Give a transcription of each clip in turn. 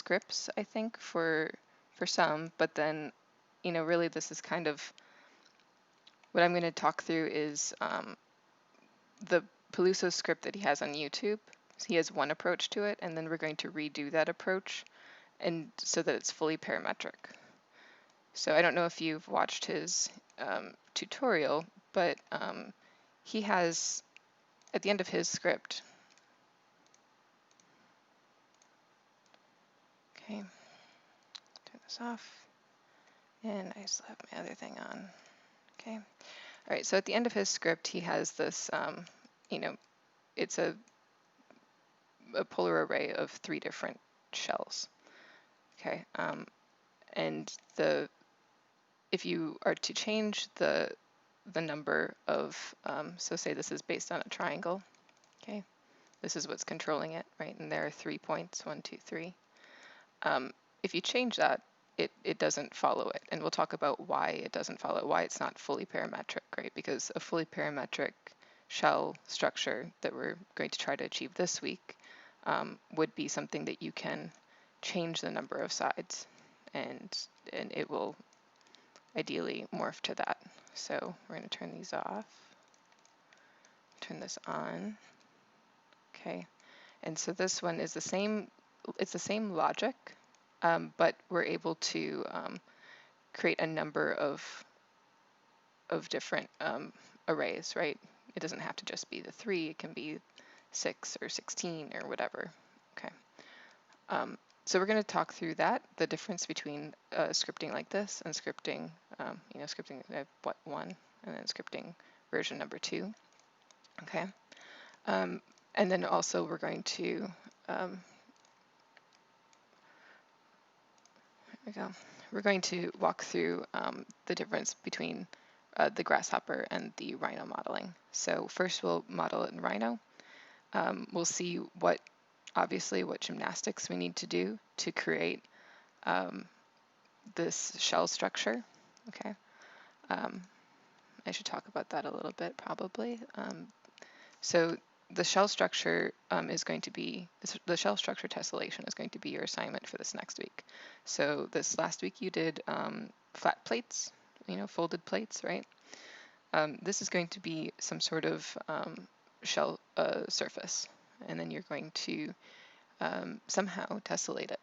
scripts, I think, for some, but then, really this is kind of what I'm going to talk through is the Peluso script that he has on YouTube. He has one approach to it, and then we're going to redo that approach and so that it's fully parametric. So I don't know if you've watched his tutorial, but he has, at the end of his script, okay, turn this off, and I still have my other thing on, okay. All right, so at the end of his script, he has this, it's a polar array of 3 different shells, okay, and if you are to change the number of, so say this is based on a triangle, okay, this is what's controlling it, right, and there are 3 points, 1, 2, 3. If you change that, it doesn't follow it, and we'll talk about why it doesn't follow it, why it's not fully parametric, right, because a fully parametric shell structure that we're going to try to achieve this week would be something that you can change the number of sides, and it will ideally morph to that. So we're going to turn these off, turn this on, okay, and so this one is the same, it's the same logic, but we're able to create a number of different arrays, right? It doesn't have to just be the 3, it can be 6 or 16 or whatever, okay. So we're going to talk through that, the difference between scripting like this and scripting, scripting 1, and then scripting version number 2, okay. And then also we're going to, there we go. We're going to walk through the difference between the grasshopper and the Rhino modeling. So first we'll model it in Rhino. We'll see obviously what gymnastics we need to do to create this shell structure, okay. I should talk about that a little bit probably. So the shell structure is going to be, the shell structure tessellation is going to be your assignment for this next week. So this last week you did flat plates, folded plates, right? This is going to be some sort of shell surface, and then you're going to somehow tessellate it.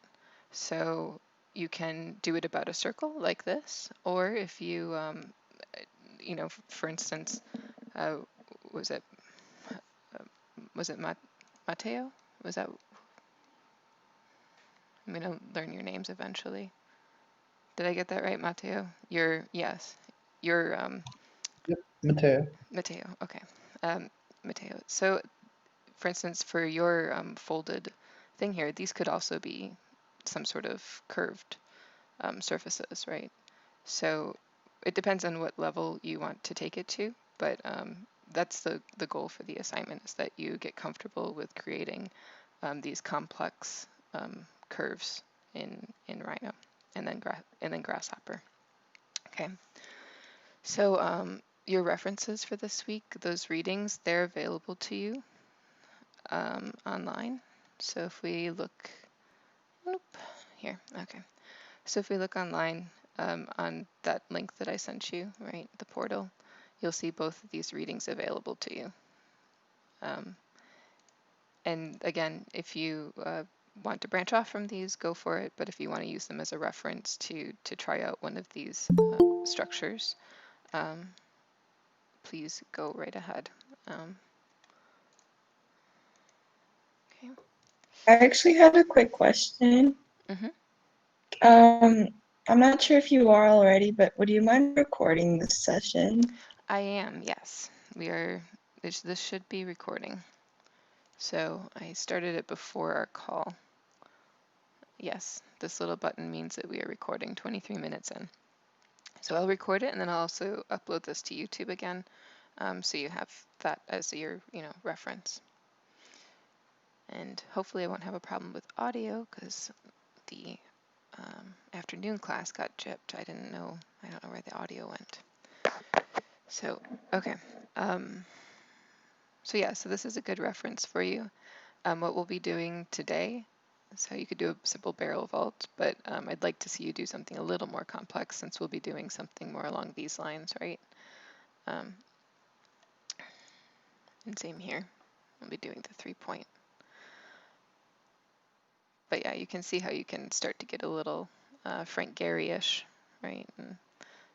So you can do it about a circle like this, or if you, for instance, was it Matteo? Was that? I'm gonna learn your names eventually. Did I get that right, Matteo? Yes. You're Yep, Matteo. Matteo. Okay, Matteo. So, for instance, for your folded thing here, these could also be some sort of curved surfaces, right? So it depends on what level you want to take it to, but that's the goal for the assignment, is that you get comfortable with creating these complex curves in Rhino, and then Grasshopper. Okay. So your references for this week, those readings, they're available to you online. So if we look, here, okay. So if we look online on that link that I sent you, right, the portal, you'll see both of these readings available to you. And again, if you want to branch off from these, go for it. But if you want to use them as a reference to try out one of these structures, please go right ahead. Okay. I actually had a quick question. I'm not sure if you are already, but would you mind recording this session? I am, yes. We are. This should be recording. So I started it before our call. Yes, this little button means that we are recording 23 minutes in. So I'll record it, and then I'll also upload this to YouTube again, so you have that as your reference. And hopefully I won't have a problem with audio, because the afternoon class got gypped. I don't know where the audio went. So okay. So yeah, so this is a good reference for you. What we'll be doing today So you could do a simple barrel vault, but I'd like to see you do something a little more complex since we'll be doing something more along these lines, right? And same here, we'll be doing the 3-point. But yeah, you can see how you can start to get a little Frank Gehry-ish, right? And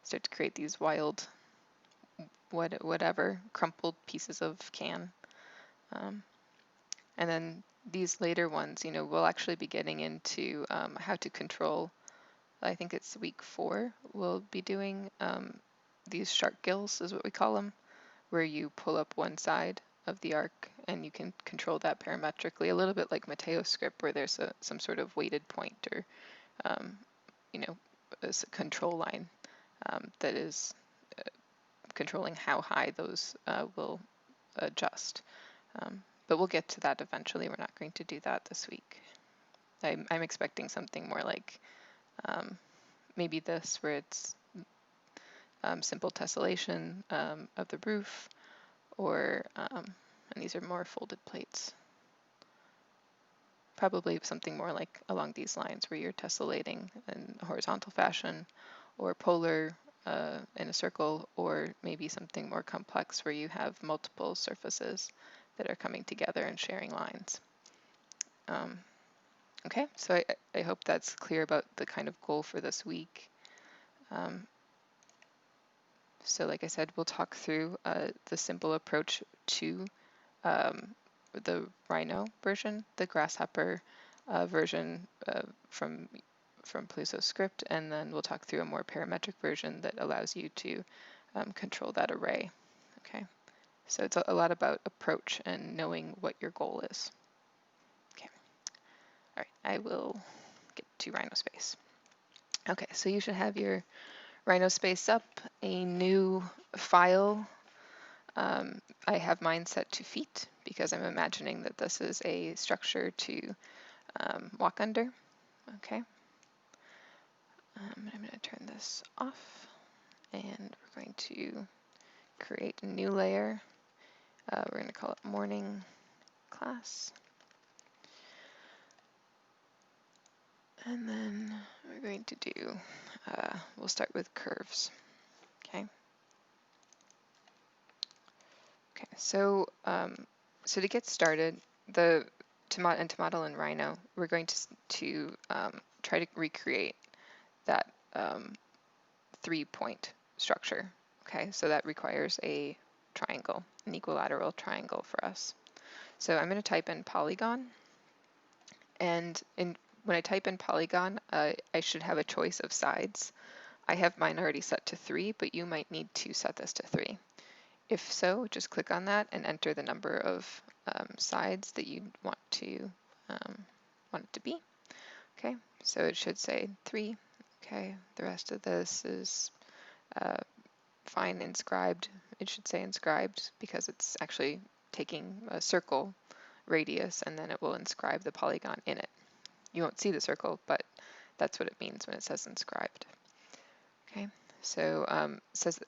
start to create these wild, whatever, crumpled pieces of can. And then these later ones, you know, we'll actually be getting into how to control, I think it's week 4, we'll be doing these shark gills is what we call them, where you pull up one side of the arc and you can control that parametrically, a little bit like Mateo's script where there's some sort of weighted point or, you know, a control line that is controlling how high those will adjust. But we'll get to that eventually. We're not going to do that this week. I'm expecting something more like maybe this, where it's simple tessellation of the roof, or, and these are more folded plates. Probably something more like along these lines where you're tessellating in a horizontal fashion, or polar in a circle, or maybe something more complex where you have multiple surfaces that are coming together and sharing lines. Okay, so I hope that's clear about the kind of goal for this week. So like I said, we'll talk through the simple approach to the Rhino version, the Grasshopper version from Pluso's script, and then we'll talk through a more parametric version that allows you to control that array. Okay, so it's a lot about approach and knowing what your goal is. Okay, all right, I will get to Rhino space. Okay, so you should have your Rhino space up, a new file. I have mine set to feet because I'm imagining that this is a structure to walk under. Okay. I'm going to turn this off, and we're going to create a new layer. We're going to call it morning class. And then we're going to do, we'll start with curves. Okay. Okay, so so to get started, to model in Rhino, we're going to try to recreate that 3-point structure. Okay, so that requires a triangle, an equilateral triangle for us. So I'm going to type in polygon, and when I type in polygon, I should have a choice of sides. I have mine already set to 3, but you might need to set this to 3. If so, just click on that and enter the number of sides that you want it to be. Okay, so it should say 3. Okay, the rest of this is fine inscribed. It should say inscribed because it's actually taking a circle radius and then it will inscribe the polygon in it. You won't see the circle, but that's what it means when it says inscribed. Okay. So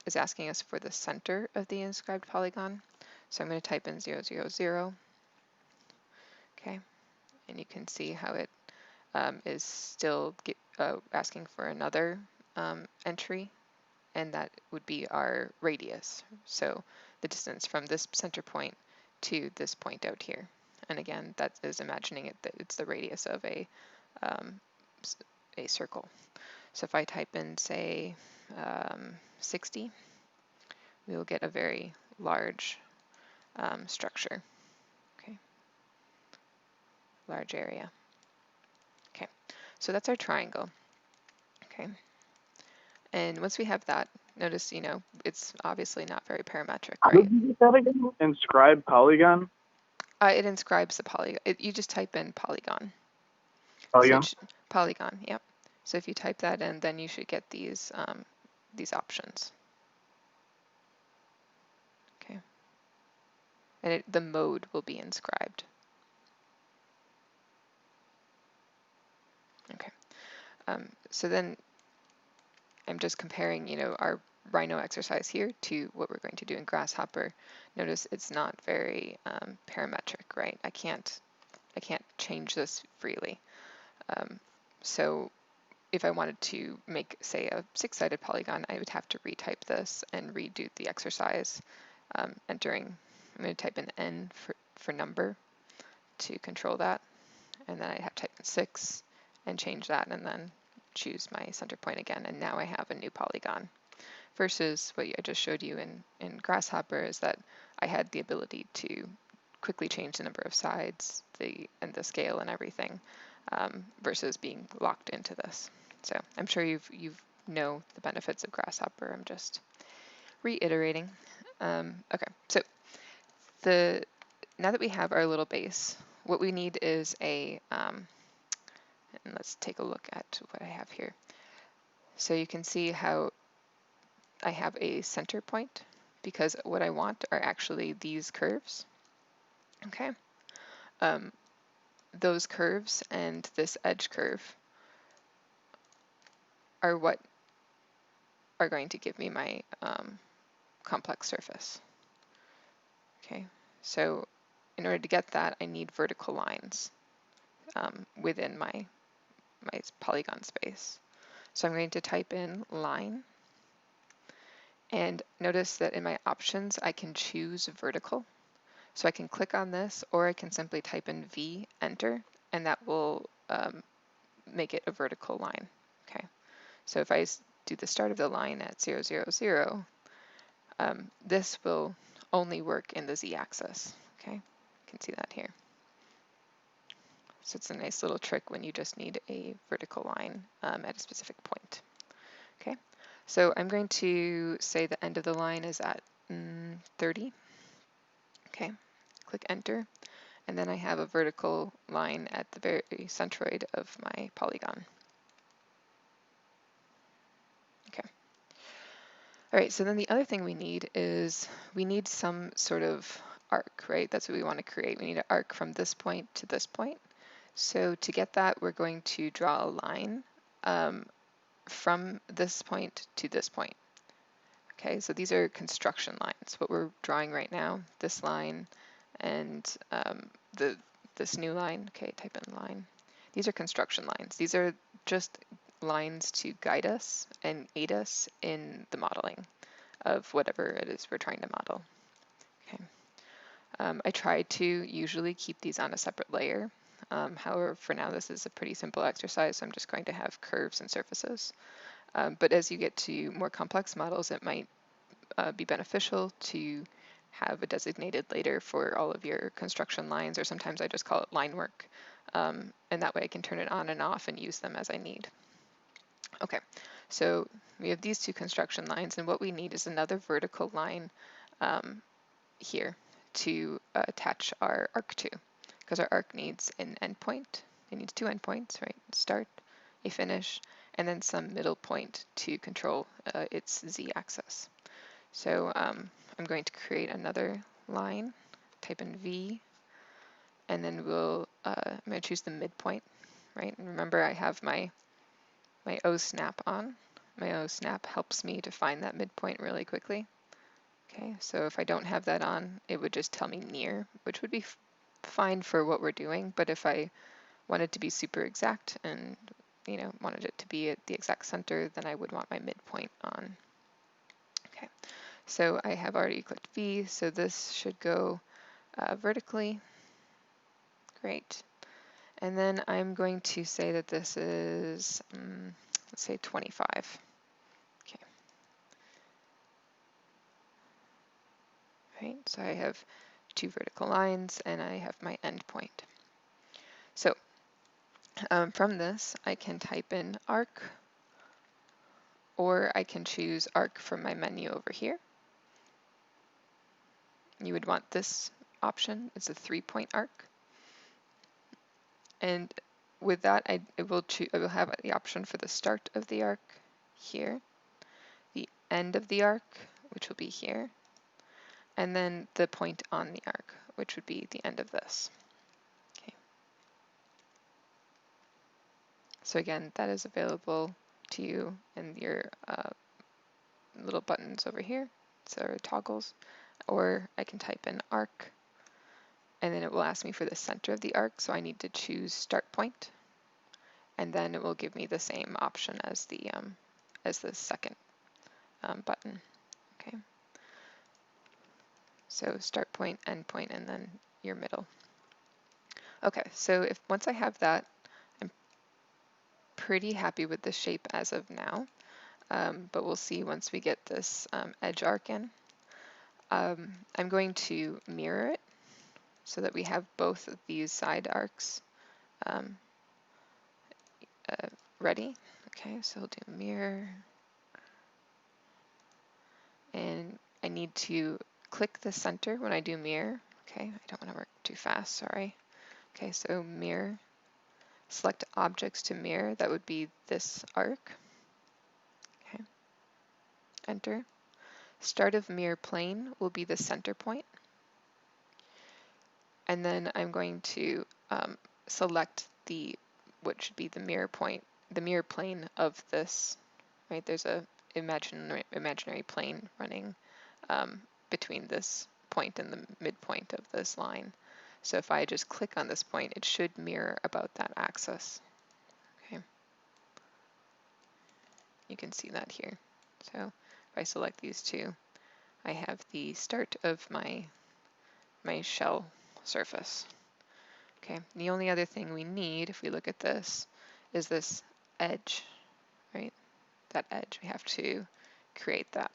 it's asking us for the center of the inscribed polygon. So I'm going to type in 0, 0, 0. Okay, and you can see how it is still asking for another entry, and that would be our radius. So the distance from this center point to this point out here. And again, that is imagining it that it's the radius of a circle. So if I type in, say, 60, we will get a very large structure. Okay, large area. Okay, so that's our triangle. Okay, and once we have that, notice, you know, it's obviously not very parametric, right? How did you get that again? Inscribe polygon? It inscribes the polygon. You just type in polygon. Polygon? So polygon, yep. So if you type that in, then you should get these options. Okay. And the mode will be inscribed. Okay. So then I'm just comparing, you know, our Rhino exercise here to what we're going to do in Grasshopper. Notice it's not very parametric, right? I can't change this freely. So if I wanted to make, say, a 6-sided polygon, I would have to retype this and redo the exercise, entering, I'm going to type in n for number to control that, and then I'd have to type in 6 and change that, and then choose my center point again, and now I have a new polygon. Versus what I just showed you in Grasshopper is that I had the ability to quickly change the number of sides, and the scale and everything, versus being locked into this. So I'm sure you know the benefits of Grasshopper. I'm just reiterating. Okay, so now that we have our little base, what we need is and let's take a look at what I have here. So you can see how I have a center point, because what I want are actually these curves. Okay, those curves and this edge curve are what are going to give me my complex surface. Okay, so in order to get that, I need vertical lines within my polygon space. So I'm going to type in line, and notice that in my options I can choose vertical. So I can click on this, or I can simply type in V, enter, and that will make it a vertical line. Okay, so if I do the start of the line at 0, 0, 0, this will only work in the z-axis. Okay, you can see that here. So it's a nice little trick when you just need a vertical line at a specific point. Okay, so I'm going to say the end of the line is at 30. Okay, click enter, and then I have a vertical line at the very centroid of my polygon. Okay. All right, so then the other thing we need is we need some sort of arc, right? That's what we want to create. We need an arc from this point to this point. So to get that, we're going to draw a line from this point to this point. Okay, so these are construction lines. What we're drawing right now, this line and this new line, okay, type in line. These are construction lines. These are just lines to guide us and aid us in the modeling of whatever it is we're trying to model. Okay. I try to usually keep these on a separate layer. However, for now, this is a pretty simple exercise, so I'm just going to have curves and surfaces. But as you get to more complex models, it might be beneficial to have a designated layer for all of your construction lines, or sometimes I just call it line work. And that way I can turn it on and off and use them as I need. Okay, so we have these two construction lines, and what we need is another vertical line here to attach our arc to, because our arc needs an endpoint. It needs 2 endpoints, right? Start, a finish, and then some middle point to control its z-axis. So I'm going to create another line, type in V, and then I'm going to choose the midpoint, right? And remember, I have my O snap on. My O snap helps me to find that midpoint really quickly. Okay, so if I don't have that on, it would just tell me near, which would be fine for what we're doing. But if I wanted to be super exact and wanted it to be at the exact center, then I would want my midpoint on. Okay, so I have already clicked V, so this should go vertically. Great. And then I'm going to say that this is, let's say 25. Okay. Right, so I have 2 vertical lines and I have my endpoint. So from this, I can type in arc, or I can choose arc from my menu over here. You would want this option. It's a 3-point arc. And with that, I will have the option for the start of the arc here, the end of the arc, which will be here, and then the point on the arc, which would be the end of this. Okay. So again, that is available to you in your little buttons over here, so toggles, or I can type in arc, and then it will ask me for the center of the arc, so I need to choose start point, and then it will give me the same option as the second button. Okay. So start point, end point, and then your middle. Okay, so once I have that, I'm pretty happy with the shape as of now, but we'll see once we get this edge arc in. I'm going to mirror it so that we have both of these side arcs ready. Okay, so we'll do mirror, and I need to click the center when I do mirror. Okay, I don't want to work too fast, sorry. Okay, so mirror, select objects to mirror, that would be this arc. Okay, enter. Start of mirror plane will be the center point. And then I'm going to select what should be the mirror point, the mirror plane of this, right? There's a imaginary plane running between this point and the midpoint of this line. So if I just click on this point, it should mirror about that axis. Okay, you can see that here. So if I select these two, I have the start of my shell surface. Okay, the only other thing we need, if we look at this, is this edge, right? That edge, we have to create that.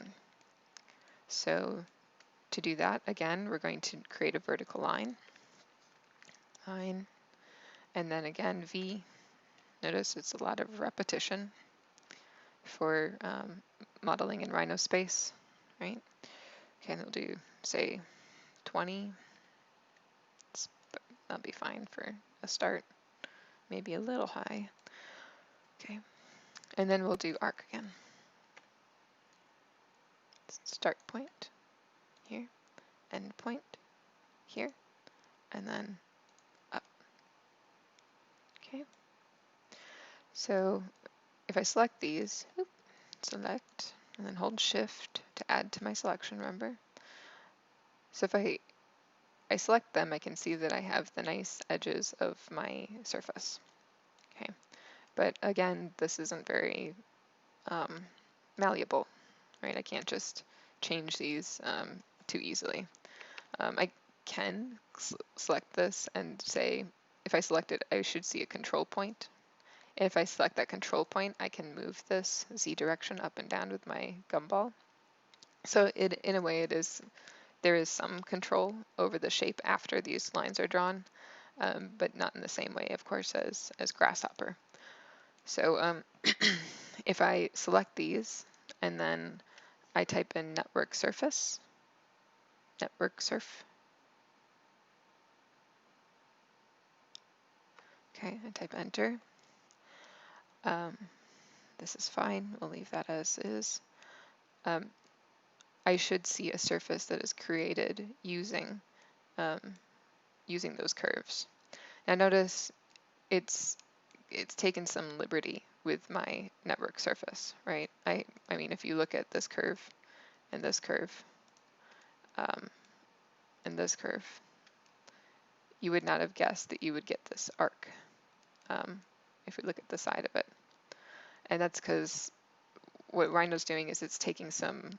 So to do that, again, we're going to create a vertical line, and then again, V. Notice it's a lot of repetition for modeling in Rhino space, right? Okay, and we'll do, say, 20. That'll be fine for a start, maybe a little high. Okay, and then we'll do arc again. Start point here, end point here, and then up. Okay, so if I select these, select, and then hold shift to add to my selection, remember? So if I select them, I can see that I have the nice edges of my surface. Okay, but again, this isn't very malleable, right? I can't just change these too easily. I can select this and say, if I select it, I should see a control point. And if I select that control point, I can move this Z direction up and down with my gumball. So in a way, there is some control over the shape after these lines are drawn, but not in the same way, of course, as Grasshopper. So if I select these and then I type in network surface, network surf. Okay, I type enter. This is fine, we'll leave that as is. I should see a surface that is created using those curves. Now notice it's taken some liberty with my network surface, right? I mean, if you look at this curve and this curve and this curve, you would not have guessed that you would get this arc if we look at the side of it. And that's because what Rhino's doing is it's taking some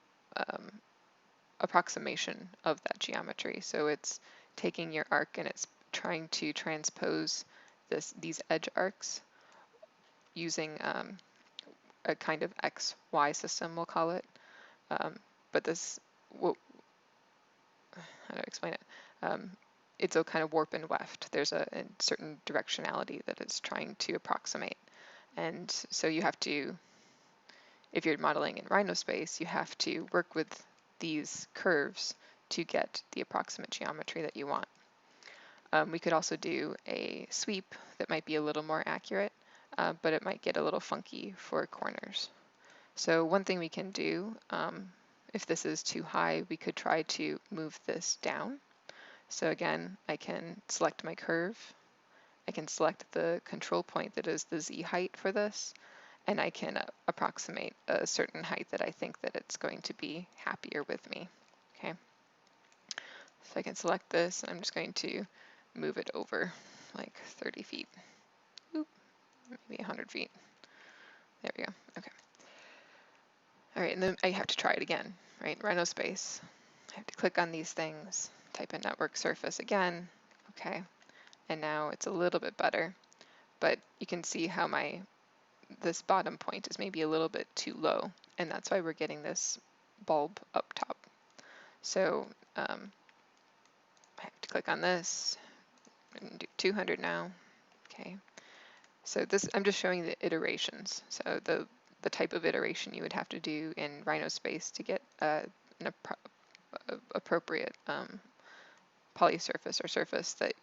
approximation of that geometry. So it's taking your arc and it's trying to transpose these edge arcs using a kind of XY system, we'll call it. But this, how do I explain it? It's a kind of warp and weft. There's a certain directionality that it's trying to approximate. And so you have to, if you're modeling in Rhino space, you have to work with these curves to get the approximate geometry that you want. We could also do a sweep that might be a little more accurate, but it might get a little funky for corners. So one thing we can do, if this is too high, we could try to move this down. So again, I can select my curve. I can select the control point that is the Z height for this, and I can approximate a certain height that I think that it's going to be happier with me. Okay. So I can select this, and I'm just going to move it over like 30 feet. Oop. maybe 100 feet. There we go. Okay. All right, and then I have to try it again, right? Rhino space. I have to click on these things, type in network surface again. Okay, and now it's a little bit better, but you can see how this bottom point is maybe a little bit too low, and that's why we're getting this bulb up top. So I have to click on this and do 200 now. Okay, so this, I'm just showing the iterations. So the type of iteration you would have to do in Rhino space to get an appropriate poly surface or surface that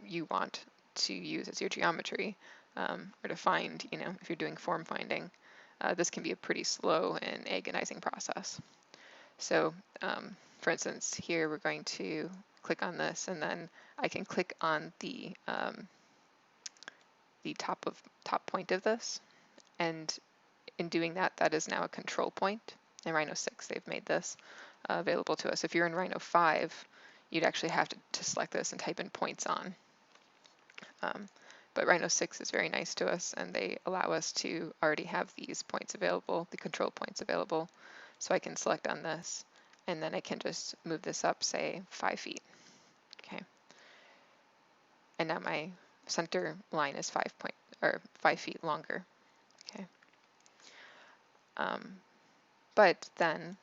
you want to use as your geometry, or to find, if you're doing form finding. This can be a pretty slow and agonizing process. So for instance, here we're going to click on this, and then I can click on the top point of this, and in doing that, that is now a control point. In Rhino 6, they've made this available to us. If you're in Rhino 5, you'd actually have to select this and type in points on. But Rhino 6 is very nice to us, and they allow us to already have these points available, the control points available. So I can select on this, and then I can just move this up, say 5 feet. Okay. And now my center line is 5 feet longer. Okay. But then,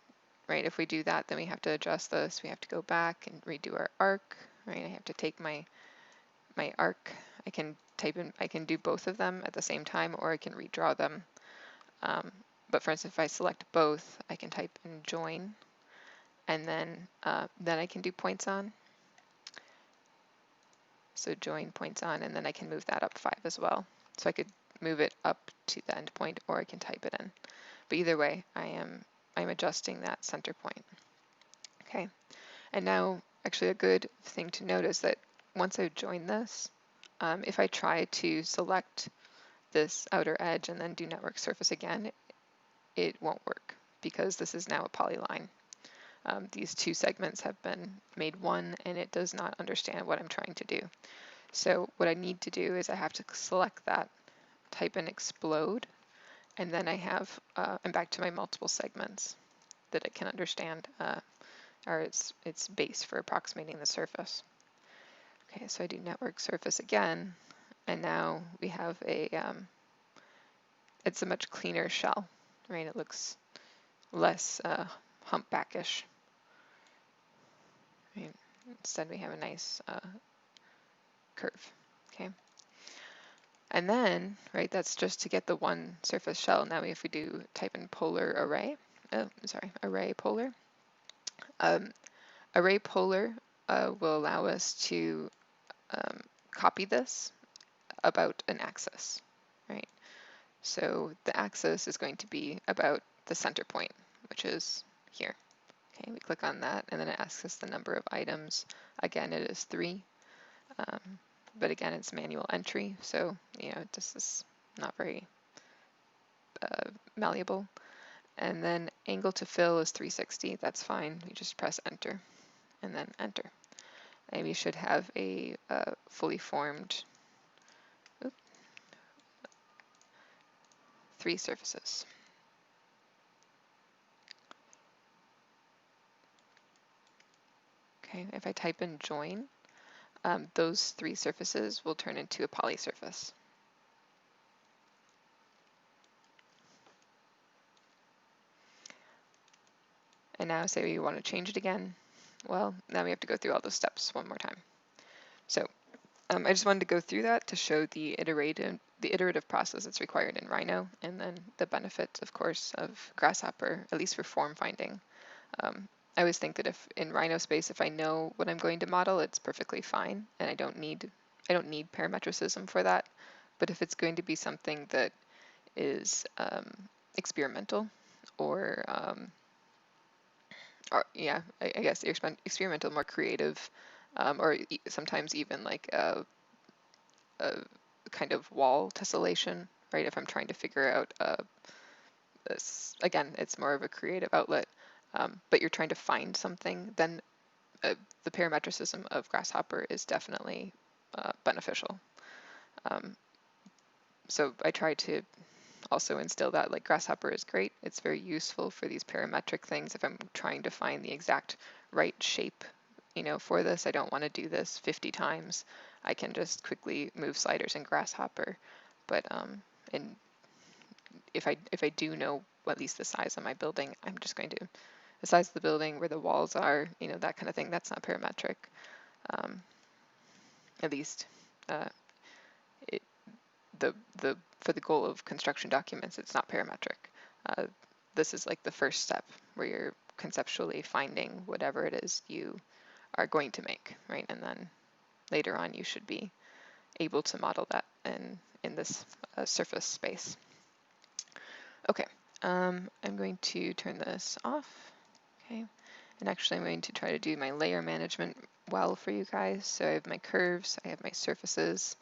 right, if we do that, then we have to adjust this. We have to go back and redo our arc, right? I have to take my arc. I can do both of them at the same time, or I can redraw them. But for instance, if I select both, I can type in join, and then I can do points on. So join points on, and then I can move that up 5 as well. So I could move it up to the end point, or I can type it in. But either way, I'm adjusting that center point. Okay, and now actually a good thing to note is that once I've joined this, if I try to select this outer edge and then do network surface again, it won't work because this is now a polyline. These two segments have been made one, and it does not understand what I'm trying to do. So what I need to do is I have to select that, type in explode, and then I'm back to my multiple segments that it can understand, or its base for approximating the surface. Okay, so I do network surface again, and now we have it's a much cleaner shell, right? It looks less humpbackish. Right? Instead, we have a nice curve. Okay, and then, right, that's just to get the one surface shell. Now, if we do type in polar array, array polar. Array polar will allow us to copy this about an axis, right? So the axis is going to be about the center point, which is here. Okay, we click on that, and then it asks us the number of items. Again, it is 3, but again, it's manual entry, so this is not very malleable. And then angle to fill is 360. That's fine. You just press enter, and then enter. And we should have a fully formed 3 surfaces. Okay, if I type in join, those 3 surfaces will turn into a poly surface. And now say we want to change it again. Well, now we have to go through all those steps one more time. So I just wanted to go through that to show the iterative process that's required in Rhino, and then the benefits, of course, of Grasshopper, at least for form finding. I always think that if in Rhino space, if I know what I'm going to model, it's perfectly fine, and I don't need parametricism for that. But if it's going to be something that is experimental, or I guess experimental, more creative, or sometimes even like a kind of wall tessellation, right? If I'm trying to figure out this, again, it's more of a creative outlet, but you're trying to find something, then the parametricism of Grasshopper is definitely beneficial. so I try to also instill that like Grasshopper is great. It's very useful for these parametric things. If I'm trying to find the exact right shape, you know, for this, I don't want to do this 50 times. I can just quickly move sliders in Grasshopper. But and if I do know at least the size of my building, I'm just going to the size of the building, where the walls are, you know, that kind of thing. That's not parametric. At least it, the for the goal of construction documents, it's not parametric. This is like the first step where you're conceptually finding whatever it is you are going to make, right? And then later on, you should be able to model that in this surface space. Okay, I'm going to turn this off. Okay, and actually I'm going to try to do my layer management well for you guys. So I have my curves, I have my surfaces.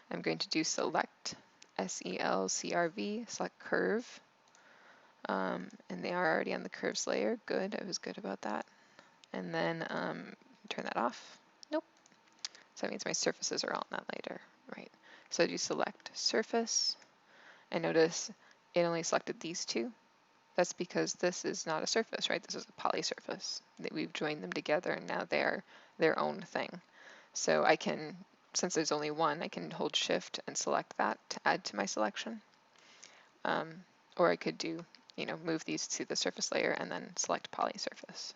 I'm going to do select, SELCRV, select curve. And they are already on the curves layer. Good, I was good about that. And then turn that off. Nope. So that means my surfaces are all on that later, right? So I do select surface, and notice it only selected these two. That's because this is not a surface, right? This is a poly surface. We've joined them together, and now they're their own thing. So I can, since there's only one, I can hold shift and select that to add to my selection. Or I could do, you know, move these to the surface layer and then select poly surface.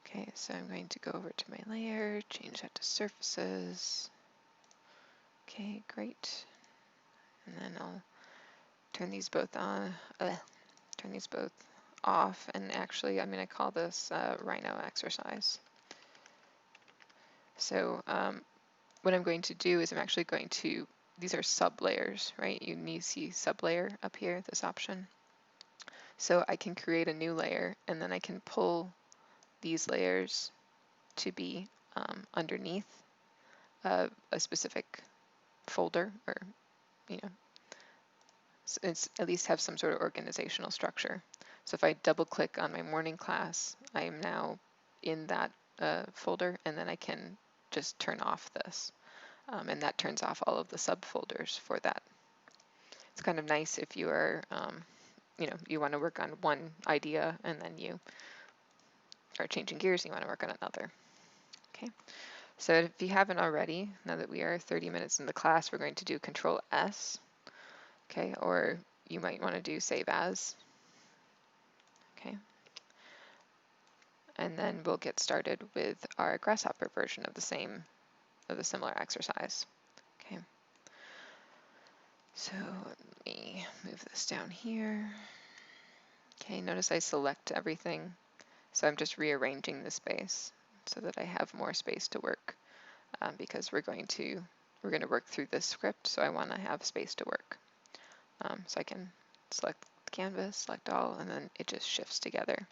Okay, so I'm going to go over to my layer, change that to surfaces. Okay, great. And then I'll turn these both on, turn these both off, and actually I'm going to call this Rhino exercise. So what I'm going to do is I'm actually going to, these are sub layers, right? You need to see sub layer up here, this option. So I can create a new layer, and then I can pull these layers to be underneath a specific folder, or, you know, it's at least have some sort of organizational structure. So if I double click on my morning class, I am now in that folder, and then I can just turn off this. And that turns off all of the subfolders for that. It's kind of nice if you are, you know, you want to work on one idea and then you are changing gears and you want to work on another. Okay, so if you haven't already, now that we are 30 minutes in the class, we're going to do Control S. Okay, or you might want to do Save As. Okay, and then we'll get started with our Grasshopper version of the similar exercise. Okay, so let me move this down here. Okay, notice I select everything, so I'm just rearranging the space so that I have more space to work, because we're going to work through this script, so I want to have space to work. So I can select the canvas, select all, and then it just shifts together,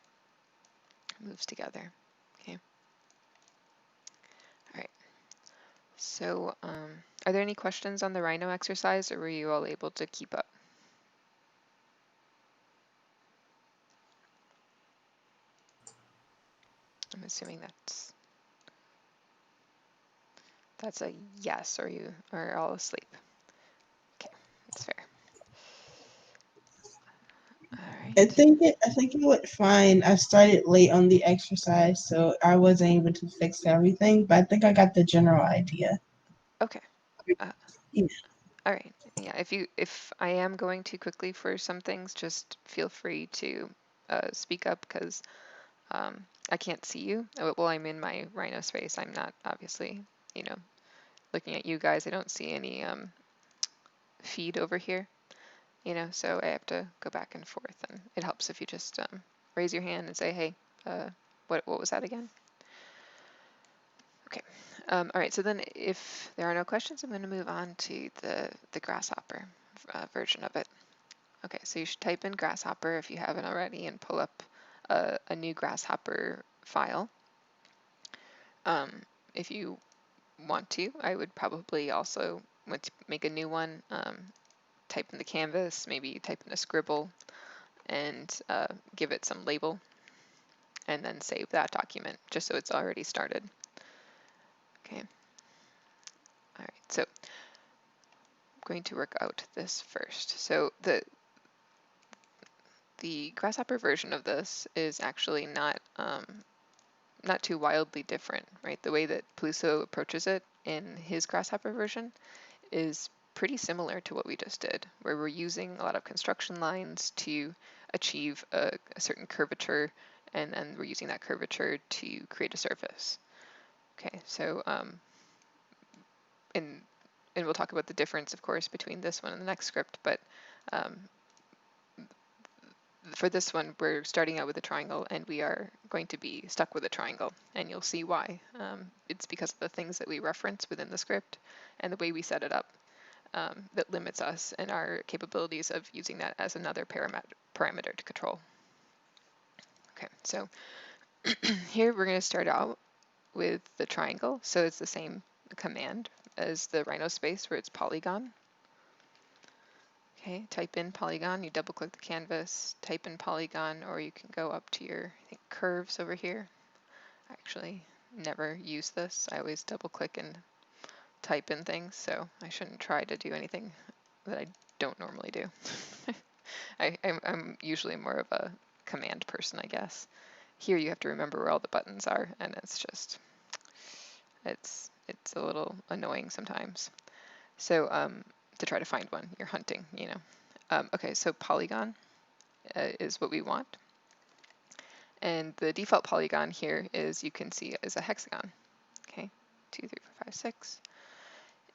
moves together. Okay. All right. So are there any questions on the Rhino exercise, or were you all able to keep up? I'm assuming that's a yes, or you are all asleep. Okay, that's fair. All I right. think it went fine. I started late on the exercise, so I wasn't able to fix everything, but I think I got the general idea. Okay. Yeah. All right. Yeah. If I am going too quickly for some things, just feel free to speak up, because I can't see you. Well, I'm in my Rhino space. I'm not obviously, you know, looking at you guys. I don't see any feed over here, you know, so I have to go back and forth, and it helps if you just raise your hand and say, hey, what was that again? Okay. All right, so then if there are no questions, I'm going to move on to the Grasshopper version of it. Okay, so you should type in Grasshopper if you haven't already, and pull up a new Grasshopper file. If you want to, I would probably also want to make a new one, type in the canvas, maybe type in a scribble, and give it some label, and then save that document just so it's already started. Okay. All right, so going to work out this first. So the Grasshopper version of this is actually not too wildly different, right? The way that Peluso approaches it in his Grasshopper version is pretty similar to what we just did, where we're using a lot of construction lines to achieve a certain curvature, and then we're using that curvature to create a surface. Okay, so and we'll talk about the difference, of course, between this one and the next script, but for this one, we're starting out with a triangle, and we are going to be stuck with a triangle, and you'll see why. It's because of the things that we reference within the script and the way we set it up that limits us and our capabilities of using that as another parameter to control. Okay, so here we're going to start out with the triangle. So it's the same command as the Rhino space where it's polygon. Okay, type in polygon, you double click the canvas, type in polygon, or you can go up to your, I think, curves over here. I actually never use this. I always double click and type in things, so I shouldn't try to do anything that I don't normally do. I'm usually more of a command person, I guess. Here you have to remember where all the buttons are, and it's just, it's a little annoying sometimes. So to try to find one, you're hunting, you know. Okay, so polygon is what we want. And the default polygon here is, you can see, is a hexagon. Okay, 2, 3, 4, 5, 6.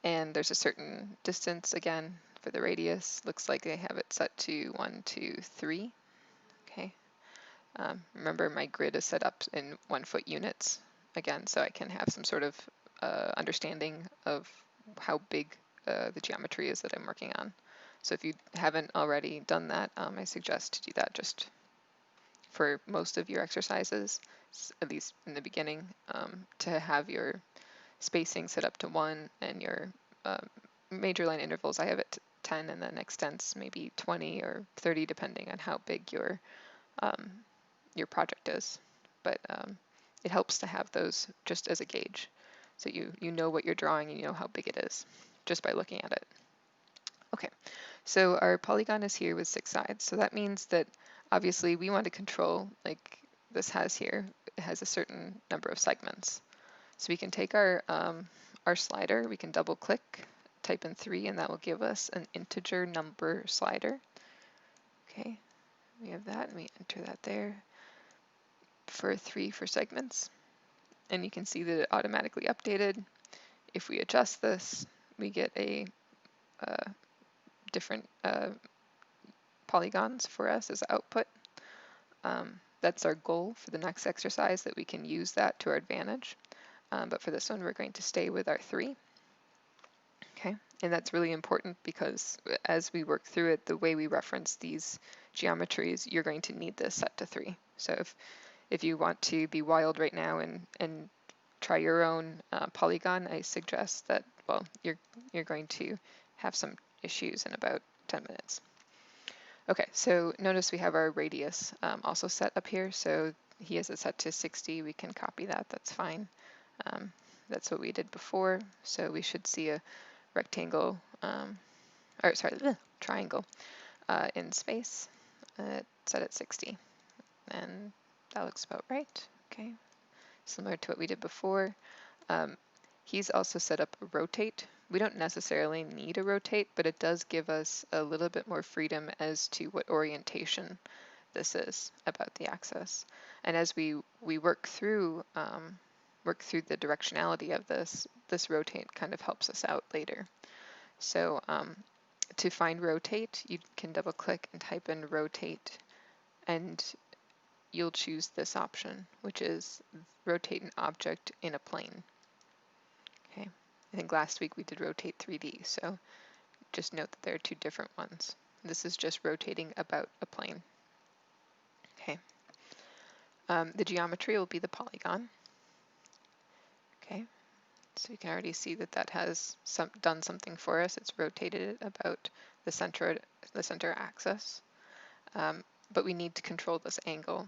And there's a certain distance again for the radius. Looks like they have it set to 1, 2, 3. Okay. Remember, my grid is set up in 1 foot units again, so I can have some sort of understanding of how big the geometry is that I'm working on. So if you haven't already done that, I suggest to do that just for most of your exercises, at least in the beginning, to have your spacing set up to 1 and your major line intervals, I have it to 10, and then extents maybe 20 or 30 depending on how big your project is. But it helps to have those just as a gauge, so you know what you're drawing and you know how big it is just by looking at it. Okay, so our polygon is here with 6 sides, so that means that obviously we want to control, like this has here, it has a certain number of segments. So we can take our slider, we can double click, type in 3, and that will give us an integer number slider. Okay, we have that, and we enter that there for 3 for segments. And you can see that it automatically updated. If we adjust this, we get a different polygons for us as output. That's our goal for the next exercise, that we can use that to our advantage. But for this one, we're going to stay with our 3. Okay, and that's really important because as we work through it, the way we reference these geometries, you're going to need this set to 3. So if you want to be wild right now and try your own polygon, I suggest that, well, you're going to have some issues in about 10 minutes. Okay, so notice we have our radius also set up here. So he has it set to 60. We can copy that, that's fine. That's what we did before. So we should see a rectangle, triangle in space set at 60. And that looks about right. Okay, similar to what we did before. He's also set up a rotate. We don't necessarily need a rotate, but it does give us a little bit more freedom as to what orientation this is about the axis. And as we work through the directionality of this rotate kind of helps us out later. So to find rotate, you can double click and type in rotate, and you'll choose this option, which is rotate an object in a plane. Okay, I think last week we did rotate 3D, so just note that there are 2 different ones. This is just rotating about a plane. Okay, the geometry will be the polygon. Okay, so you can already see that that has done something for us. It's rotated it about the center axis, but we need to control this angle.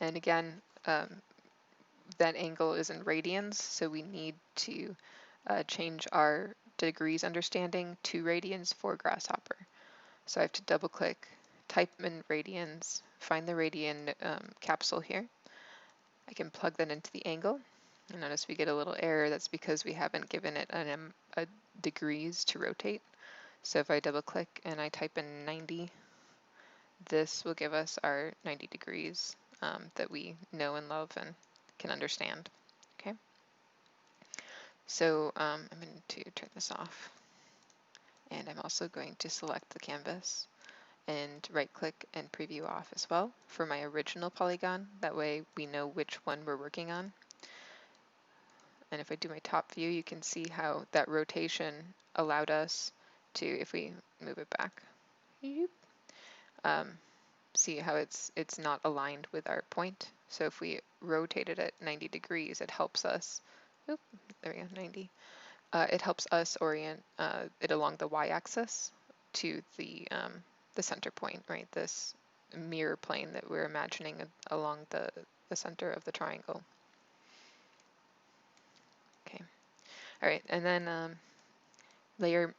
And again, that angle is in radians, so we need to change our degrees understanding, 2 radians for grasshopper. So I have to double click, type in radians, find the radian capsule here. I can plug that into the angle. And notice we get a little error. That's because we haven't given it a degrees to rotate. So if I double click and I type in 90, this will give us our 90 degrees that we know and love and can understand. Okay. So I'm going to turn this off. And I'm also going to select the canvas and right click and preview off as well for my original polygon. That way we know which one we're working on. And if I do my top view, you can see how that rotation allowed us to, if we move it back, see how it's not aligned with our point. So if we rotate it at 90 degrees, it helps us, there we go, 90. It helps us orient it along the y-axis to the center point, right? This mirror plane that we're imagining along the center of the triangle. Okay. All right, and then layer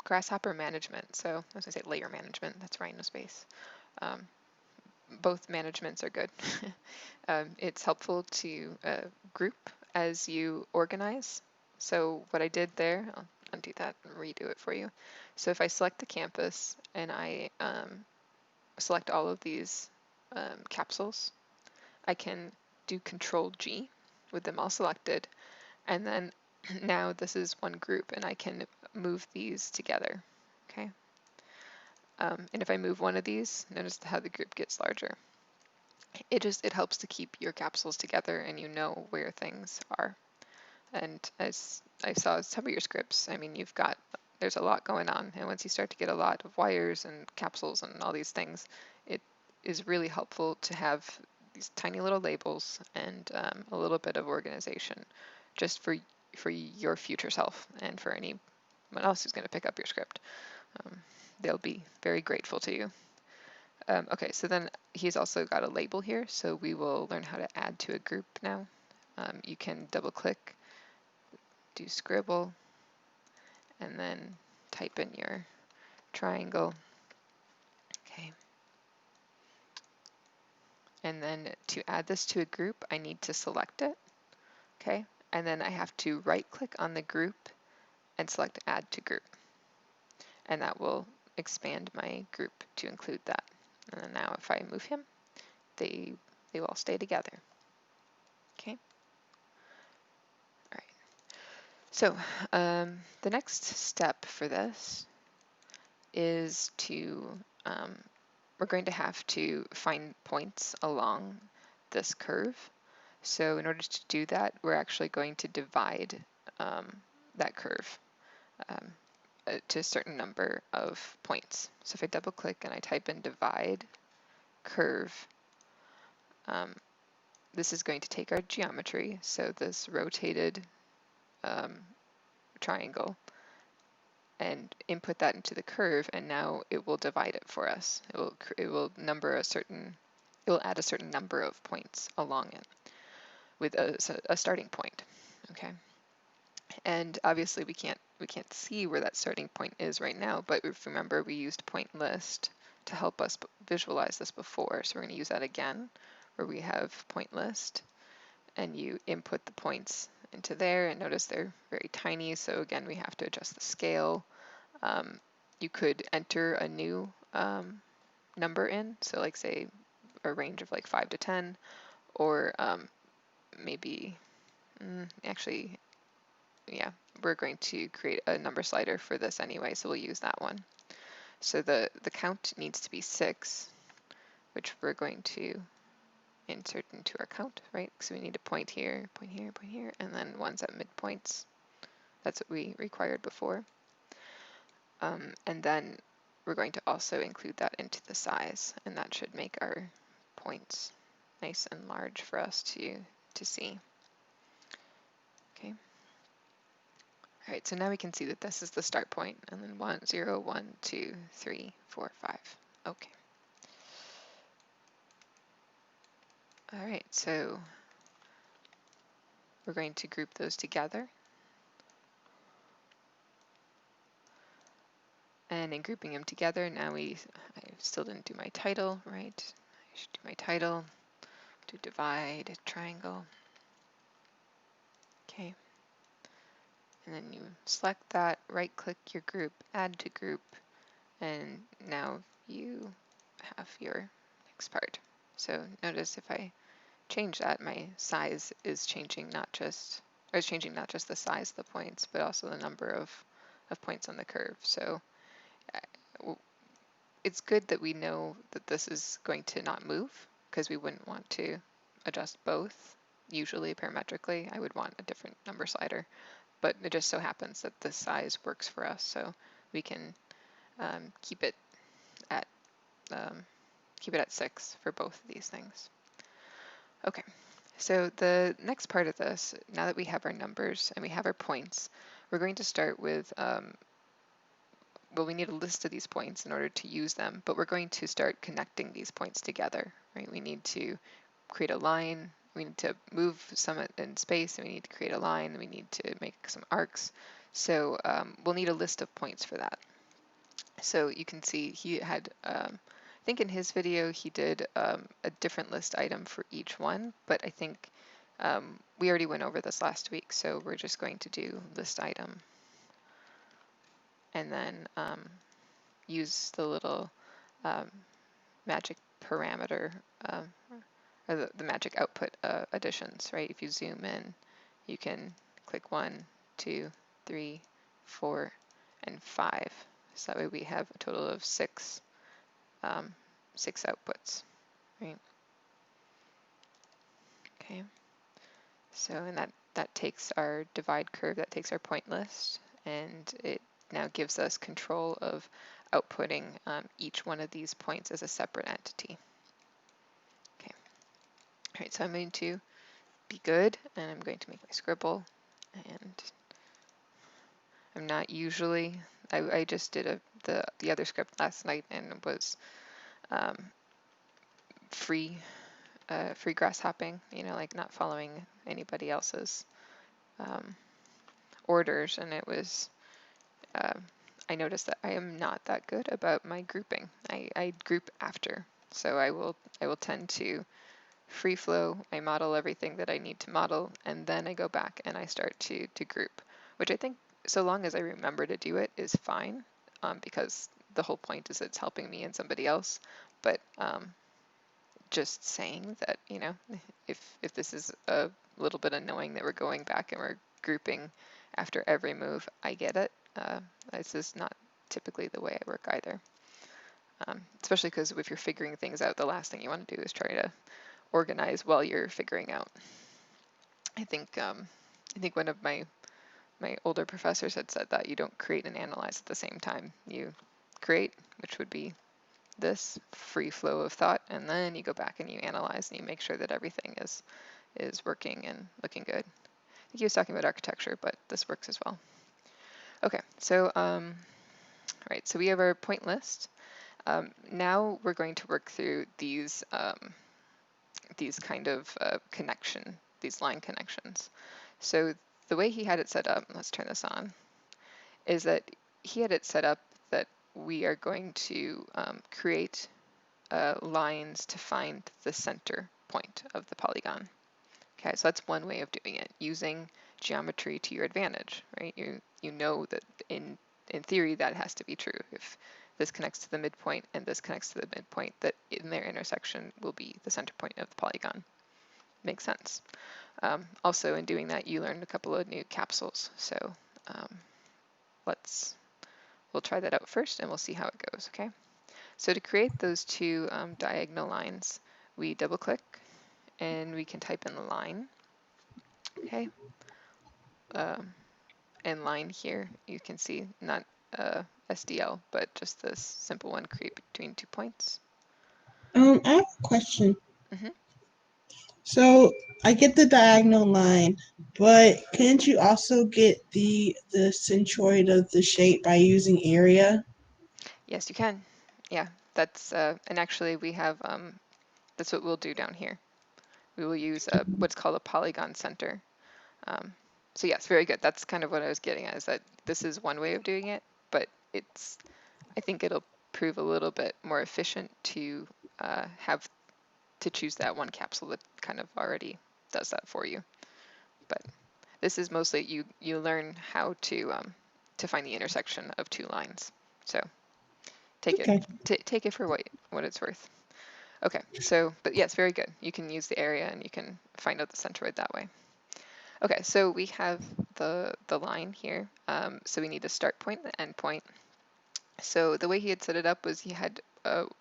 grasshopper management. So I was gonna say layer management. That's Rhino space. Both managements are good. It's helpful to group as you organize. So what I did there, I'll undo that and redo it for you. So if I select the campus and I select all of these capsules, I can do Control G with them all selected. And then now this is one group and I can move these together, okay? And if I move one of these, notice how the group gets larger. It helps to keep your capsules together and you know where things are. And as I saw some of your scripts, I mean, there's a lot going on. And once you start to get a lot of wires and capsules and all these things, it is really helpful to have these tiny little labels and a little bit of organization just for your future self and for anyone else who's going to pick up your script. They'll be very grateful to you. Okay, so then he's also got a label here, so we will learn how to add to a group now. You can double click, do scribble, and then type in your triangle. Okay. And then to add this to a group, I need to select it. Okay. And then I have to right click on the group and select add to group. And that will expand my group to include that. And then now if I move him, they will all stay together. Okay. All right. So the next step for this is to, we're going to have to find points along this curve. So in order to do that, we're actually going to divide that curve to a certain number of points. So if I double click and I type in divide curve, this is going to take our geometry, so this rotated triangle, and input that into the curve, and now it will divide it for us. It will add a certain number of points along it with a starting point. Okay. And obviously we can't see where that starting point is right now, but if remember we used point list to help us visualize this before, so we're going to use that again, where we have point list and you input the points into there, and notice they're very tiny, so again we have to adjust the scale. You could enter a new number in, so like say a range of like 5 to 10, or maybe actually, yeah, we're going to create a number slider for this anyway, so we'll use that one. So the count needs to be 6, which we're going to insert into our count, right? So we need a point here, point here, point here, and then ones at midpoints. That's what we required before. And then we're going to also include that into the size, and that should make our points nice and large for us to see. Okay. All right, so now we can see that this is the start point, and then 1, 0, 1, 2, 3, 4, 5. Okay. All right, so we're going to group those together. And in grouping them together, now I still didn't do my title, right? I should do my title, do divide, triangle. Okay. And then you select that, right click your group, add to group, and now you have your next part. So notice if I change that, my size is changing not just, or it's changing not just the size of the points, but also the number of points on the curve. So it's good that we know that this is going to not move, because we wouldn't want to adjust both. Usually parametrically, I would want a different number slider, but it just so happens that this size works for us, so we can keep it at 6 for both of these things. Okay, so the next part of this, now that we have our numbers and we have our points, we're going to start with well, we need a list of these points in order to use them, but we're going to start connecting these points together, right? We need to create a line, we need to move some in space, and we need to create a line, and we need to make some arcs. So we'll need a list of points for that. So you can see he had, I think in his video, he did a different list item for each one, but I think we already went over this last week, so we're just going to do list item. And then use the little magic parameter or the magic output additions, right? If you zoom in, you can click 1, 2, 3, 4, and 5. So that way we have a total of 6 outputs, right? Okay. So and that takes our divide curve, that takes our point list, and it now gives us control of outputting each one of these points as a separate entity. Okay. All right, so I'm going to be good, and I'm going to make my scribble, and I'm not usually, I just did the other script last night and was free grasshopping, you know, like not following anybody else's orders, and it was I noticed that I am not that good about my grouping. I group after, so I will tend to free flow. I model everything that I need to model, and then I go back and I start to group, which I think so long as I remember to do it is fine, because the whole point is it's helping me and somebody else. But just saying that, you know, if this is a little bit annoying that we're going back and we're grouping after every move, I get it. This is not typically the way I work either. Especially because if you're figuring things out, the last thing you want to do is try to organize while you're figuring out. I think one of my older professors had said that you don't create and analyze at the same time. You create, which would be this free flow of thought, and then you go back and you analyze and you make sure that everything is working and looking good. I think he was talking about architecture, but this works as well. Okay, so right, so we have our point list. Now we're going to work through these kind of these line connections. So the way he had it set up, let's turn this on, is that he had it set up that we are going to create lines to find the center point of the polygon. Okay, so that's one way of doing it, using geometry to your advantage, right? You know that in theory that has to be true. If this connects to the midpoint and this connects to the midpoint, that in their intersection will be the center point of the polygon. Makes sense. Also, in doing that, you learned a couple of new capsules. So we'll try that out first and we'll see how it goes, okay? So to create those two diagonal lines, we double click and we can type in the line, okay? And line here, you can see not SDL, but just this simple one, create between 2 points. I have a question. Mm-hmm. So I get the diagonal line, but can't you also get the centroid of the shape by using area? Yes, you can. Yeah, that's and actually we have that's what we'll do down here. We will use what's called a polygon center. So yes, very good. That's kind of what I was getting at, is that this is one way of doing it, but it's I think it'll prove a little bit more efficient to have to choose that one capsule that kind of already does that for you. But this is mostly you learn how to find the intersection of two lines. So take Okay. it take it for what it's worth. Okay, so but yes, very good. You can use the area and you can find out the centroid that way. Okay, so we have the line here. So we need a start point and an end point. So the way he had set it up was he had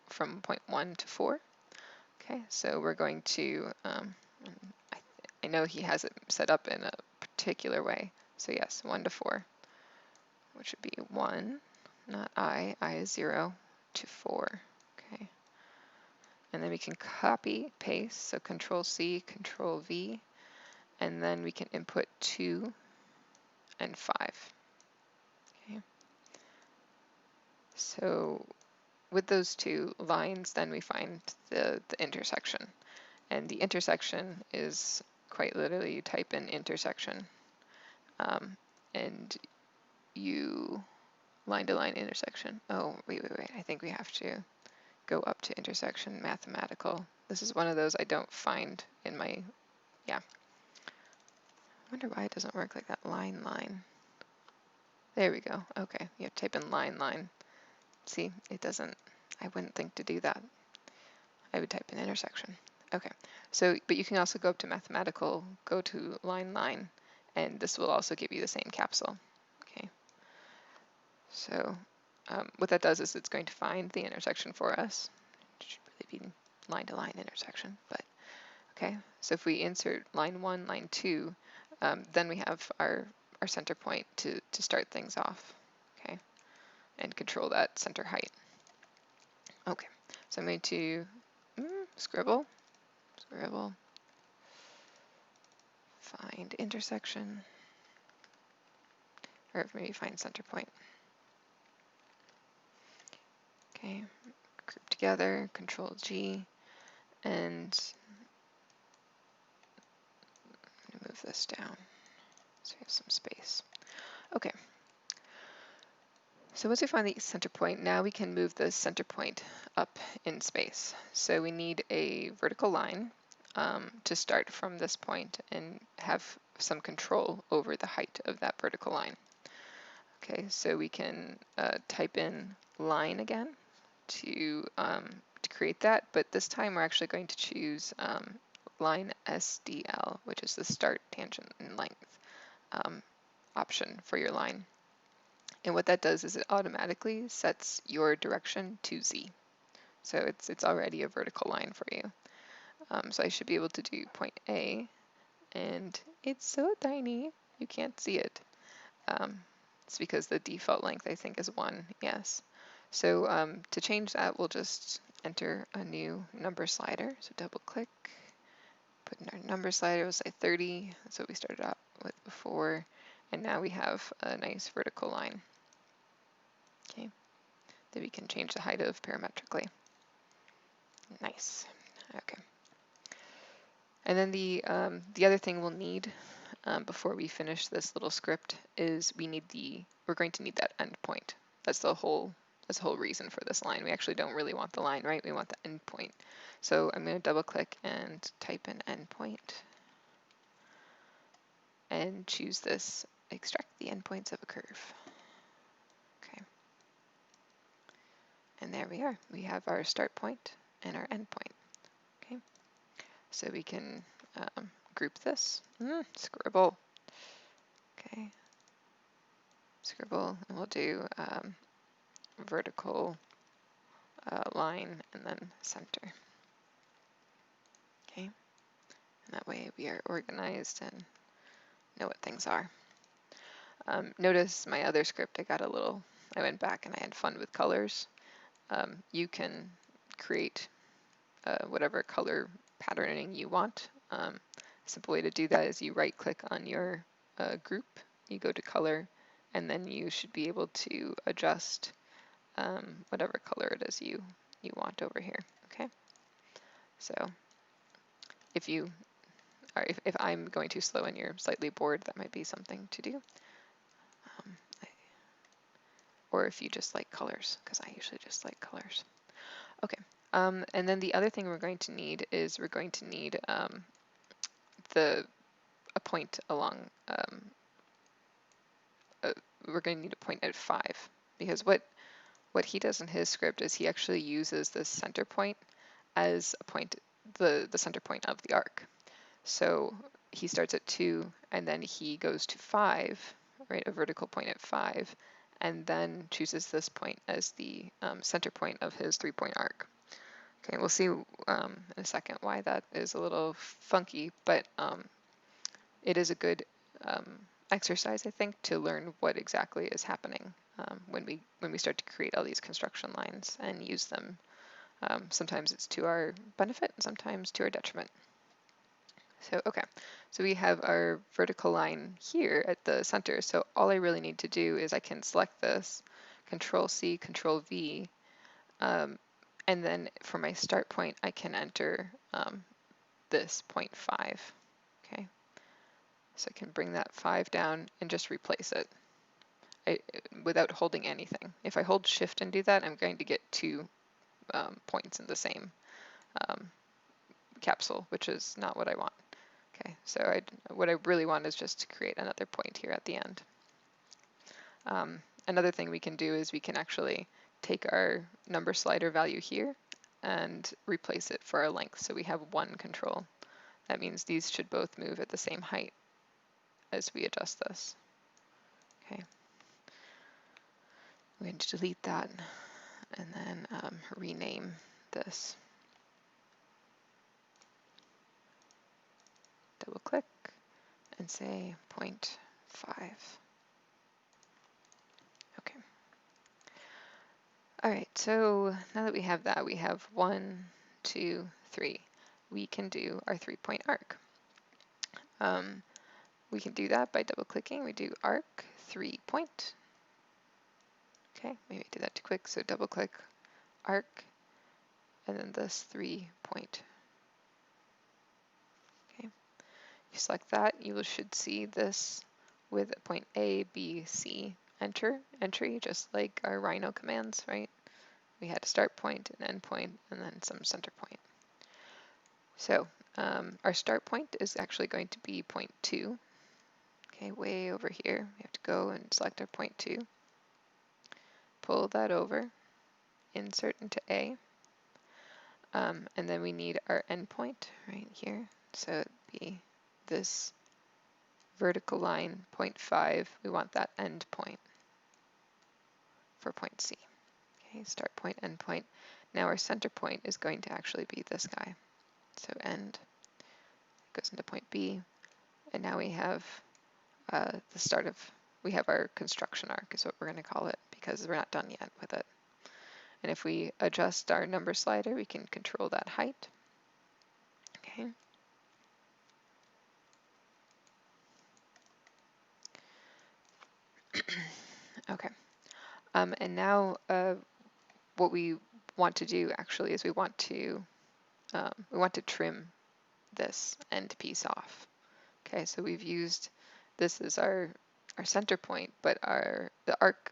from point 1 to 4. Okay, so we're going to, I know he has it set up in a particular way. So yes, 1 to 4, which would be 1, not I is 0 to 4. Okay, and then we can copy, paste, so Control C, Control V, and then we can input 2 and 5. Okay, so with those two lines, then we find the intersection. And the intersection is quite literally you type in intersection and you line to line intersection. Oh, wait. I think we have to go up to intersection mathematical. This is one of those I don't find in my, yeah. I wonder why it doesn't work like that. Line. There we go. Okay, you have to type in line. See, it doesn't, I wouldn't think to do that. I would type in intersection. Okay, so, but you can also go up to mathematical, go to line, and this will also give you the same capsule. Okay, so what that does is it's going to find the intersection for us. It should really be line to line intersection, but okay. So if we insert line 1, line 2, then we have our center point to start things off. Okay, and control that center height. Okay, so I'm going to scribble, find intersection, or maybe find center point. Okay, group together, Control G, and I'm gonna move this down so we have some space. Okay, so once we find the center point, now we can move the center point up in space. So we need a vertical line to start from this point and have some control over the height of that vertical line. Okay, so we can type in line again to create that, but this time we're actually going to choose line SDL, which is the start, tangent, and length option for your line. And what that does is it automatically sets your direction to Z. So it's already a vertical line for you. So I should be able to do point A, and it's so tiny, you can't see it. It's because the default length, I think, is 1, yes. So to change that, we'll just enter a new number slider. So double click, put in our number slider, we'll say 30. That's what we started out with before. And now we have a nice vertical line. Okay, then we can change the height of parametrically. Nice, okay. And then the other thing we'll need before we finish this little script is we're going to need that endpoint. That's the whole reason for this line. We actually don't really want the line, right? We want the endpoint. So I'm going to double click and type in endpoint and choose this, extract the endpoints of a curve. Okay. And there we are. We have our start point and our endpoint. Okay. So we can group this. Scribble. Okay. Scribble, and we'll do vertical line and then center. Okay, and that way we are organized and know what things are. Notice my other script, I went back and I had fun with colors. You can create whatever color patterning you want. A simple way to do that is you right click on your group, you go to color, and then you should be able to adjust whatever color it is you want over here. Okay, so if I'm going too slow and you're slightly bored, that might be something to do. or if you just like colors, because I usually just like colors. Okay, and then the other thing we're going to need is we're going to need a point along, we're going to need a point at 5, because what he does in his script is he actually uses this center point as a point, the center point of the arc. So he starts at 2, and then he goes to 5, right, a vertical point at 5, and then chooses this point as the center point of his 3-point arc. Okay, we'll see in a second why that is a little funky, but it is a good exercise, I think, to learn what exactly is happening when we start to create all these construction lines and use them. Sometimes it's to our benefit, and sometimes to our detriment. So, okay, so we have our vertical line here at the center. So all I really need to do is I can select this, Control C, Control V, and then for my start point, I can enter this 0.5, okay? So I can bring that 5 down and just replace it without holding anything. If I hold Shift and do that, I'm going to get 2 points in the same capsule, which is not what I want. Okay, so what I really want is just to create another point here at the end. Another thing we can do is we can actually take our number slider value here and replace it for our length. So we have 1 control. That means these should both move at the same height as we adjust this. Okay. I'm going to delete that and then rename this. Double click and say 0.5. Okay. All right, so now that we have that, we have 1, 2, 3. We can do our 3-point arc. We can do that by double clicking. We do arc 3-point. Okay, maybe I did that too quick. So double click arc and then this 3-point. Okay, if you select that, you should see this with point A, B, C entry, just like our Rhino commands, right? We had a start point, an end point, and then some center point. So our start point is actually going to be 0.2. Okay, way over here. We have to go and select our 0.2. Pull that over, insert into A. And then we need our endpoint right here. So it'd be this vertical line, 0.5. We want that end point for point C. Okay, start point, end point. Now our center point is going to actually be this guy. So end goes into point B. And now we have the start of, we have our construction arc is what we're going to call it, because we're not done yet with it. And if we adjust our number slider, we can control that height. Okay. Okay. And now what we want to do actually is we want to trim this end piece off. Okay, so we've used this as our center point, but the arc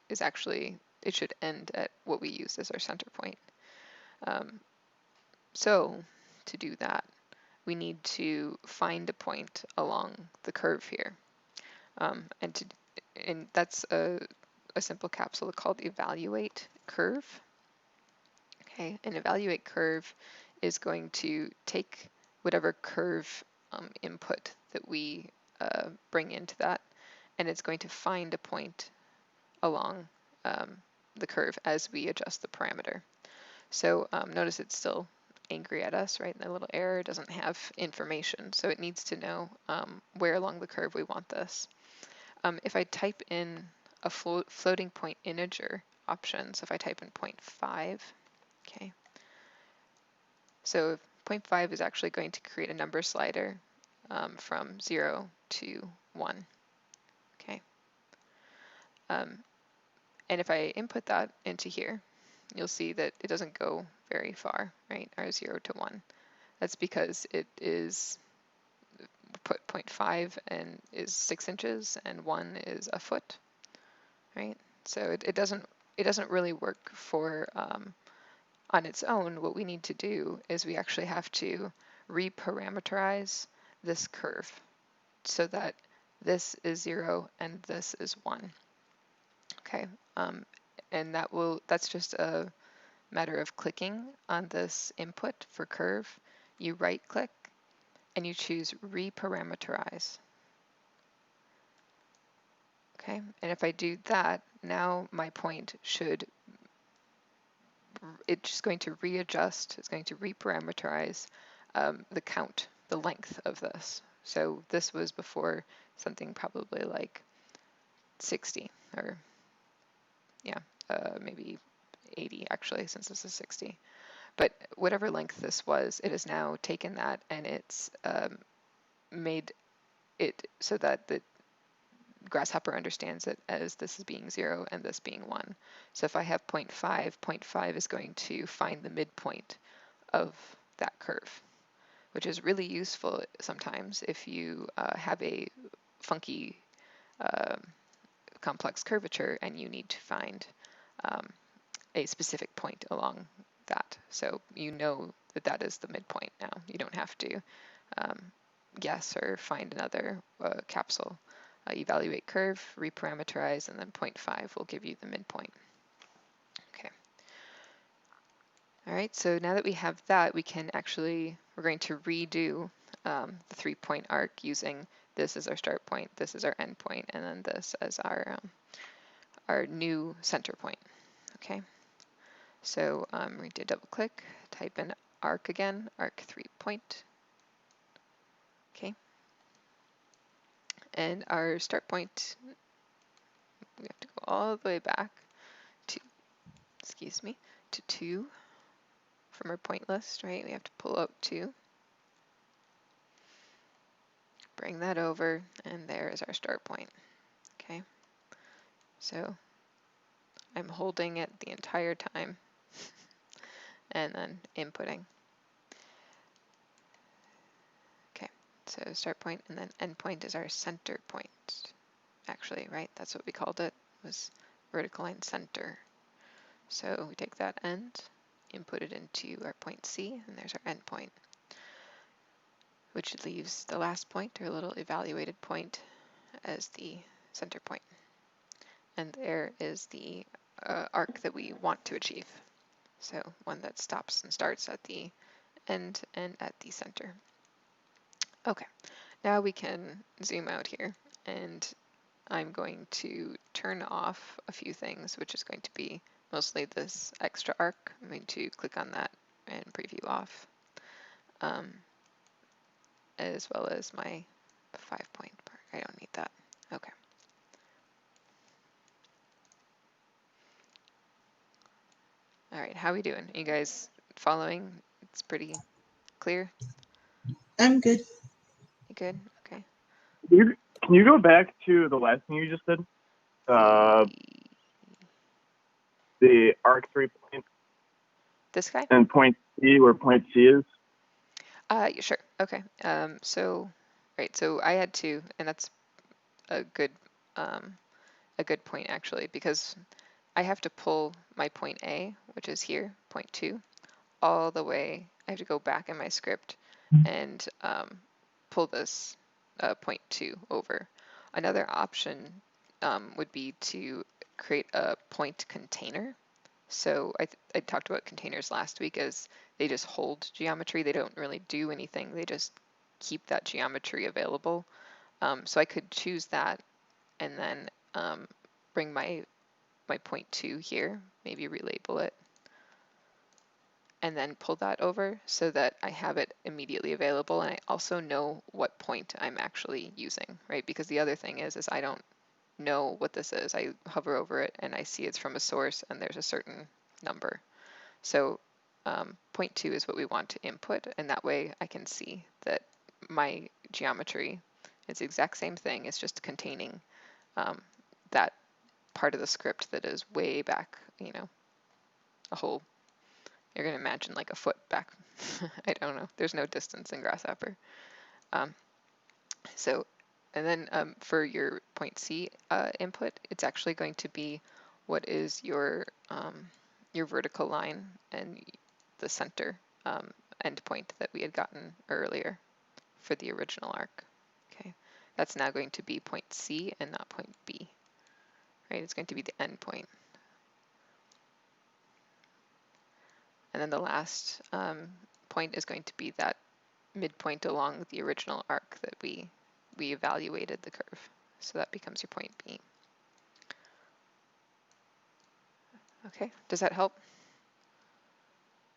is actually, it should end at what we use as our center point. So to do that, we need to find a point along the curve here. And that's a simple capsule called evaluate curve. Okay, an evaluate curve is going to take whatever curve input that we bring into that, and it's going to find a point along the curve as we adjust the parameter. So notice it's still angry at us, right? The little error doesn't have information, so it needs to know where along the curve we want this. If I type in a floating point integer option, so if I type in 0.5, okay, so 0.5 is actually going to create a number slider from 0 to 1, okay. And if I input that into here, you'll see that it doesn't go very far, right? Our 0 to 1. That's because it is put 0.5 and is 6 inches and 1 is a foot, right? So it doesn't really work for on its own. What we need to do is we actually have to reparameterize this curve so that this is 0 and this is 1. Okay, and that's just a matter of clicking on this input for curve. You right click and you choose reparameterize. Okay, and if I do that, now my point it's just going to readjust, it's going to reparameterize the count, the length of this. So this was before something probably like 60 or yeah, maybe 80 actually, since this is 60. But whatever length this was, it has now taken that and it's made it so that the Grasshopper understands it as this is being 0 and this being 1. So if I have 0.5, 0.5 is going to find the midpoint of that curve, which is really useful sometimes if you have a funky complex curvature and you need to find a specific point along that. So you know that that is the midpoint now. You don't have to guess or find another capsule. Evaluate curve, reparameterize, and then 0.5 will give you the midpoint. Okay. All right, so now that we have that, we're going to redo the 3-point arc using this as our start point, this is our end point, and then this as our new center point. Okay. So we did double click, type in arc again, arc 3-point. Okay. And our start point, we have to go all the way back to, to 2 from our point list, right? We have to pull out 2. Bring that over, and there is our start point. Okay. So I'm holding it the entire time and then inputting. Okay, so start point and then end point is our center point. Actually, right, that's what we called it, was vertical line center. So we take that end, input it into our point C, and there's our end point, which leaves the last point, or little evaluated point, as the center point. And there is the arc that we want to achieve. So one that stops and starts at the end and at the center. Okay, now we can zoom out here, and I'm going to turn off a few things, which is going to be mostly this extra arc. I'm going to click on that and preview off, as well as my 5-point part. I don't need that. Okay. All right, how are we doing? Are you guys following? It's pretty clear. I'm good. You good? Okay. Can you go back to the last thing you just did? The arc 3-point This guy? and point C, where point C is. Yeah, sure. Okay. So I had 2, and that's a good point actually, because I have to pull my point A, which is here, point 2, all the way. I have to go back in my script and pull this point 2 over. Another option would be to create a point container. So I talked about containers last week as they just hold geometry. They don't really do anything. They just keep that geometry available. So I could choose that and then bring my point 2 here, maybe relabel it, and then pull that over so that I have it immediately available, and I also know what point I'm actually using, right? Because the other thing is I don't know what this is. I hover over it and I see it's from a source and there's a certain number. So point 2 is what we want to input, and that way I can see that my geometry is the exact same thing. It's just containing that part of the script that is way back, you know, a whole, you're going to imagine like a foot back. I don't know. There's no distance in Grasshopper. So, and then for your point C input, it's actually going to be what is your vertical line and the center endpoint that we had gotten earlier for the original arc. Okay, that's now going to be point C and not point B, right? It's going to be the endpoint. And then the last point is going to be that midpoint along the original arc that we evaluated the curve. So that becomes your point B. Okay, does that help?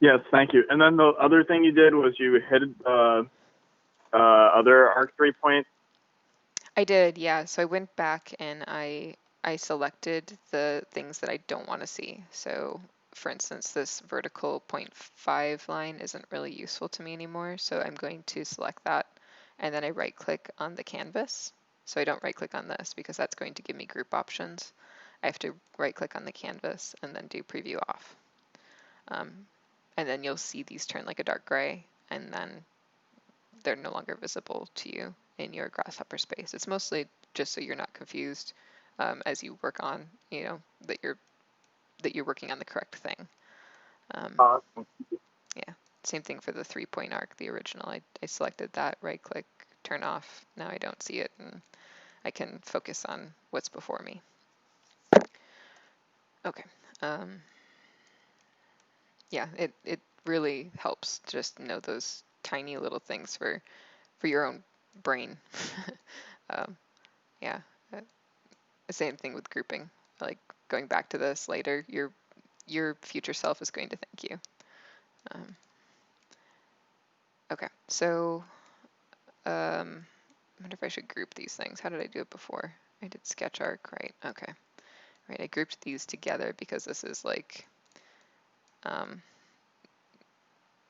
Yes, thank you. And then the other thing you did was you hid other arc 3 points. I did, yeah. So I went back and I selected the things that I don't want to see. So for instance, this vertical 0.5 line isn't really useful to me anymore. So I'm going to select that and then I right click on the canvas. So I don't right click on this because that's going to give me group options. I have to right click on the canvas and then do preview off. And then you'll see these turn like a dark gray and then they're no longer visible to you in your grasshopper space. It's mostly just so you're not confused as you work on, that you're working on the correct thing. Awesome. Yeah, same thing for the 3-point arc, the original. I selected that, right click, turn off. Now I don't see it and I can focus on what's before me. Okay. Yeah, it really helps just know those tiny little things for your own brain. Yeah, the same thing with grouping. Like going back to this later, your future self is going to thank you. Okay, so I wonder if I should group these things. How did I do it before? I did sketch arc, right? Okay, right. I grouped these together because this is like,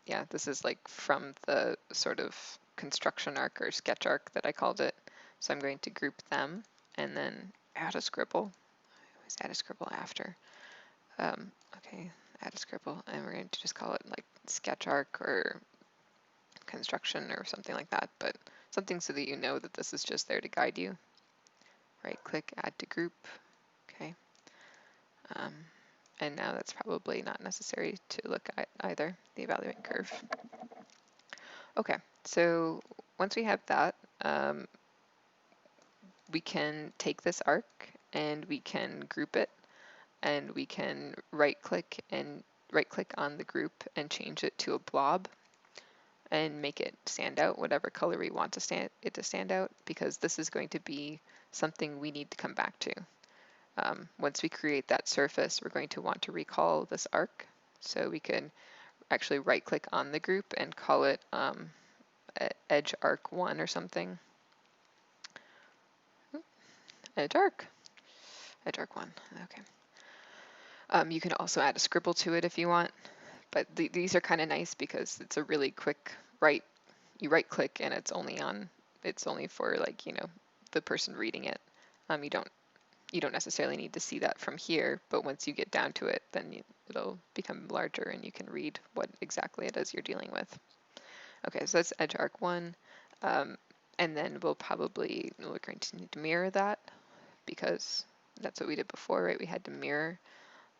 yeah, this is like from the sort of construction arc or sketch arc that I called it. So I'm going to group them and then add a scribble. I always add a scribble after. Okay, add a scribble, and we're going to just call it like sketch arc or construction or something like that, but something so that you know that this is just there to guide you. Right click, add to group. Okay. And now that's probably not necessary to look at either, the evaluate curve. Okay, so once we have that, we can take this arc and we can group it, and we can right click on the group and change it to a blob and make it stand out whatever color we want it to stand out, because this is going to be something we need to come back to. Once we create that surface, we're going to want to recall this arc. So we can actually right click on the group and call it edge arc 1 or something. Edge arc 1, okay. You can also add a scribble to it if you want, but these are kind of nice because it's a really quick right. You right click and it's only for like, the person reading it. You don't necessarily need to see that from here, but once you get down to it, then it'll become larger and you can read what exactly it is you're dealing with. Okay, so that's edge arc 1. And then we're going to need to mirror that because that's what we did before, right? We had to mirror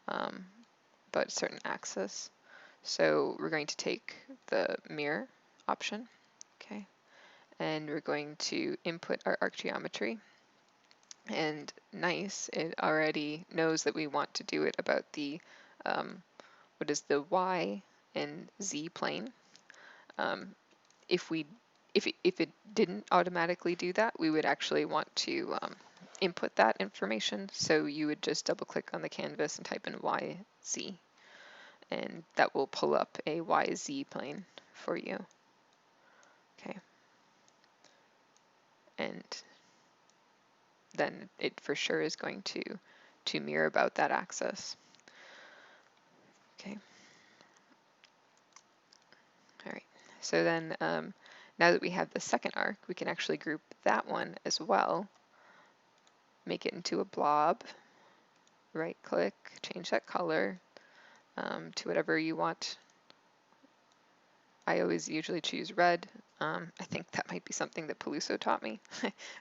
but a certain axis. So we're going to take the mirror option, okay? And we're going to input our arc geometry. And nice, it already knows that we want to do it about the, what is the Y and Z plane. If it didn't automatically do that, we would actually want to input that information. So you would just double click on the canvas and type in YZ, and that will pull up a YZ plane for you. Okay. And then it for sure is going to mirror about that axis. Okay. All right. So then now that we have the second arc, we can actually group that one as well. Make it into a blob. Right click, change that color to whatever you want. I always usually choose red. I think that might be something that Peluso taught me.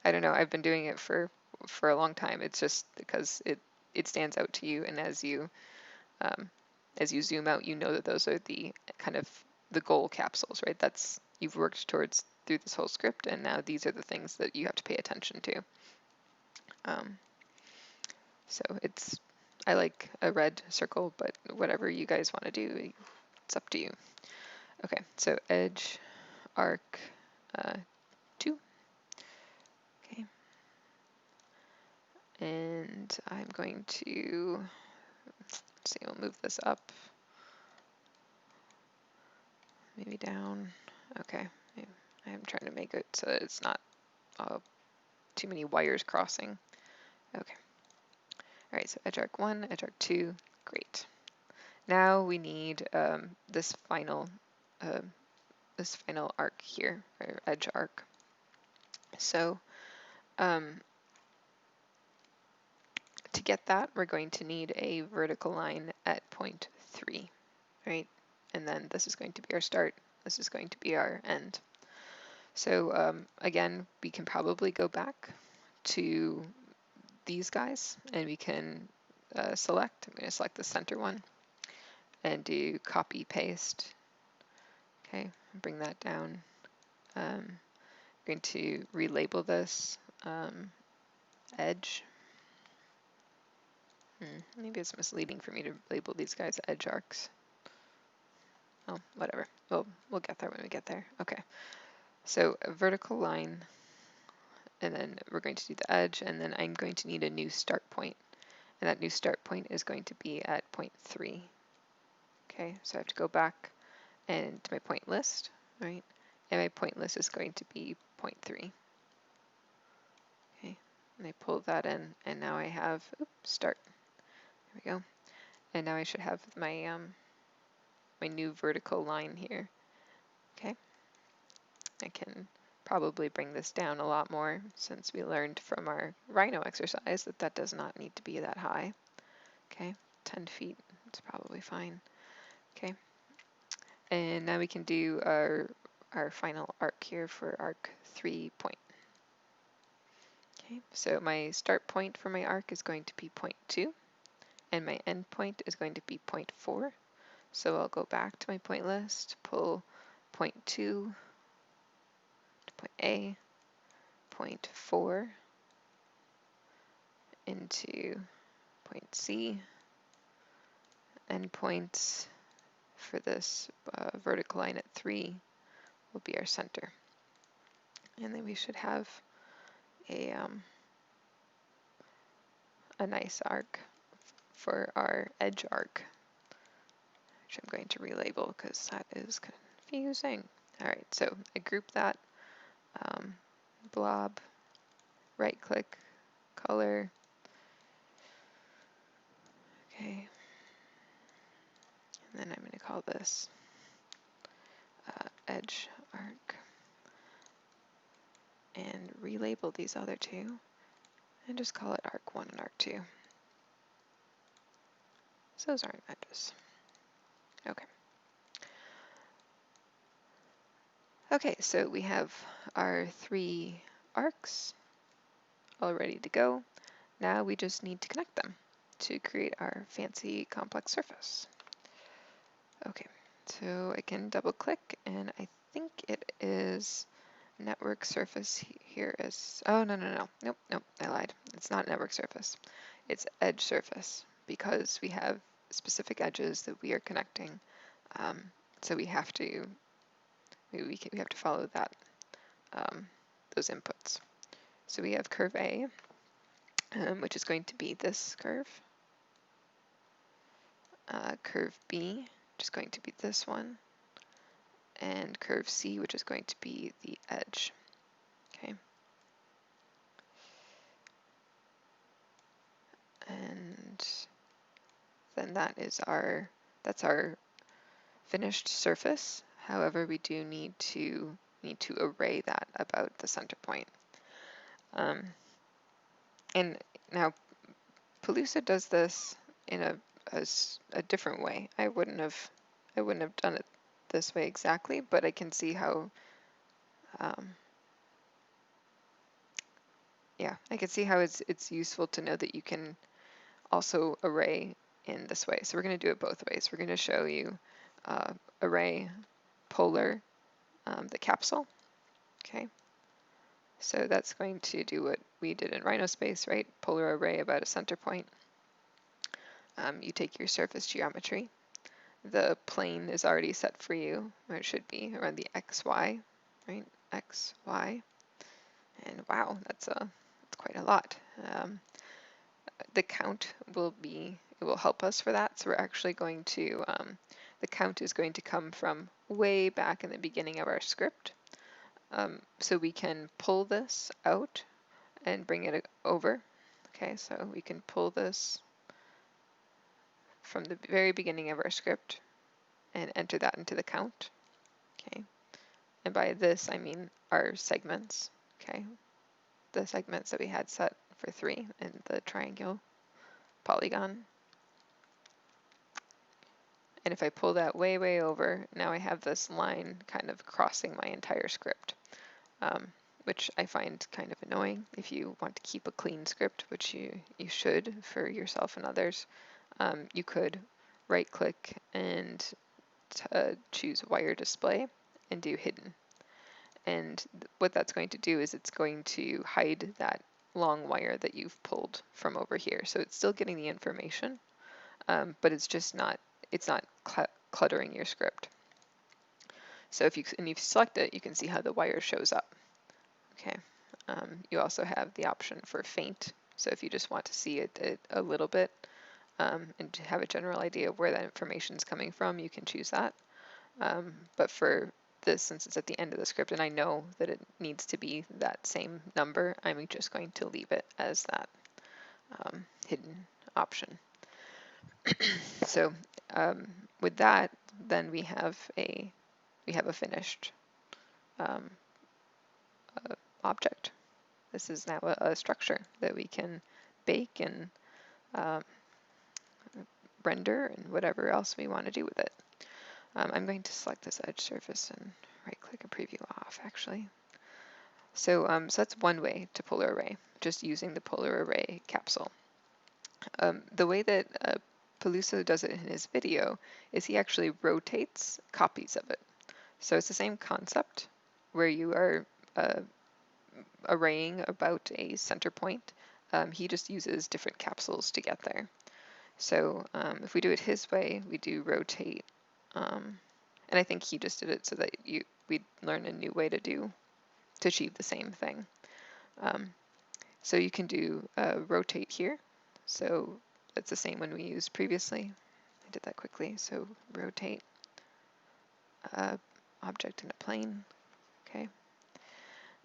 I don't know. I've been doing it for a long time. It's just because it stands out to you, and as you zoom out, you know that those are the kind of the goal capsules, right? That's you've worked towards through this whole script, and now these are the things that you have to pay attention to. So I like a red circle, but whatever you guys want to do, it's up to you. Okay, so edge, arc, 2. Okay. And I'm going to, let's see, we'll move this up, maybe down. Okay, I'm trying to make it so that it's not too many wires crossing. Okay. All right, so edge arc 1, edge arc 2, great. Now we need this final arc here, or edge arc. So to get that, we're going to need a vertical line at point 3, right? And then this is going to be our start. This is going to be our end. So again, we can probably go back to these guys, and we can select. I'm going to select the center one and do copy paste. Okay, bring that down. I'm going to relabel this edge. Maybe it's misleading for me to label these guys edge arcs. Oh, whatever. We'll get there when we get there. Okay. So a vertical line, and then we're going to do the edge, and then I'm going to need a new start point. And that new start point is going to be at point 3. Okay, so I have to go back and to my point list, right? And my point list is going to be point 3. Okay, and I pull that in, and now I have, start. There we go. And now I should have my my new vertical line here. Okay, I can probably bring this down a lot more since we learned from our Rhino exercise that that does not need to be that high. Okay, 10 feet, it's probably fine. Okay, and now we can do our final arc here for arc 3 point. Okay, so my start point for my arc is going to be point 2, and my end point is going to be point 4. So I'll go back to my point list, pull point 2 to point A, point 4 into point C, and points for this vertical line at 3 will be our center. And then we should have a nice arc for our edge arc, which I'm going to relabel because that is confusing. All right, so I group that, blob, right click, color. Okay, and then I'm going to call this edge arc, and relabel these other two, and just call it arc 1 and arc 2. So those aren't edges. Okay. Okay, so we have our 3 arcs all ready to go. Now we just need to connect them to create our fancy complex surface. Okay, so I can double click, and I think it is network surface here is, oh, nope, I lied. It's not network surface. It's edge surface because we have specific edges that we are connecting. So we have to follow that, those inputs. So we have curve A, which is going to be this curve. Curve B, which is going to be this one. And curve C, which is going to be the edge. Okay. And then that's our finished surface. However, we do need to array that about the center point. And now Pellucid does this in a different way. I wouldn't have done it this way exactly, but I can see how I can see how it's useful to know that you can also array in this way. So we're going to do it both ways. We're going to show you array polar the capsule. Okay. So that's going to do what we did in Rhino space, right? Polar array about a center point. You take your surface geometry. The plane is already set for you, or it should be, around the XY, right? XY. And wow, that's quite a lot. The count will be, it will help us for that. So we're actually going to, the count is going to come from way back in the beginning of our script. So we can pull this out and bring it over. Okay, so we can pull this from the very beginning of our script and enter that into the count. Okay, and by this I mean our segments. Okay, the segments that we had set for 3 in the triangle polygon. And if I pull that way, way over, now I have this line kind of crossing my entire script, which I find kind of annoying. If you want to keep a clean script, which you should for yourself and others, you could right click and choose wire display and do hidden. And what that's going to do is it's going to hide that long wire that you've pulled from over here. So it's still getting the information, but it's just not, it's not cluttering your script. So if you select it, you can see how the wire shows up. Okay. You also have the option for faint. So if you just want to see it a little bit and to have a general idea of where that information is coming from, you can choose that. But for this, since it's at the end of the script and I know that it needs to be that same number, I'm just going to leave it as that hidden option. So with that, then we have a finished object. This is now a structure that we can bake and render and whatever else we want to do with it. I'm going to select this edge surface and right click and preview off actually. So, so that's one way to polar array, just using the polar array capsule. The way that Peluso does it in his video is he actually rotates copies of it. So it's the same concept where you are arraying about a center point. He just uses different capsules to get there. So if we do it his way, we do rotate, and I think he just did it so that we'd learn a new way to achieve the same thing. So you can do rotate here. So that's the same one we used previously. I did that quickly. So rotate object in a plane. Okay.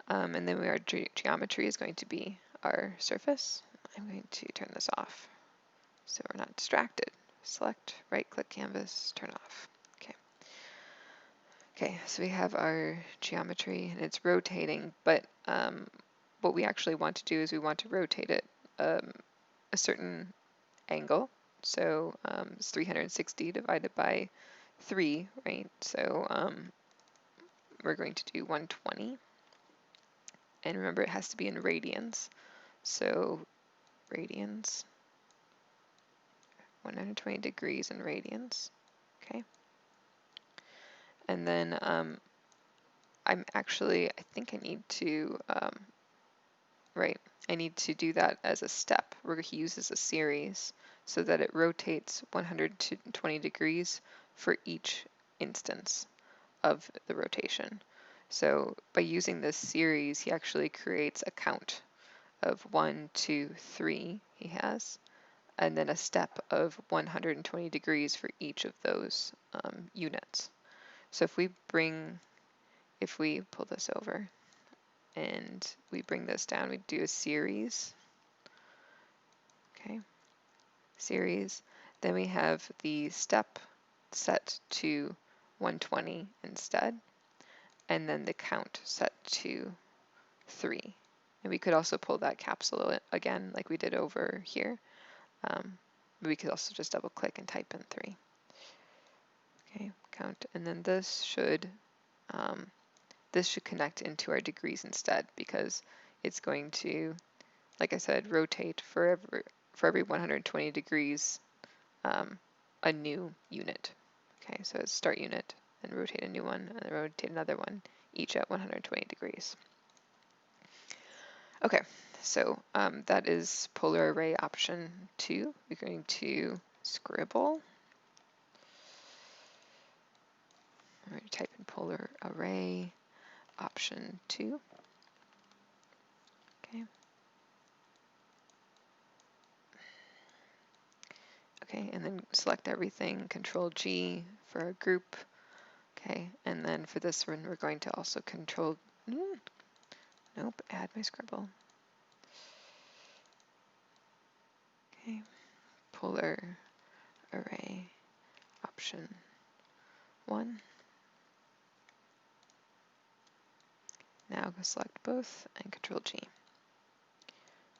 And then our geometry is going to be our surface. I'm going to turn this off so we're not distracted. Select, right click canvas, turn off. Okay. Okay, so we have our geometry and it's rotating, but what we actually want to do is we want to rotate it a certain angle. So it's 360 divided by 3, right? So we're going to do 120. And remember, it has to be in radians. So radians, 120 degrees in radians. Okay. And then I think I need to, I need to do that as a step where he uses a series so that it rotates 120 degrees for each instance of the rotation. So by using this series, he actually creates a count of 1, 2, 3 he has, and then a step of 120 degrees for each of those units. So if we pull this over and we bring this down, we do a series, okay, series, then we have the step set to 120 instead, and then the count set to 3. And we could also pull that capsule again like we did over here. We could also just double click and type in 3. Okay, count, and then this should connect into our degrees instead because it's going to, like I said, rotate for for every 120 degrees, a new unit. Okay, so it's start unit, and rotate a new one, and then rotate another one, each at 120 degrees. Okay, so that is polar array option 2. We're going to scribble. I'm going to type in polar array option 2. Okay. Okay, and then select everything, Control G for a group. Okay, and then for this one, we're going to also nope, add my scribble. Okay, polar array option 1. Now go select both and Control G.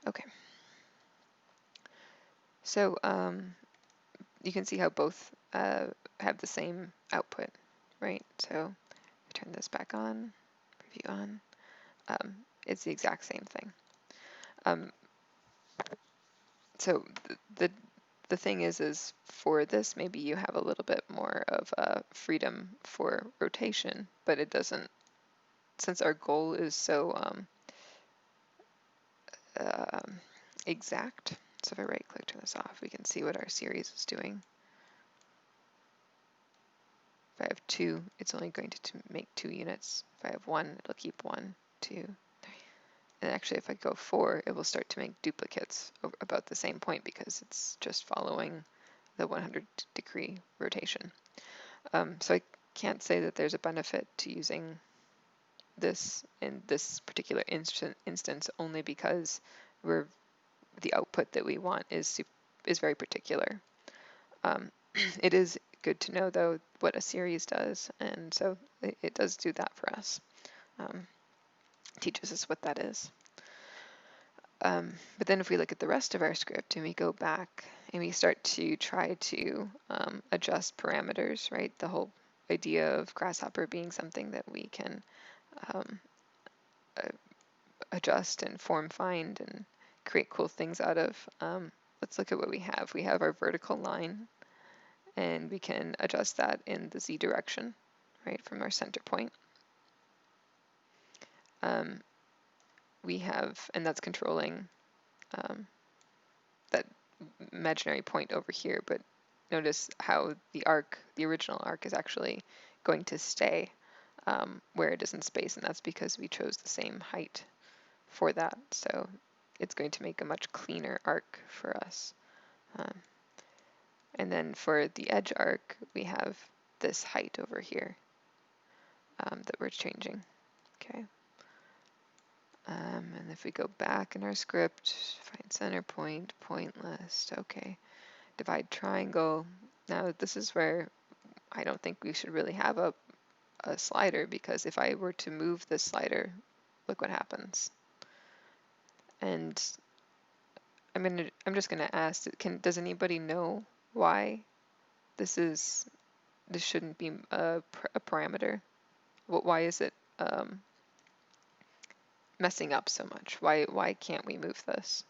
Okay. So you can see how both have the same output, right? So turn this back on, preview on. It's the exact same thing. So the thing is for this, maybe you have a little bit more of freedom for rotation, but it doesn't, since our goal is so exact. So if I right click, turn this off, we can see what our series is doing. If I have 2, it's only going to make 2 units. If I have 1, it'll keep 1, 2, 3. And actually, if I go 4, it will start to make duplicates about the same point because it's just following the 100-degree rotation. So I can't say that there's a benefit to using this in this particular instance only because the output that we want is very particular. It is good to know though what a series does, and so it does do that for us. Teaches us what that is. But then if we look at the rest of our script and we go back and we start to try to adjust parameters, right? The whole idea of Grasshopper being something that we can adjust and form find and create cool things out of. Let's look at what we have. We have our vertical line, and we can adjust that in the Z direction, right, from our center point. We have, and that's controlling that imaginary point over here, but notice how the arc, the original arc, is actually going to stay where it is in space, and that's because we chose the same height for that. So it's going to make a much cleaner arc for us. And then for the edge arc, we have this height over here that we're changing. Okay. And if we go back in our script, find center point, point list, okay. Divide triangle. Now this is where I don't think we should really have a slider, because if I were to move this slider, look what happens. And I'm just gonna ask, does anybody know why this shouldn't be a parameter? Why is it messing up so much? Why can't we move this?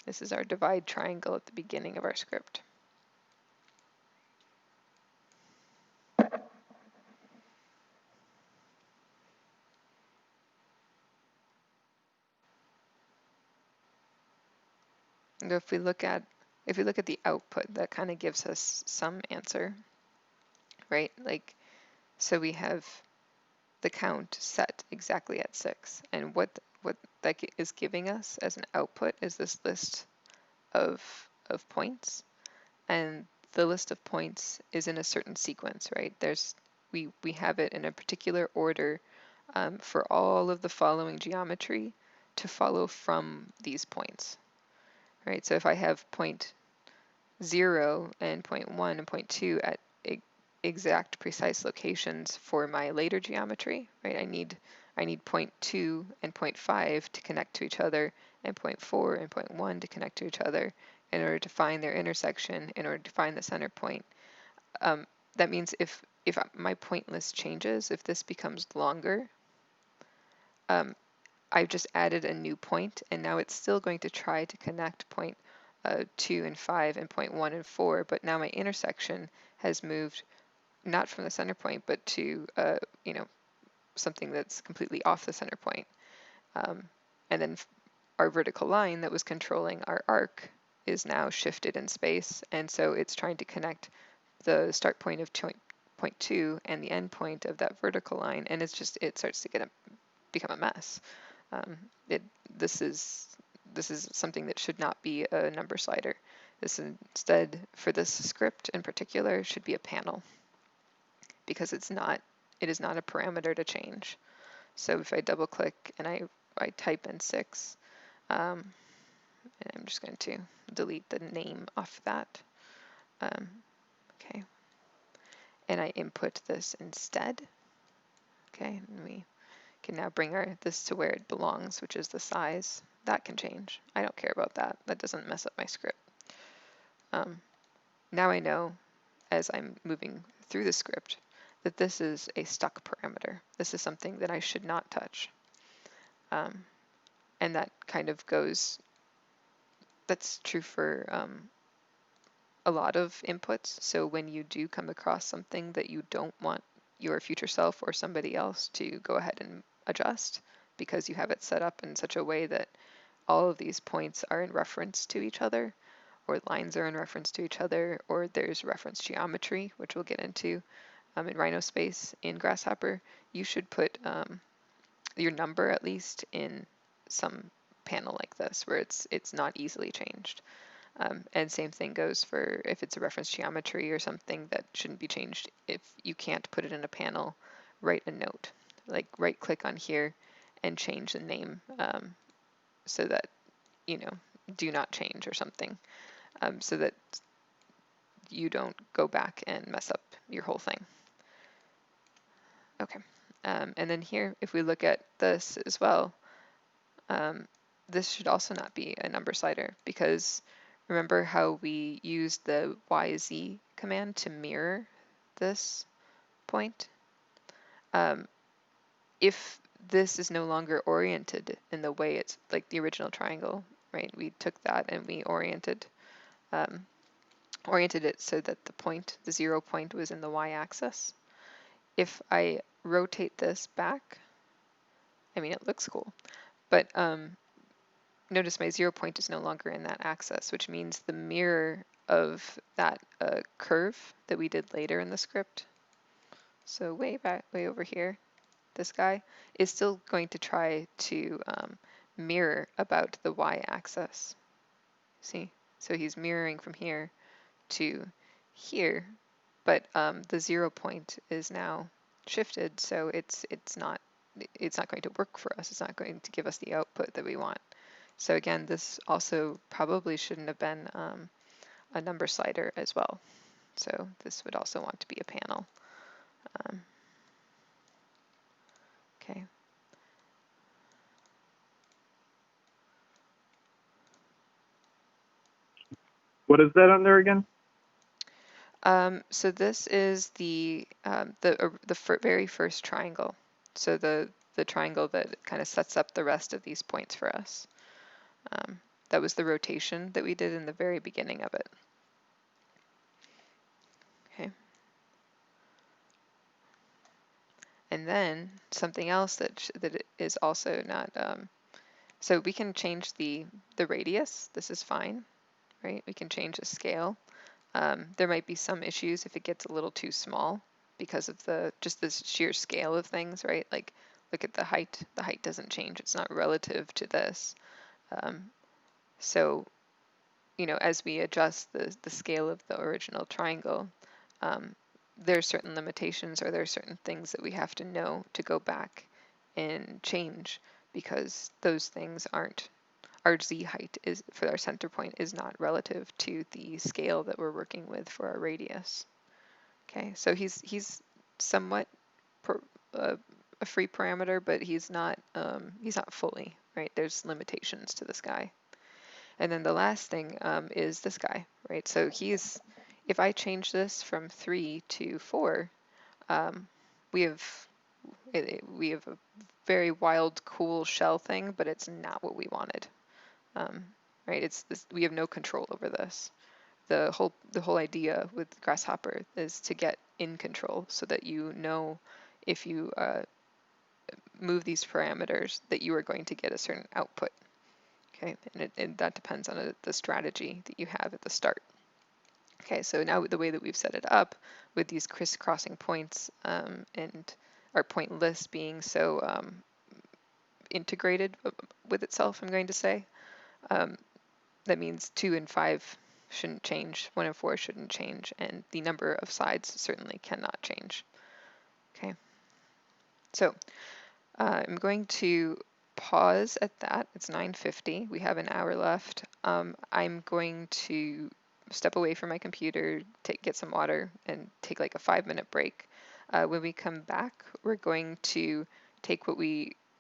This is our divide triangle at the beginning of our script. And if we look at the output, that kind of gives us some answer, right? Like, so we have the count set exactly at 6, and what that is giving us as an output is this list of points, and the list of points is in a certain sequence, right? We have it in a particular order for all of the following geometry to follow from these points, right? So if I have point 0 and point 1 and point 2 at exact precise locations for my later geometry, right? I need point 2 and point 5 to connect to each other, and point 4 and point 1 to connect to each other in order to find their intersection, in order to find the center point. That means if my point list changes, if this becomes longer, I've just added a new point, and now it's still going to try to connect point 2 and 5 and point 1 and 4, but now my intersection has moved not from the center point, but to you know, something that's completely off the center point. And then our vertical line that was controlling our arc is now shifted in space, and so it's trying to connect the start point of point 2 and the end point of that vertical line, and it starts to become a mess. This is something that should not be a number slider. This instead, for this script in particular, should be a panel, because it is not a parameter to change. So if I double click and I type in 6, and I'm just going to delete the name off that. Okay, and I input this instead. Okay, and we can now bring this to where it belongs, which is the size. That can change. I don't care about that. That doesn't mess up my script. Now I know, as I'm moving through the script, that this is a stuck parameter. This is something that I should not touch. And that kind of goes, that's true for a lot of inputs. So when you do come across something that you don't want your future self or somebody else to go ahead and adjust, because you have it set up in such a way that all of these points are in reference to each other, or lines are in reference to each other, or there's reference geometry, which we'll get into in Rhino space in Grasshopper, you should put your number at least in some panel like this where it's not easily changed. And same thing goes for if it's a reference geometry or something that shouldn't be changed. If you can't put it in a panel, write a note, like right click on here and change the name so that, you know, do not change or something, so that you don't go back and mess up your whole thing. Okay, and then here, if we look at this as well, this should also not be a number slider, because remember how we used the YZ command to mirror this point? If this is no longer oriented in the way it's like the original triangle, right? We took that and we oriented it so that the 0 point was in the y-axis. If I rotate this back, I mean, it looks cool, but notice my 0 point is no longer in that axis, which means the mirror of that curve that we did later in the script, so way over here, this guy is still going to try to mirror about the y-axis. See? So he's mirroring from here to here, but the 0 point is now shifted, so it's not going to work for us. It's not going to give us the output that we want. So again, this also probably shouldn't have been a number slider as well. So this would also want to be a panel. Okay. What is that on there again? So this is the very first triangle. So the triangle that kind of sets up the rest of these points for us. That was the rotation that we did in the very beginning of it. Okay. And then something else that is also not, so we can change the radius. This is fine, right? We can change the scale. There might be some issues if it gets a little too small because of just the sheer scale of things, right? Like look at the height. The height doesn't change. It's not relative to this. So, you know, as we adjust the scale of the original triangle, there are certain limitations, or there are certain things that we have to know to go back and change, because those things aren't, our z height is for our center point is not relative to the scale that we're working with for our radius. Okay, so he's somewhat a free parameter, but he's not fully, right? There's limitations to this guy. And then the last thing is this guy, right? So if I change this from 3 to 4, we have we have a very wild, cool shell thing, but it's not what we wanted. Right? It's this, we have no control over this. The whole idea with Grasshopper is to get in control so that you know if you move these parameters that you are going to get a certain output. Okay, and that depends on the strategy that you have at the start. Okay, so now the way that we've set it up with these crisscrossing points and our point list being so integrated with itself, I'm going to say, that means 2 and 5 shouldn't change, 1 and 4 shouldn't change, and the number of sides certainly cannot change. Okay, so I'm going to pause at that. It's 9:50. We have an hour left. I'm going to step away from my computer, get some water, and take like a 5-minute break. When we come back, we're going to take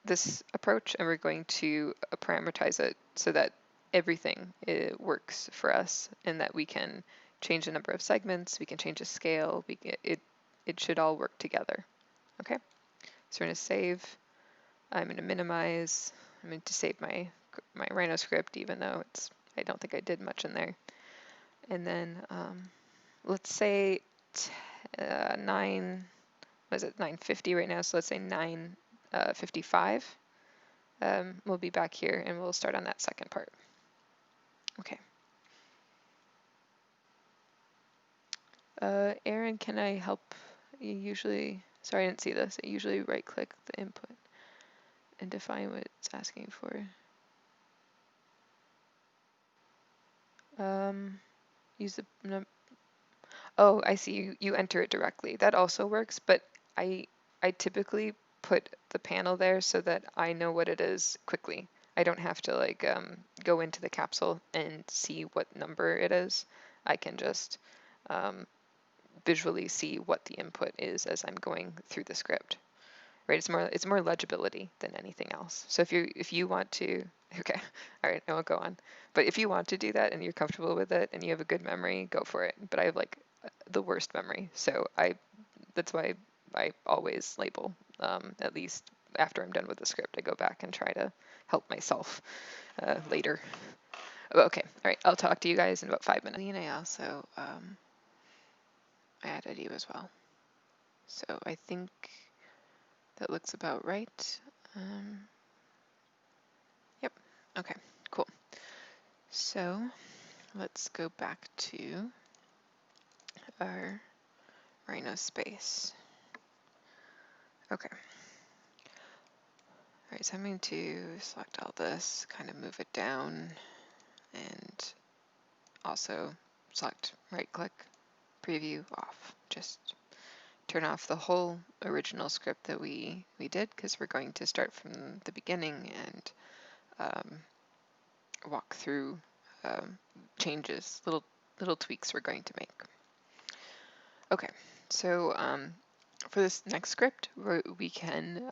this approach and we're going to parameterize it so that everything works for us and that we can change the number of segments, we can change the scale, it should all work together. Okay, so we're going to save. I'm going to minimize. I'm going to save my Rhino script, even though I don't think I did much in there. And then let's say 9:50 right now, so let's say 9:55. We'll be back here and we'll start on that second part. Okay. Aaron, can I help? You usually, sorry, I didn't see this. I usually right click the input and define what it's asking for. Use the oh, I see. You enter it directly. That also works, but I typically put the panel there so that I know what it is quickly. I don't have to like go into the capsule and see what number it is. I can just visually see what the input is as I'm going through the script. Right? It's more legibility than anything else. So if you want to, okay, all right, I won't go on. But if you want to do that and you're comfortable with it and you have a good memory, go for it. But I have like the worst memory, so that's why I always label. At least after I'm done with the script, I go back and try to help myself later. Okay, all right, I'll talk to you guys in about 5 minutes. And I also I added you as well. So I think that looks about right. Yep, okay, cool. So let's go back to our Rhino space. Okay. All right, so I'm going to select all this, kind of move it down, and also select right-click, preview off. Just turn off the whole original script that we did because we're going to start from the beginning and walk through changes, little tweaks we're going to make. Okay, so for this next script, we can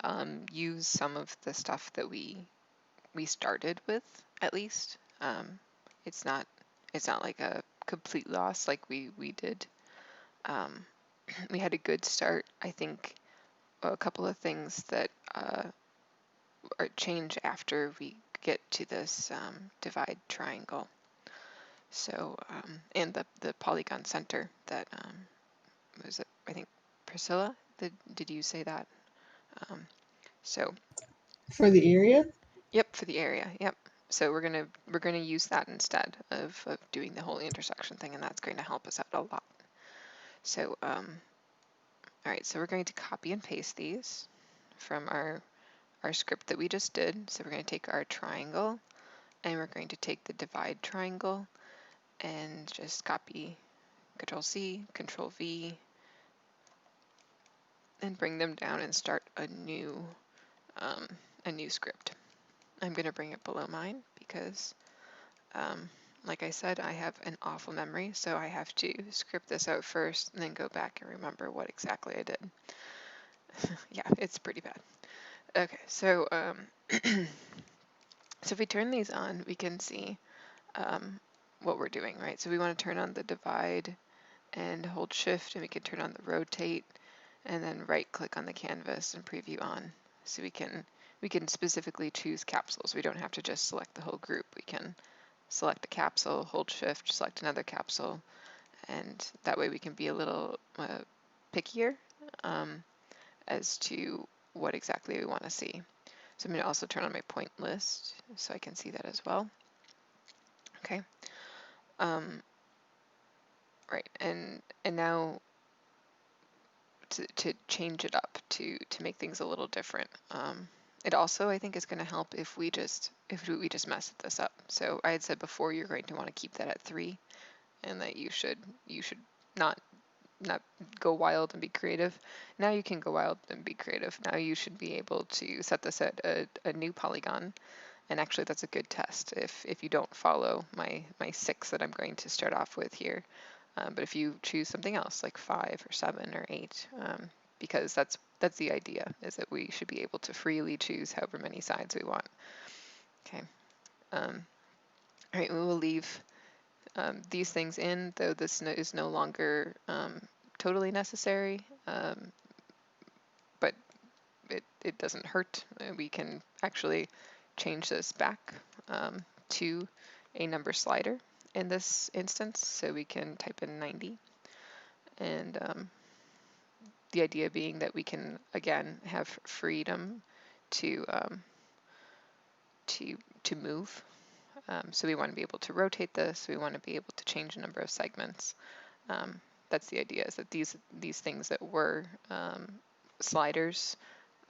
use some of the stuff that we started with, at least. It's not like a complete loss like we did. We had a good start. I think a couple of things that are change after we get to this divide triangle. So and the polygon center that was it, I think Priscilla, did you say that? So For the area? yep, for the area, yep. So we're gonna use that instead of doing the whole intersection thing, and that's going to help us out a lot. So all right, so we're going to copy and paste these from our script that we just did. So we're going to take our triangle and we're going to take the divide triangle and just copy, Control C, Control V, and bring them down and start a new script. I'm going to bring it below mine because, like I said, I have an awful memory, so I have to script this out first and then go back and remember what exactly I did. Yeah, it's pretty bad. Okay, so so if we turn these on, we can see what we're doing, right? So we want to turn on the divide and hold shift, and we can turn on the rotate, and then right click on the canvas and preview on. So we can specifically choose capsules. We don't have to just select the whole group. We can select a capsule, hold shift, select another capsule, and that way we can be a little pickier as to what exactly we want to see. So I'm going to also turn on my point list so I can see that as well. Okay. Right, and now to change it up to make things a little different. It also, I think, is going to help if we just mess this up. So I had said before you're going to want to keep that at 3, and that you should not go wild and be creative. Now you can go wild and be creative. Now you should be able to set this at a new polygon. And actually, that's a good test if you don't follow my 6 that I'm going to start off with here. But if you choose something else like 5 or 7 or 8, because that's the idea, is that we should be able to freely choose however many sides we want. Okay. All right, we will leave these things in, though this is no longer totally necessary, but it doesn't hurt. We can actually change this back to a number slider in this instance, so we can type in 90, and the idea being that we can again have freedom to move. So we want to be able to rotate this. We want to be able to change the number of segments. That's the idea, is that these things that were sliders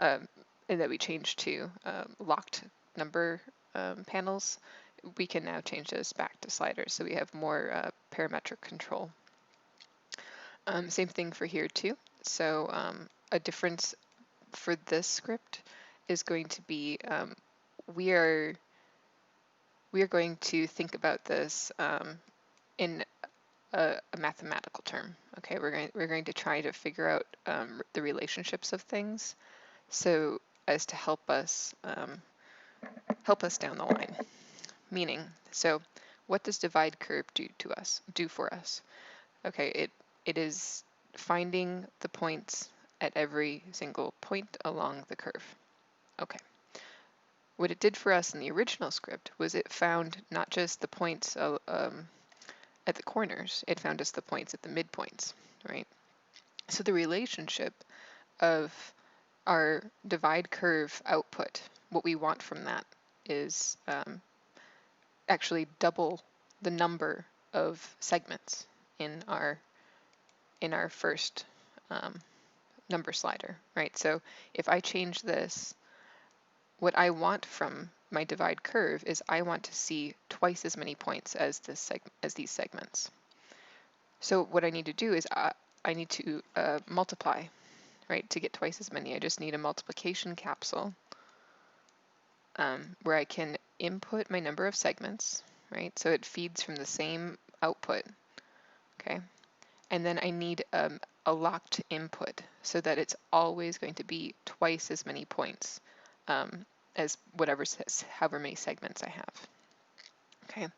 and that we changed to locked number panels, we can now change those back to sliders, so we have more parametric control. Same thing for here too. So a difference for this script is going to be we are going to think about this in a mathematical term. Okay, we're going to try to figure out the relationships of things, so as to help us down the line. Meaning, so what does divide curve do for us? Okay, it is finding the points at every single point along the curve. Okay. What it did for us in the original script was it found not just the points at the corners, it found us the points at the midpoints, right? So the relationship of our divide curve output, what we want from that is actually double the number of segments in our first number slider, right? So if I change this, what I want from my divide curve is I want to see twice as many points as these segments. So what I need to do is I need to multiply, right, to get twice as many. I just need a multiplication capsule where I can input my number of segments, right? So it feeds from the same output, okay? And then I need a locked input so that it's always going to be twice as many points as however many segments I have. Okay,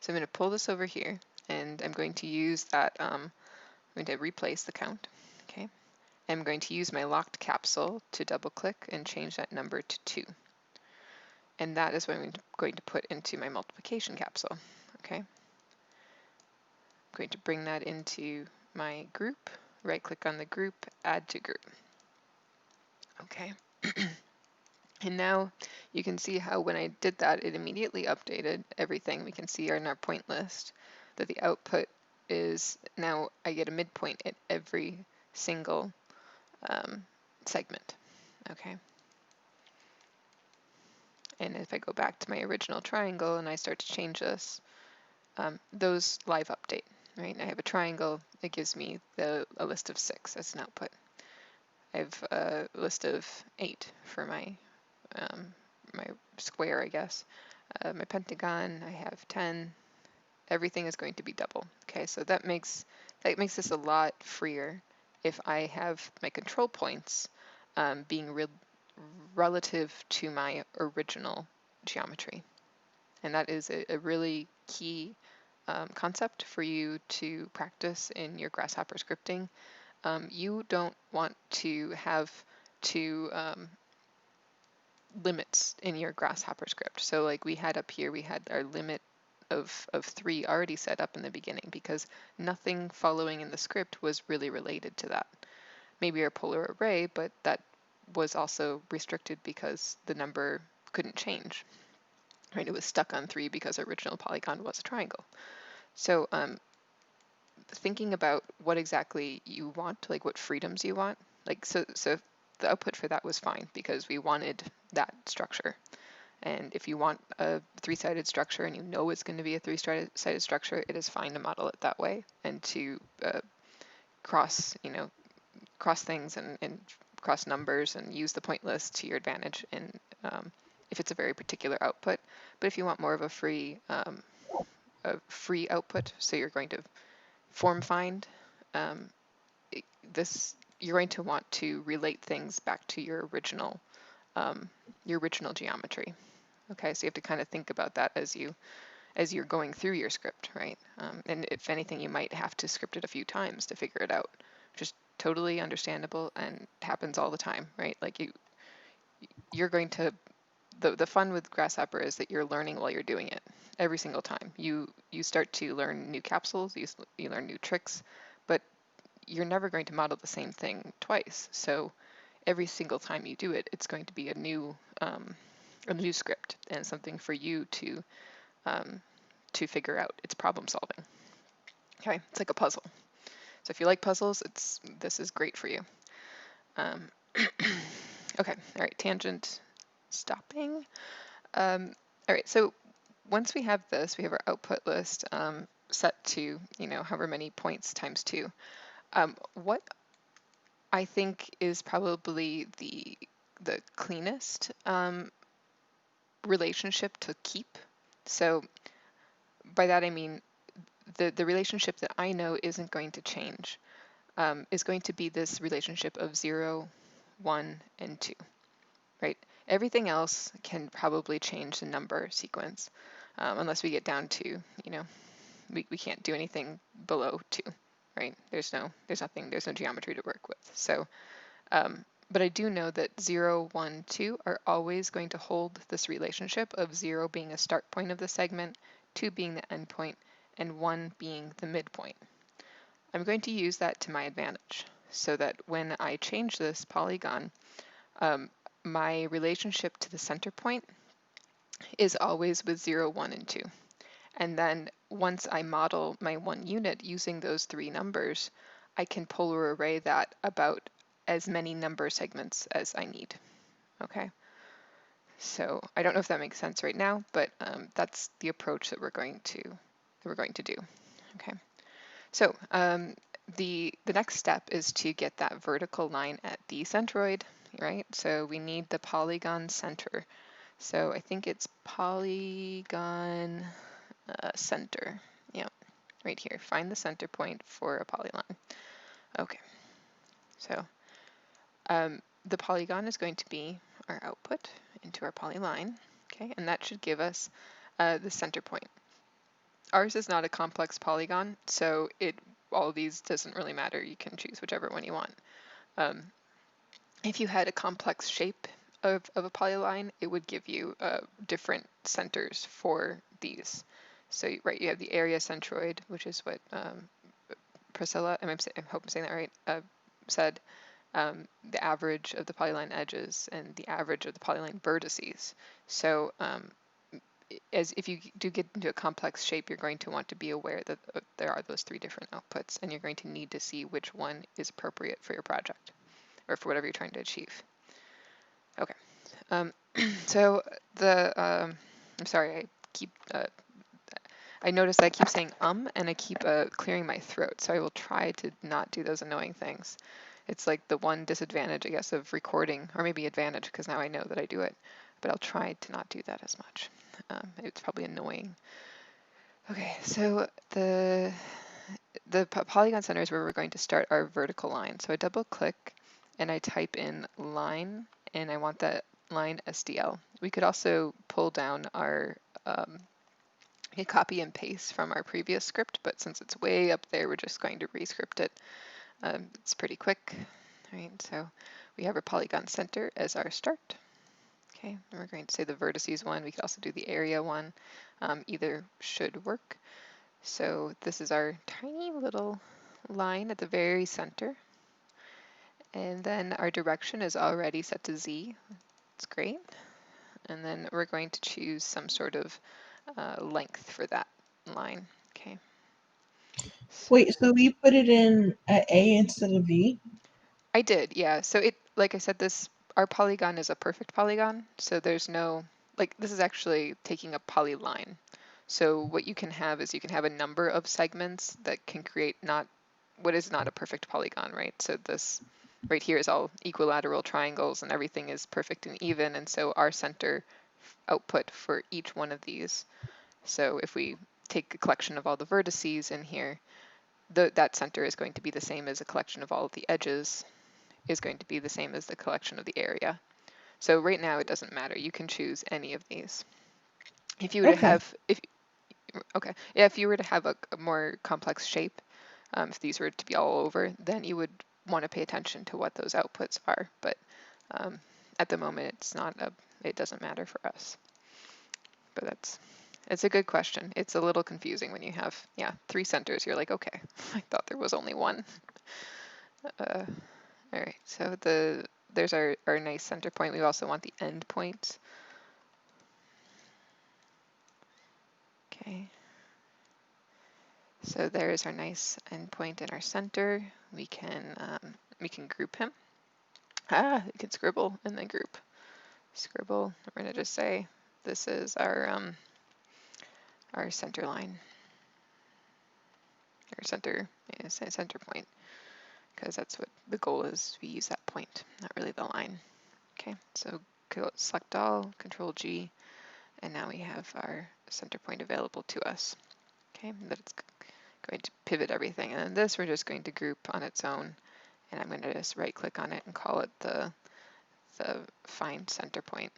so I'm going to pull this over here, and I'm going to use that, I'm going to replace the count. Okay, I'm going to use my locked capsule to double click and change that number to 2. And that is what I'm going to put into my multiplication capsule. Okay, I'm going to bring that into my group, right click on the group, add to group. Okay. And now you can see how when I did that, it immediately updated everything. We can see in our point list that the output is now I get a midpoint at every single segment. Okay. And if I go back to my original triangle and I start to change this, those live update, right? I have a triangle, it gives me a list of 6 as an output. I have a list of 8 for my my square, I guess. My pentagon, I have 10. Everything is going to be double. Okay, so that makes this a lot freer if I have my control points being relative to my original geometry. And that is a really key concept for you to practice in your Grasshopper scripting. you don't want to have two limits in your grasshopper script. So like we had up here, we had our limit of 3 already set up in the beginning because nothing following in the script was really related to that. Maybe our polar array, but that was also restricted because the number couldn't change, right? It was stuck on 3 because our original polygon was a triangle. So thinking about what exactly you want, like what freedoms you want, like so the output for that was fine because we wanted that structure. And if you want a 3-sided structure and you know it's going to be a 3-sided structure, it is fine to model it that way and to cross things and cross numbers and use the point list to your advantage. And if it's a very particular output, but if you want more of a free output, so you're going to form find, you're going to want to relate things back to your original geometry. Okay, so you have to kind of think about that as you're going through your script, right? And if anything, you might have to script it a few times to figure it out, which is totally understandable and happens all the time, right? Like you're going to, the fun with Grasshopper is that you're learning while you're doing it every single time. You start to learn new capsules, you learn new tricks, but you're never going to model the same thing twice. So every single time you do it, it's going to be a new script and something for you to figure out. It's problem solving. Okay, it's like a puzzle. So if you like puzzles, this is great for you. Okay, all right, tangent stopping. All right, so once we have this, we have our output list set to, however many points times 2. What I think is probably the cleanest relationship to keep. So by that I mean the relationship that I know isn't going to change is going to be this relationship of 0, 1, and 2, right? Everything else can probably change the number sequence unless we get down to, we can't do anything below 2, right? There's no geometry to work with. So, but I do know that 0, 1, 2 are always going to hold this relationship of 0 being a start point of the segment, 2 being the end point, and 1 being the midpoint. I'm going to use that to my advantage so that when I change this polygon, my relationship to the center point is always with 0, 1, and 2. And then once I model my 1 unit using those 3 numbers, I can polar array that about as many number segments as I need. Okay. So I don't know if that makes sense right now, but that's the approach that we're going to do. Okay. So the next step is to get that vertical line at the centroid, right? So we need the polygon center. So I think it's polygon center. Yeah, right here. Find the center point for a polyline. Okay. So the polygon is going to be our output into our polyline. Okay, and that should give us the center point. Ours is not a complex polygon, so all of these doesn't really matter. You can choose whichever one you want. If you had a complex shape of a polyline, it would give you different centers for these. So right, you have the area centroid, which is what Priscilla, I hope I'm saying that right, said. The average of the polyline edges and the average of the polyline vertices. So as if you do get into a complex shape, you're going to want to be aware that there are those 3 different outputs, and you're going to need to see which one is appropriate for your project or for whatever you're trying to achieve. Okay, so I'm sorry, I noticed I keep saying and I keep clearing my throat, so I will try to not do those annoying things. It's like the one disadvantage, I guess, of recording, or maybe advantage, because now I know that I do it, but I'll try to not do that as much. It's probably annoying. Okay, so the polygon center is where we're going to start our vertical line. So I double click and I type in line, and I want that line SDL. We could also pull down our copy and paste from our previous script, but since it's way up there, we're just going to rescript it It's pretty quick, right? So we have our polygon center as our start. Okay, and we're going to say the vertices one. We could also do the area one. Either should work. So this is our tiny little line at the very center. And then our direction is already set to Z. It's great. And then we're going to choose some sort of length for that line. Okay. So Wait, so we put it in at A instead of V? I did, yeah. So it, like I said, our polygon is a perfect polygon. So there's no, like, this is actually taking a polyline. So what you can have is you can have a number of segments that can create what is not a perfect polygon, right? So this right here is all equilateral triangles and everything is perfect and even. And so our center output for each one of these. So if we take a collection of all the vertices in here, that center is going to be the same as a collection of all of the edges is going to be the same as the collection of the area. So right now it doesn't matter. You can choose any of these. If you were to Okay. have, if you were to have a more complex shape, if these were to be all over, then you would want to pay attention to what those outputs are. But at the moment, it doesn't matter for us. But it's a good question. It's a little confusing when you have, 3 centers. You're like, okay, I thought there was only one. All right, so there's our nice center point. We also want the end point. Okay. So there's our nice endpoint in our center. We can group him. You can scribble and then group. Scribble. We're gonna just say this is our center line. Our center point, because that's what the goal is. We use that point, not really the line. Okay. So select all, Control G, and now we have our center point available to us. Okay. That it's going to pivot everything. And then this we're just going to group on its own. And I'm going to just right click on it and call it the find center point.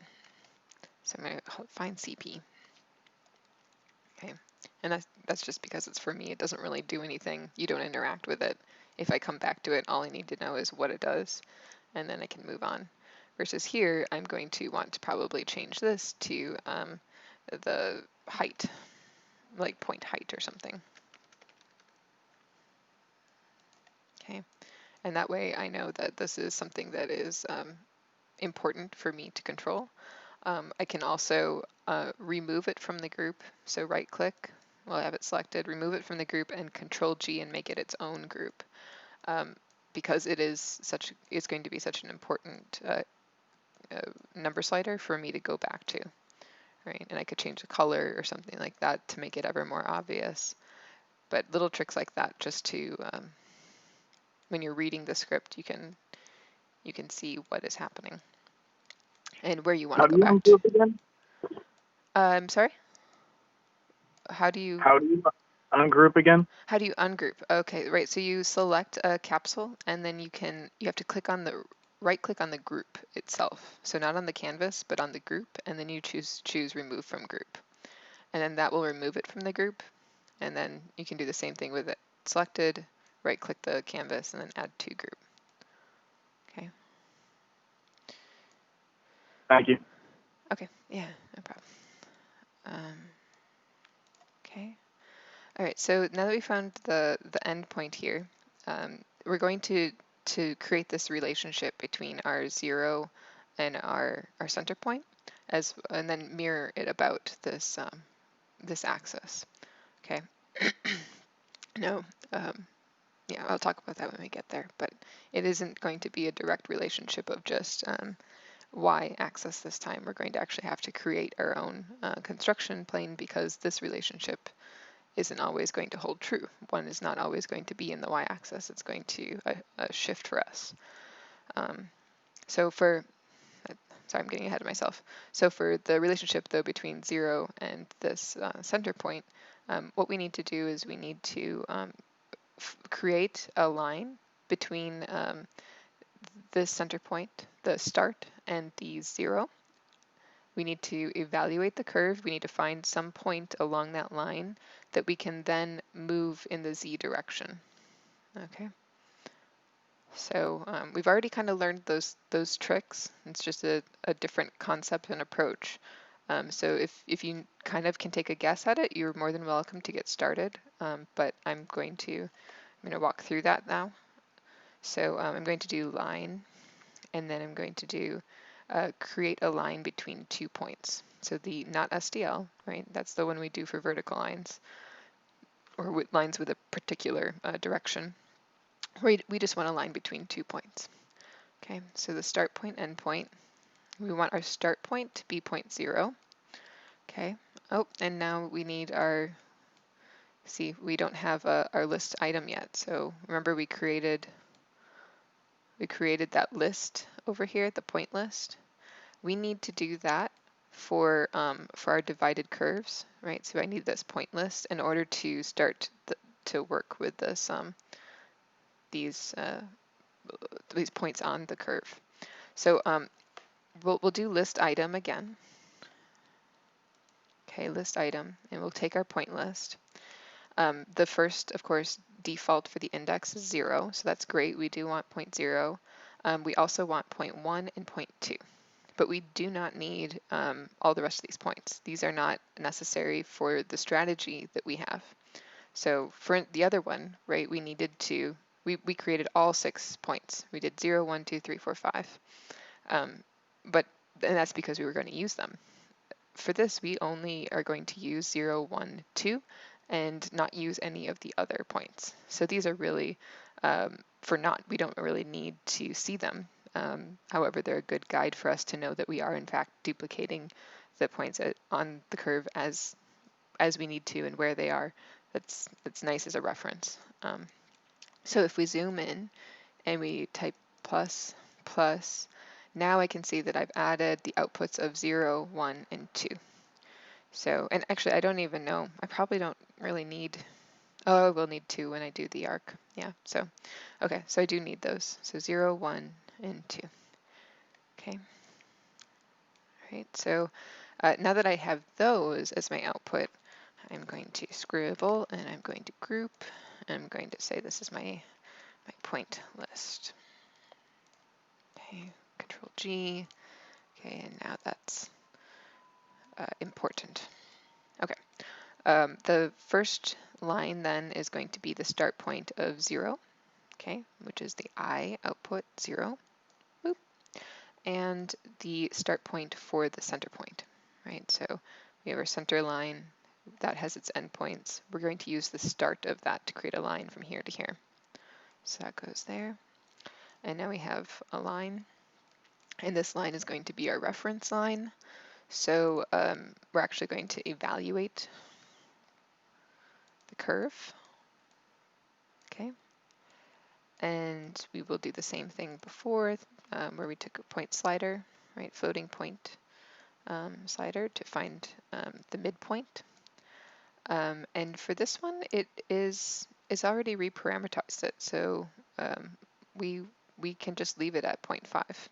So I'm going to find CP. Okay. And that's just because it's for me. It doesn't really do anything. You don't interact with it. If I come back to it, all I need to know is what it does, and then I can move on. Versus here, I'm going to want to probably change this to the height, like point height or something. Okay. And that way I know that this is something that is important for me to control. I can also remove it from the group. So right click, we'll have it selected, remove it from the group and Control G and make it its own group. Because it's going to be such an important number slider for me to go back to, right? And I could change the color or something like that to make it ever more obvious. But little tricks like that, just to when you're reading the script, you can see what is happening and where you want to go back to. Again? I'm sorry? How do you ungroup again? How do you ungroup? Okay, right. So you select a capsule and then you have to click on right click on the group itself. So not on the canvas, but on the group, and then you choose remove from group. And then that will remove it from the group. And then you can do the same thing with it selected, right click the canvas and then add to group. Okay. Thank you. Okay, yeah, no problem. Okay. All right, so now that we found the end point here, we're going to create this relationship between our 0 and our center point, and then mirror it about this this axis. Okay. No, yeah, I'll talk about that when we get there, but it isn't going to be a direct relationship of just y-axis this time. We're going to actually have to create our own construction plane because this relationship isn't always going to hold true. One is not always going to be in the y-axis. It's going to shift for us. Sorry, I'm getting ahead of myself. So for the relationship though between 0 and this center point, what we need to do is we need to create a line between this center point, the start, and the 0. We need to evaluate the curve. We need to find some point along that line that we can then move in the z direction. Okay. So we've already kind of learned those tricks. It's just a different concept and approach. So if you kind of can take a guess at it, you're more than welcome to get started. But I'm going to walk through that now. So I'm going to do line, and then I'm going to do create a line between 2 points. So the not SDL, right? That's the one we do for vertical lines, or with lines with a particular direction. We just want a line between 2 points. Okay, so the start point, end point. We want our start point to be point 0. Okay, oh, and now we need our, see, we don't have our list item yet. So remember we created that list over here, the point list. We need to do that for our divided curves, right? So I need this point list in order to start to work with this these points on the curve. So we'll do list item again. Okay, list item, and we'll take our point list. The first, of course, default for the index is 0, so that's great. We do want 0.0. We also want 0.1 and 0.2, but we do not need all the rest of these points. These are not necessary for the strategy that we have. So for the other one, right, we needed to, we created all 6 points. We did 0, 1, 2, 3, 4, 5. And that's because we were going to use them. For this, we only are going to use 0, 1, 2, and not use any of the other points. So these are really we don't really need to see them. However, they're a good guide for us to know that we are in fact duplicating the points on the curve as we need to and where they are. That's nice as a reference. So if we zoom in and we type plus, plus, now I can see that I've added the outputs of 0, 1, and 2. So, and actually I don't even know, I probably don't really need, oh, I will need 2 when I do the arc. Yeah, so, okay, so I do need those. So 0, 1, and 2. Okay. All right, so now that I have those as my output, I'm going to scribble and I'm going to group. And I'm going to say this is my point list. Okay, Control G. Okay, and now that's important. Okay, the first line then is going to be the start point of 0, okay, which is the I output 0, boop, and the start point for the center point, right? So we have our center line that has its endpoints. We're going to use the start of that to create a line from here to here. So that goes there. And now we have a line, and this line is going to be our reference line. So we're actually going to evaluate the curve, okay? And we will do the same thing before where we took a point slider, right? Floating point slider to find the midpoint. And for this one, it's already reparameterized it. So we can just leave it at 0.5.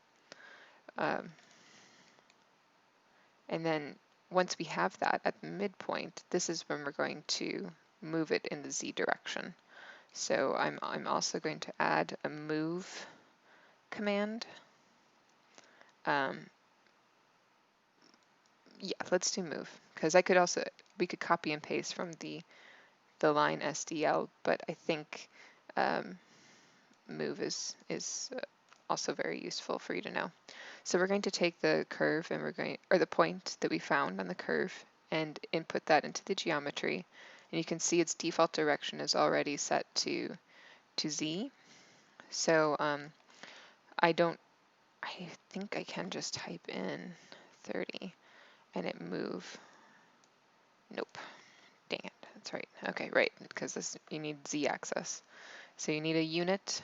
And then once we have that at the midpoint, this is when we're going to move it in the Z direction. So I'm also going to add a move command. Yeah, let's do move, because we could copy and paste from the line SDL, but I think move is also very useful for you to know. So we're going to take the curve and or the point that we found on the curve and input that into the geometry. And you can see its default direction is already set to Z. So I think I can just type in 30 and it move. Nope. Dang it. That's right. Okay, right, because you need Z axis. So you need a unit,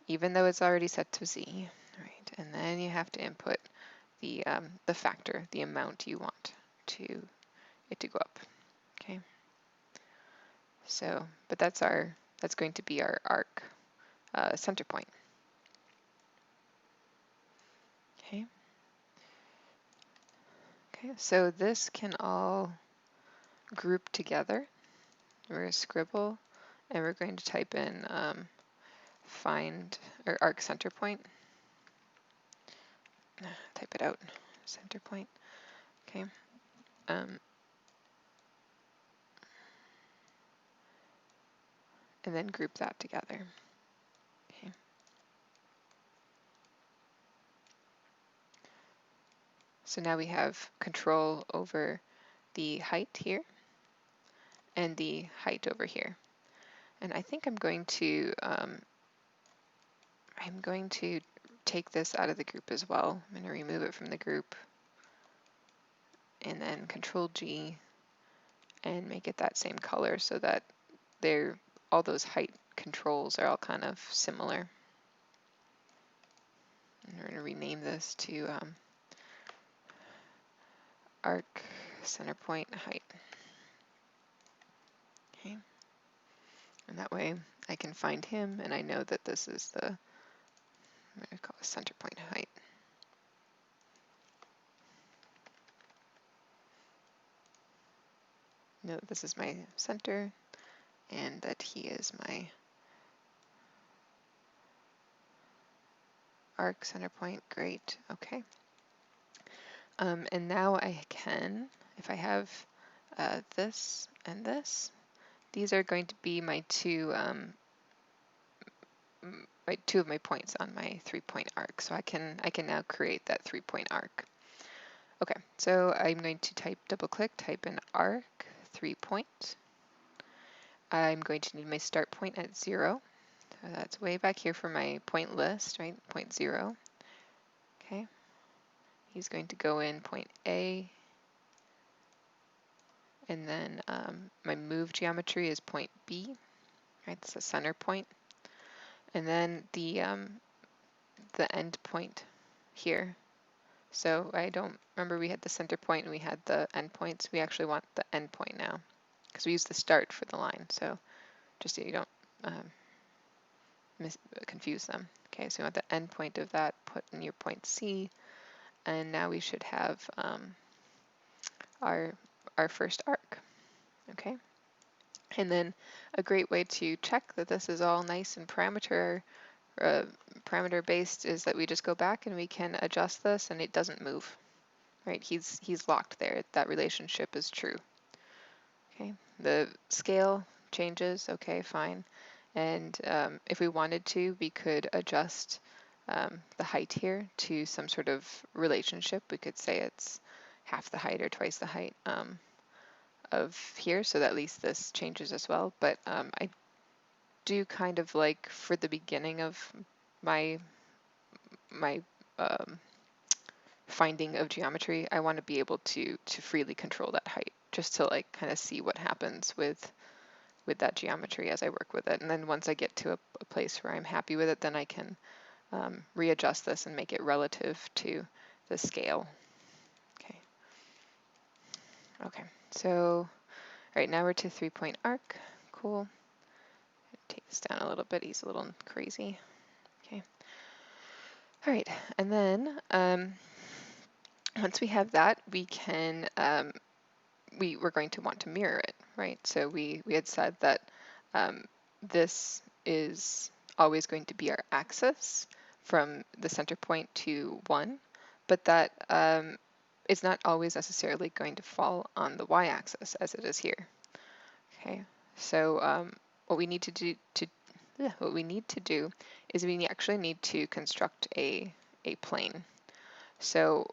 even though it's already set to Z, right? And then you have to input the factor, the amount you want it to go up. Okay. So, but that's going to be our arc center point. Okay. Okay. So this can all group together. We're going to scribble, and we're going to type in find or arc center point. Type it out, center point. Okay. And then group that together. Okay. So now we have control over the height here and the height over here. And I think I'm going to take this out of the group as well. I'm going to remove it from the group and then Control G and make it that same color so that all those height controls are all kind of similar. And we're going to rename this to arc center point height. Okay. And that way I can find him and I know that this is the, I'm going to call it center point height. Know that this is my center and that he is my arc center point. Great. Okay. And now I can, if I have this and this, these are going to be my two of my points on my 3-point arc. So I can now create that 3-point arc. Okay, so I'm going to double click, type in arc 3-point. I'm going to need my start point at 0. So that's way back here for my point list, right? Point 0. Okay. He's going to go in point A. And then my move geometry is point B, right? It's the center point. And then the end point here. So I don't remember we had the center point and we had the end points. We actually want the end point now because we use the start for the line. So just so you don't confuse them. Okay, so we want the end point of that put in your point C. And now we should have our first arc. Okay. And then a great way to check that this is all nice and parameter based is that we just go back and we can adjust this and it doesn't move, right? He's locked there. That relationship is true. Okay, the scale changes. Okay, fine. And if we wanted to, we could adjust the height here to some sort of relationship. We could say it's half the height or twice the height of here, so that at least this changes as well. But I do kind of like for the beginning of my finding of geometry, I want to be able to freely control that height, just to like kind of see what happens with that geometry as I work with it. And then once I get to a place where I'm happy with it, then I can readjust this and make it relative to the scale. Okay. Okay. So, all right, now we're to 3-point arc. Cool. Take this down a little bit. He's a little crazy. Okay. All right, and then once we have that, we can we're going to want to mirror it, right? So we had said that this is always going to be our axis from the center point to 1, but that is not always necessarily going to fall on the y-axis as it is here. Okay, so what we need to do is we actually need to construct a plane. So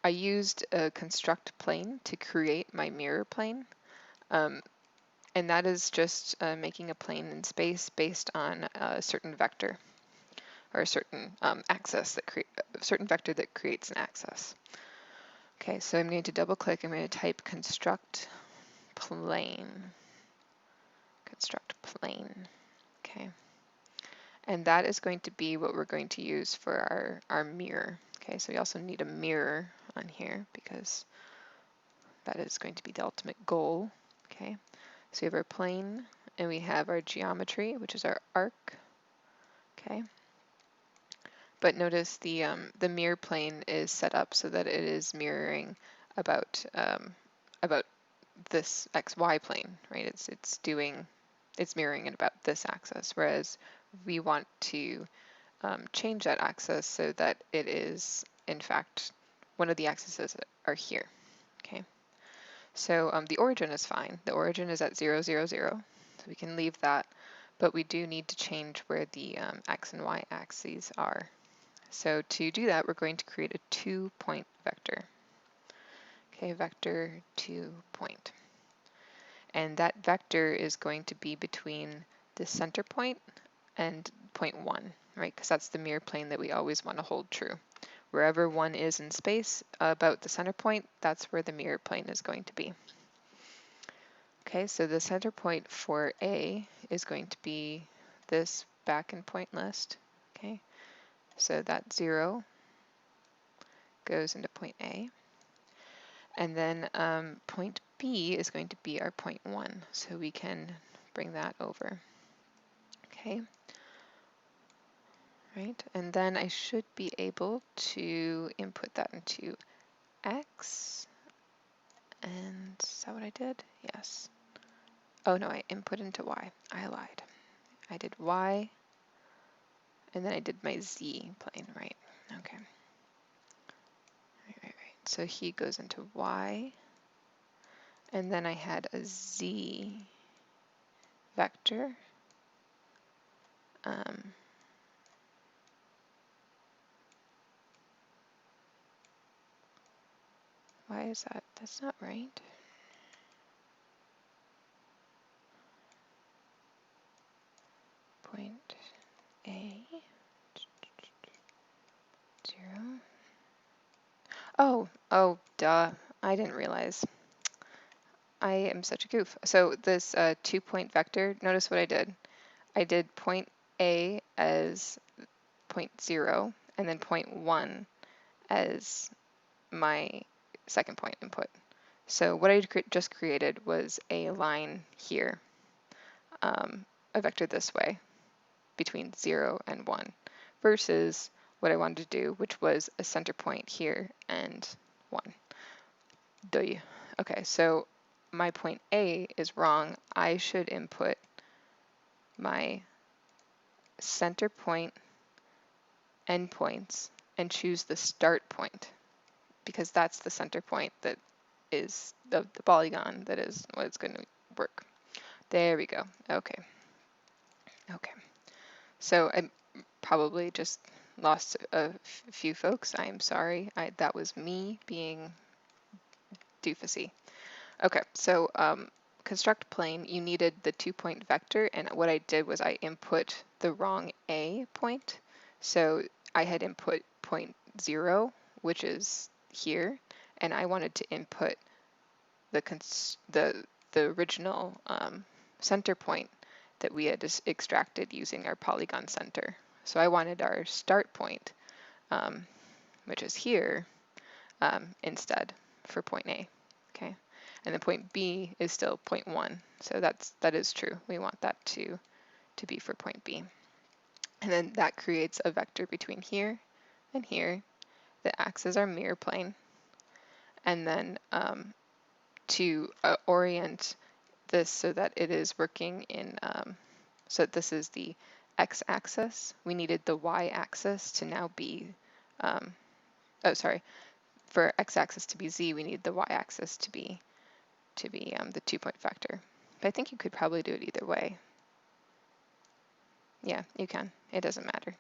I used a construct plane to create my mirror plane. And that is just making a plane in space based on a certain vector or a certain axis a certain vector that creates an axis. Okay, so I'm going to double click. I'm going to type construct plane. Construct plane. Okay. And that is going to be what we're going to use for our mirror. Okay, so we also need a mirror on here because that is going to be the ultimate goal. Okay, so we have our plane and we have our geometry, which is our arc. Okay, but notice the mirror plane is set up so that it is mirroring about this XY plane, right? It's mirroring it about this axis, whereas we want to change that axis so that it is, in fact, one of the axes are here. Okay, so the origin is fine. The origin is at 0, 0, 0, so we can leave that, but we do need to change where the x and y axes are. So to do that, we're going to create a 2-point vector. Okay, vector 2 point. And that vector is going to be between the center point and point 1, right? Because that's the mirror plane that we always want to hold true. Wherever 1 is in space about the center point, that's where the mirror plane is going to be. Okay, so the center point for A is going to be this back and point list. Okay, so that 0 goes into point A. And then point B is going to be our point 1, so we can bring that over. Okay, right, and then I should be able to input that into X, and is that what I did? Yes. Oh no, I input into Y. I lied. I did Y, and then I did my Z plane, right? Okay. Right. So he goes into Y, and then I had a Z vector. Why is that? That's not right. Point A, 0. Oh, duh. I didn't realize. I am such a goof. So this 2-point vector, notice what I did. I did point A as point 0, and then point 1 as my second point input. So what I just created was a line here, a vector this way, between 0 and 1, versus what I wanted to do, which was a center point here and 1. Duh. Okay, so my point A is wrong. I should input my center point endpoints and choose the start point, because that's the center point that is the polygon that is what it's going to work. There we go. Okay. Okay. So I probably just lost a few folks. I am sorry. That was me being doofusy. Okay, so construct plane, you needed the 2-point vector, and what I did was I input the wrong A point. So I had input point 0, which is here, and I wanted to input the original center point that we had extracted using our polygon center. So I wanted our start point, which is here, instead for point A. Okay, and the point B is still point 1, so that is true. We want that to be for point B, and then that creates a vector between here and here that acts as our mirror plane, and then to orient this so that it is working in, so this is the x-axis. We needed the y-axis to now be, oh sorry, for x-axis to be z, we need the y-axis to be the 2-point vector. But I think you could probably do it either way. Yeah, you can. It doesn't matter.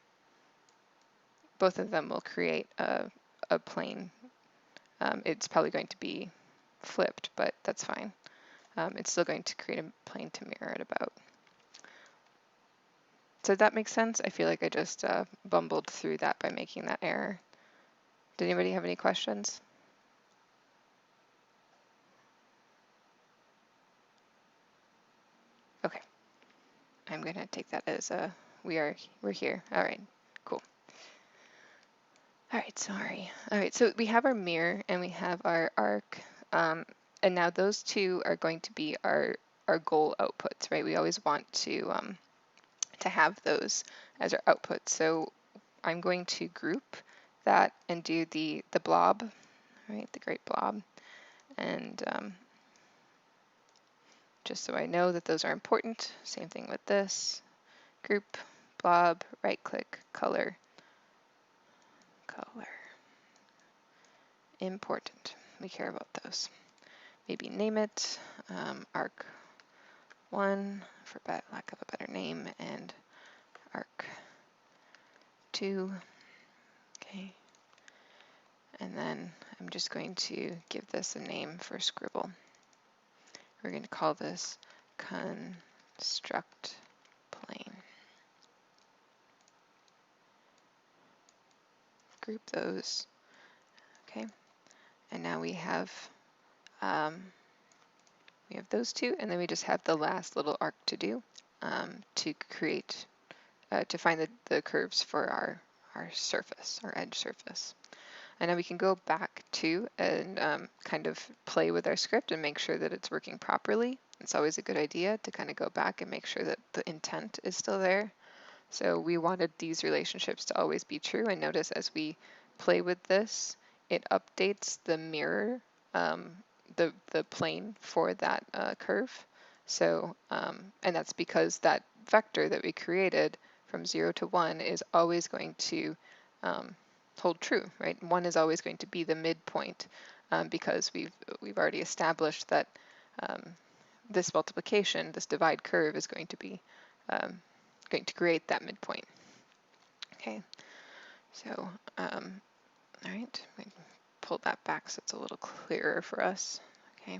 Both of them will create a plane. It's probably going to be flipped, but that's fine. It's still going to create a plane to mirror it about. So that makes sense? I feel like I just bumbled through that by making that error. Did anybody have any questions? Okay. I'm going to take that as we're here. All right, cool. All right, sorry. All right, so we have our mirror and we have our arc, and now those two are going to be our goal outputs, right? We always want to have those as our outputs. So I'm going to group that and do the blob, right? The great blob, and just so I know that those are important. Same thing with this group blob, right click, color, color. Important. We care about those. Maybe name it arc 1 for lack of a better name, and arc 2. Okay. And then I'm just going to give this a name for scribble. We're going to call this construct plane. Group those. Okay. And now we have those two, and then we just have the last little arc to do to create, to find the curves for our surface, our edge surface. And now we can go back to and kind of play with our script and make sure that it's working properly. It's always a good idea to kind of go back and make sure that the intent is still there. So we wanted these relationships to always be true, and notice as we play with this, it updates the mirror, the plane for that curve. So, and that's because that vector that we created from 0 to 1 is always going to hold true, right? 1 is always going to be the midpoint because we've already established that this multiplication, this divide curve, is going to be going to create that midpoint. Okay, so all right, we pull that back so it's a little clearer for us. Okay.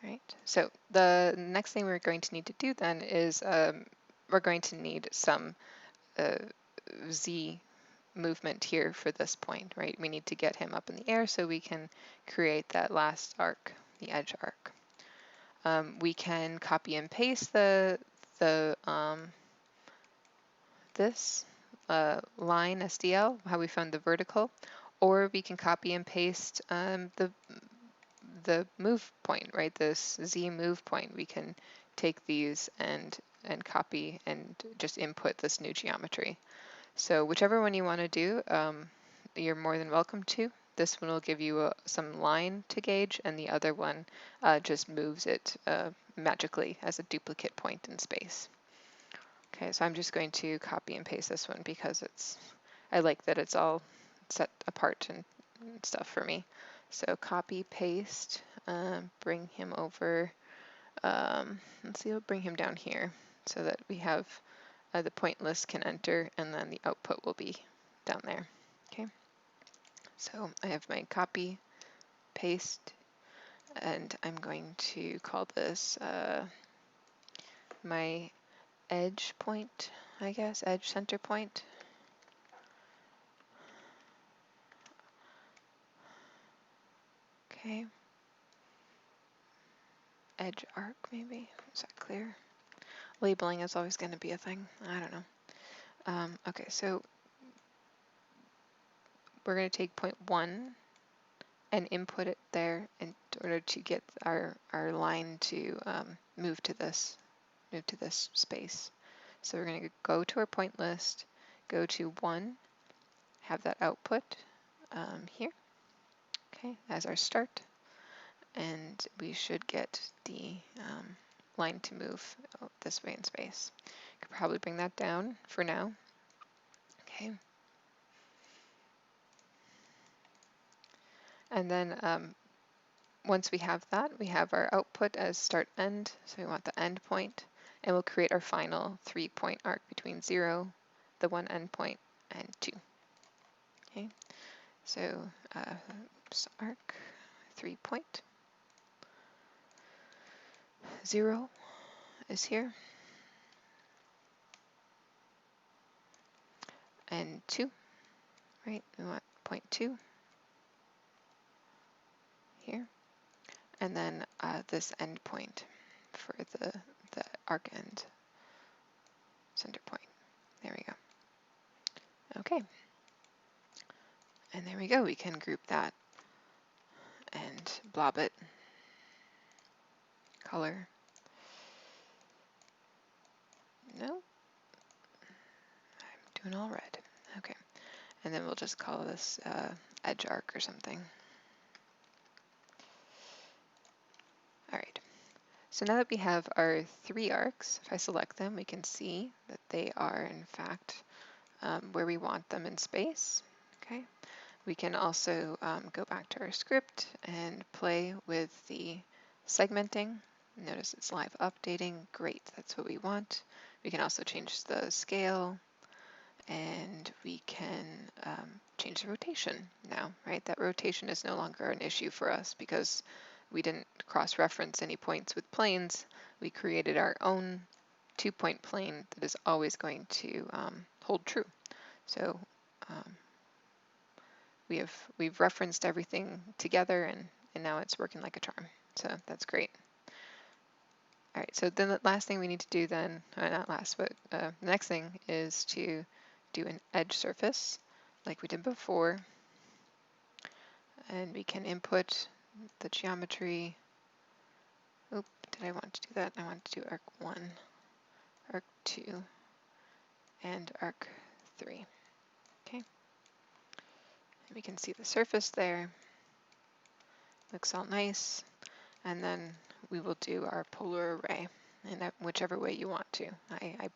Right, so the next thing we're going to need to do then is we're going to need some Z movement here for this point, right? We need to get him up in the air so we can create that last arc, the edge arc. We can copy and paste this line SDL, how we found the vertical, or we can copy and paste the move point, right? This Z move point. We can take these and copy and just input this new geometry. So whichever one you want to do, you're more than welcome to. This one will give you some line to gauge, and the other one just moves it magically as a duplicate point in space. Okay, so I'm just going to copy and paste this one because I like that it's all set apart and stuff for me. So copy, paste, bring him over. Let's see, we'll bring him down here so that we have the point list can enter, and then the output will be down there. Okay, so I have my copy, paste, and I'm going to call this my edge point, I guess, edge center point. Okay. Edge arc, maybe. Is that clear? Labeling is always going to be a thing. I don't know. Okay, so we're going to take point 1 and input it there in order to get our line to move to this space. So we're going to go to our point list, go to 1, have that output here, okay, as our start, and we should get the line to move this way in space. Could probably bring that down for now. Okay. And then once we have that, we have our output as start end. So we want the end point, and we'll create our final 3-point arc between 0, the 1 end point, and 2. Okay. So arc 3-point. 0 is here. And 2, right? We want point 2 here. And then this end point for the arc end center point. There we go. Okay. And there we go. We can group that and blob it. Color. No. I'm doing all red. Okay. And then we'll just call this edge arc or something. All right. So now that we have our 3 arcs, if I select them, we can see that they are in fact where we want them in space. Okay. We can also go back to our script and play with the segmenting. Notice it's live updating. Great, that's what we want. We can also change the scale, and we can change the rotation now, right? That rotation is no longer an issue for us because we didn't cross-reference any points with planes. We created our own 2-point plane that is always going to hold true. So we've referenced everything together, and now it's working like a charm. So that's great. All right, so then the last thing we need to do then, not last, but the next thing is to do an edge surface like we did before. And we can input the geometry. Oop, did I want to do that? I want to do arc 1, arc 2, and arc 3. Okay. And we can see the surface there. Looks all nice. And then we will do our polar array in whichever way you want to. I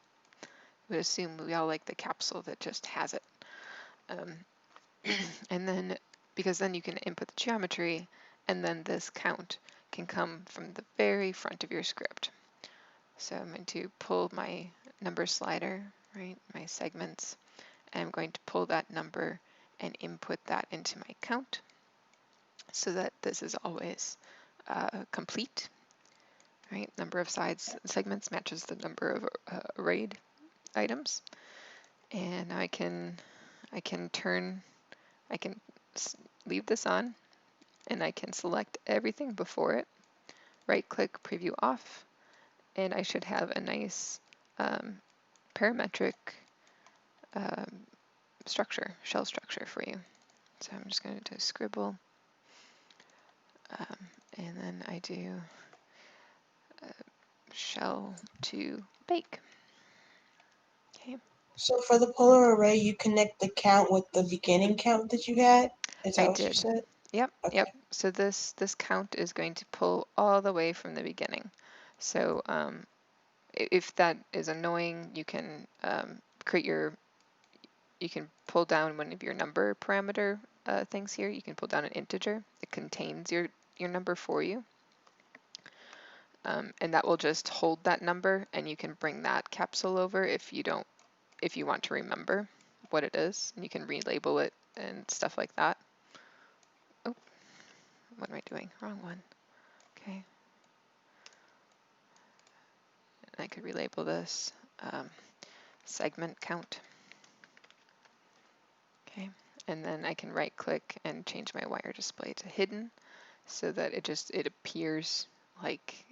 would assume we all like the capsule that just has it. And then, because then you can input the geometry, and then this count can come from the very front of your script. So I'm going to pull my number slider, right, my segments, and I'm going to pull that number and input that into my count so that this is always complete, right? Number of segments matches the number of arrayed items. And I can leave this on, and I can select everything before it, right click, preview off, and I should have a nice parametric shell structure for you. So I'm just going to scribble, and then I do shell to bake. Okay. So for the polar array, you connect the count with the beginning count that you had? Is that I what you did. said? Yep, Okay. yep. So this count is going to pull all the way from the beginning. So if that is annoying, you can you can pull down one of your number parameter things here. You can pull down an integer that contains your number for you. And that will just hold that number, and you can bring that capsule over if you want to remember what it is, and you can relabel it and stuff like that. Oh, what am I doing? Wrong one. Okay. I could relabel this segment count. Okay, and then I can right click and change my wire display to hidden so that it appears like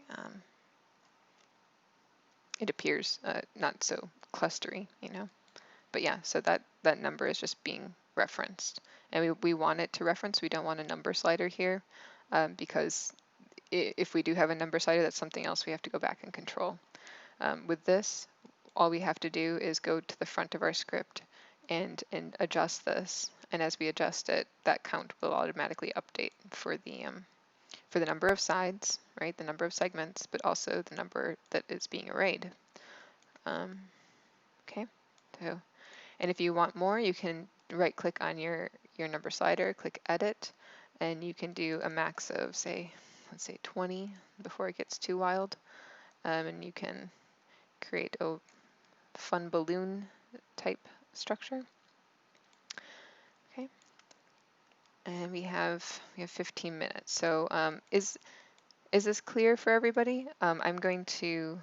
not so clustery, you know. But yeah, so that number is just being referenced, and we want it to reference. We don't want a number slider here because if we do have a number slider, that's something else we have to go back and control. With this, all we have to do is go to the front of our script and adjust this, and as we adjust it, that count will automatically update for the number of sides, right, the number of segments, but also the number that is being arrayed. Okay, so, and if you want more, you can right click on your number slider, click edit, and you can do a max of, say, let's say 20 before it gets too wild, and you can create a fun balloon type structure. Okay, and we have 15 minutes. So is this clear for everybody? I'm going to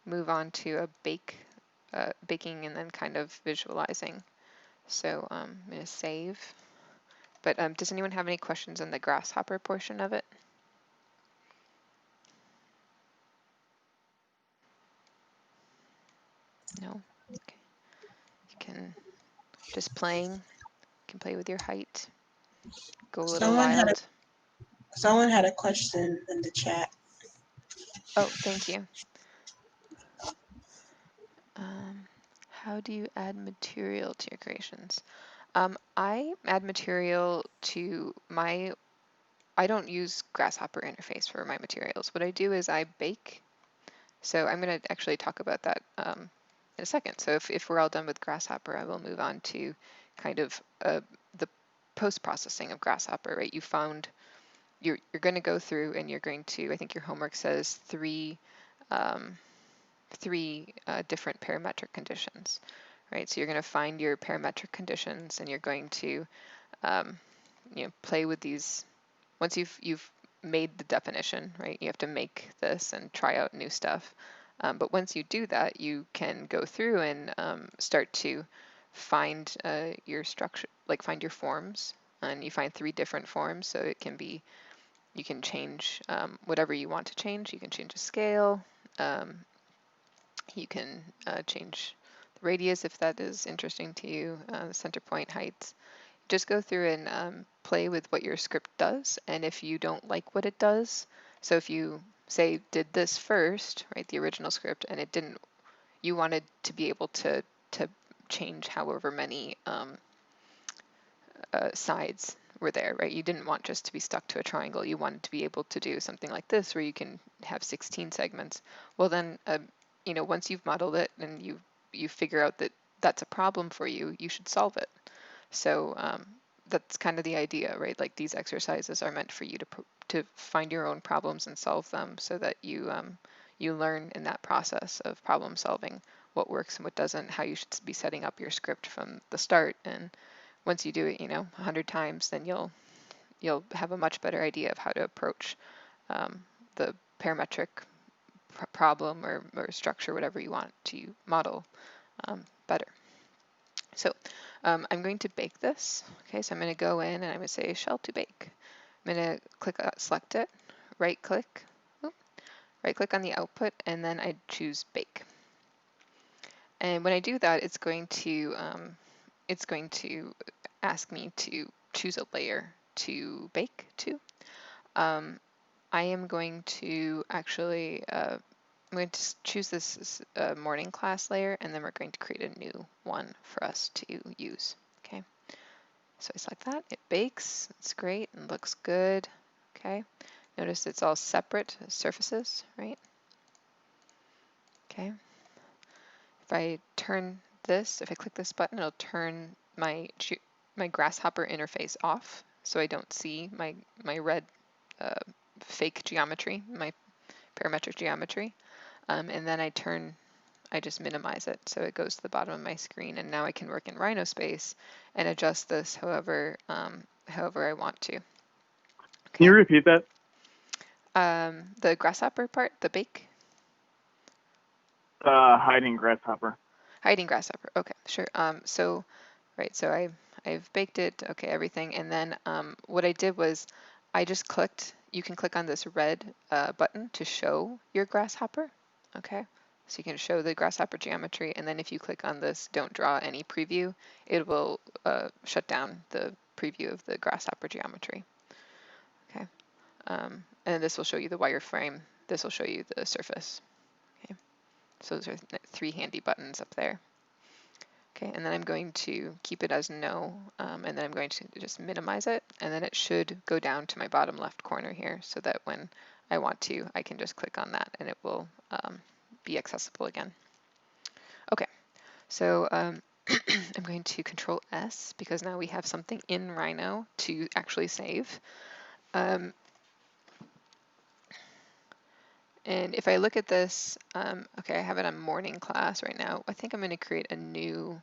move on to a baking and then kind of visualizing. So I'm going to save. But does anyone have any questions on the grasshopper portion of it? No? Okay. You can just playing. You can play with your height. Go a little wild. Someone had a question in the chat. Oh, thank you. How do you add material to your creations? I add material to I don't use Grasshopper interface for my materials. What I do is I bake. So I'm going to actually talk about that in a second. So if we're all done with Grasshopper, I will move on to kind of the post-processing of Grasshopper, right? You found, you're going to go through and you're going to, I think your homework says three different parametric conditions, right? So you're going to find your parametric conditions and you're going to play with these. Once you've made the definition, right? You have to make this and try out new stuff. But once you do that, you can go through and start to find your structure, like find your forms, and you find 3 different forms. So it can be, you can change whatever you want to change. You can change the scale. You can change the radius if that is interesting to you, center point heights. Just go through and play with what your script does. And if you don't like what it does, so if you say did this first, right, the original script, and it didn't, you wanted to be able to change however many sides were there, right? You didn't want just to be stuck to a triangle. You wanted to be able to do something like this where you can have 16 segments. Well, then, once you've modeled it and you figure out that that's a problem for you, you should solve it. So that's kind of the idea, right? Like these exercises are meant for you to find your own problems and solve them, so that you learn in that process of problem solving what works and what doesn't, how you should be setting up your script from the start. And once you do it, 100 times, then you'll have a much better idea of how to approach the parametric problem or structure, whatever you want to model better. So I'm going to bake this. Okay, so I'm going to go in and I'm going to say shell to bake. I'm going to click, select it, right click on the output, and then I choose bake. And when I do that, it's going to ask me to choose a layer to bake to. I am going to actually, I'm going to choose this morning class layer, and then we're going to create a new one for us to use. Okay, so I select that, it bakes, it's great and looks good. Okay, notice it's all separate surfaces, right? Okay, if I turn this, if I click this button, it'll turn my Grasshopper interface off, so I don't see my red fake geometry, my parametric geometry. And then I just minimize it so it goes to the bottom of my screen, and now I can work in Rhino space and adjust this however I want to. Okay. Can you repeat that? The Grasshopper part, the bake? Hiding Grasshopper. Hiding Grasshopper, okay, sure. So I've baked it, okay, everything, and then what I did was I just clicked, you can click on this red button to show your Grasshopper, okay? So you can show the Grasshopper geometry, and then if you click on this don't draw any preview, it will shut down the preview of the Grasshopper geometry, okay? And this will show you the wireframe, this will show you the surface, okay? So those are 3 handy buttons up there. Okay, and then I'm going to keep it as no, and then I'm going to just minimize it, and then it should go down to my bottom left corner here, so that when I want to, I can just click on that and it will be accessible again. Okay, so I'm going to Control S because now we have something in Rhino to actually save. And if I look at this, okay, I have it on morning class right now. I think I'm going to create a new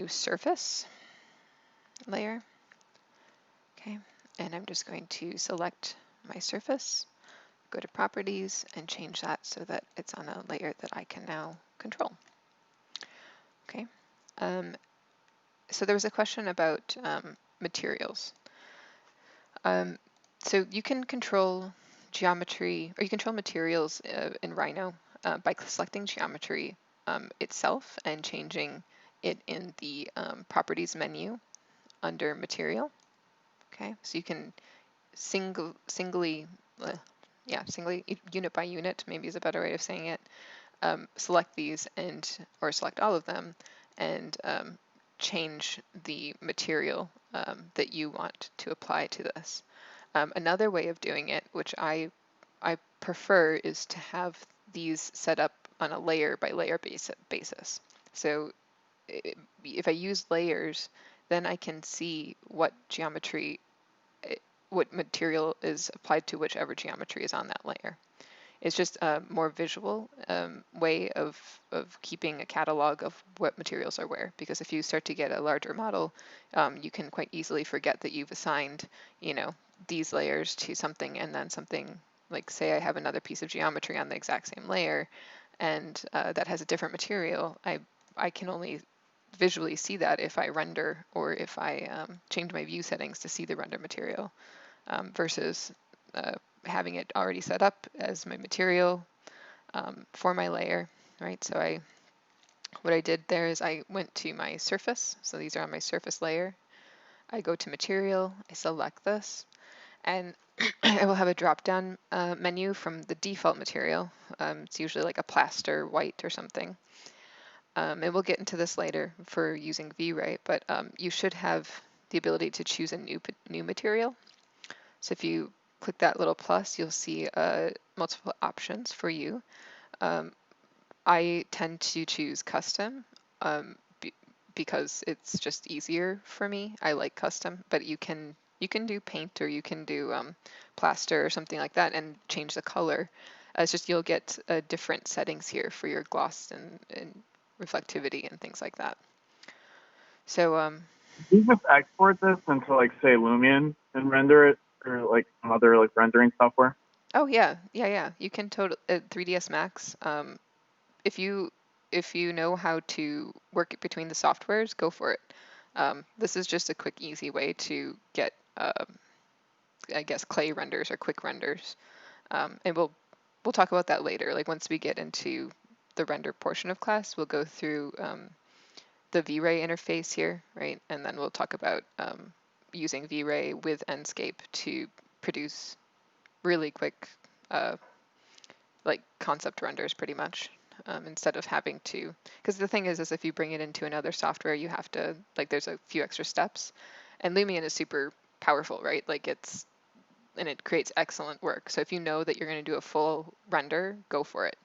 surface layer. Okay, and I'm just going to select my surface, go to properties, and change that so that it's on a layer that I can now control. Okay, so there was a question about materials. So you can control geometry, or you control materials in Rhino by selecting geometry itself and changing it in the properties menu under material. Okay, so you can singly, unit by unit, maybe is a better way of saying it, select these or select all of them and change the material that you want to apply to this. Another way of doing it, which I prefer, is to have these set up on a layer by layer basis. So if I use layers, then I can see what geometry, what material is applied to whichever geometry is on that layer. It's just a more visual way of keeping a catalog of what materials are where. Because if you start to get a larger model, you can quite easily forget that you've assigned, you know, these layers to something, and then something, like say I have another piece of geometry on the exact same layer, and that has a different material. I can only visually see that if I render, or if I change my view settings to see the render material, versus having it already set up as my material for my layer, right? So what I did there is I went to my surface. So these are on my surface layer. I go to material, I select this, and I will have a drop-down menu from the default material. It's usually like a plaster white or something. And we'll get into this later for using V-Ray, but you should have the ability to choose a new material. So if you click that little plus, you'll see multiple options for you. I tend to choose custom because it's just easier for me. I like custom, but you can do paint, or you can do plaster or something like that and change the color. It's just you'll get different settings here for your gloss and reflectivity and things like that. So You just export this into like say Lumion and render it, or like some other like rendering software. oh yeah, you can 3ds Max. If you know how to work it between the softwares, go for it. This is just a quick, easy way to get, I guess, clay renders or quick renders. And we'll talk about that later. Like once we get into the render portion of class, we'll go through the V-Ray interface here, right? And then we'll talk about using V-Ray with Enscape to produce really quick, like concept renders, pretty much. Instead of having to, because the thing is if you bring it into another software, you have to, like, there's a few extra steps, and Lumion is super powerful, right? Like and it creates excellent work. So if you know that you're going to do a full render, go for it.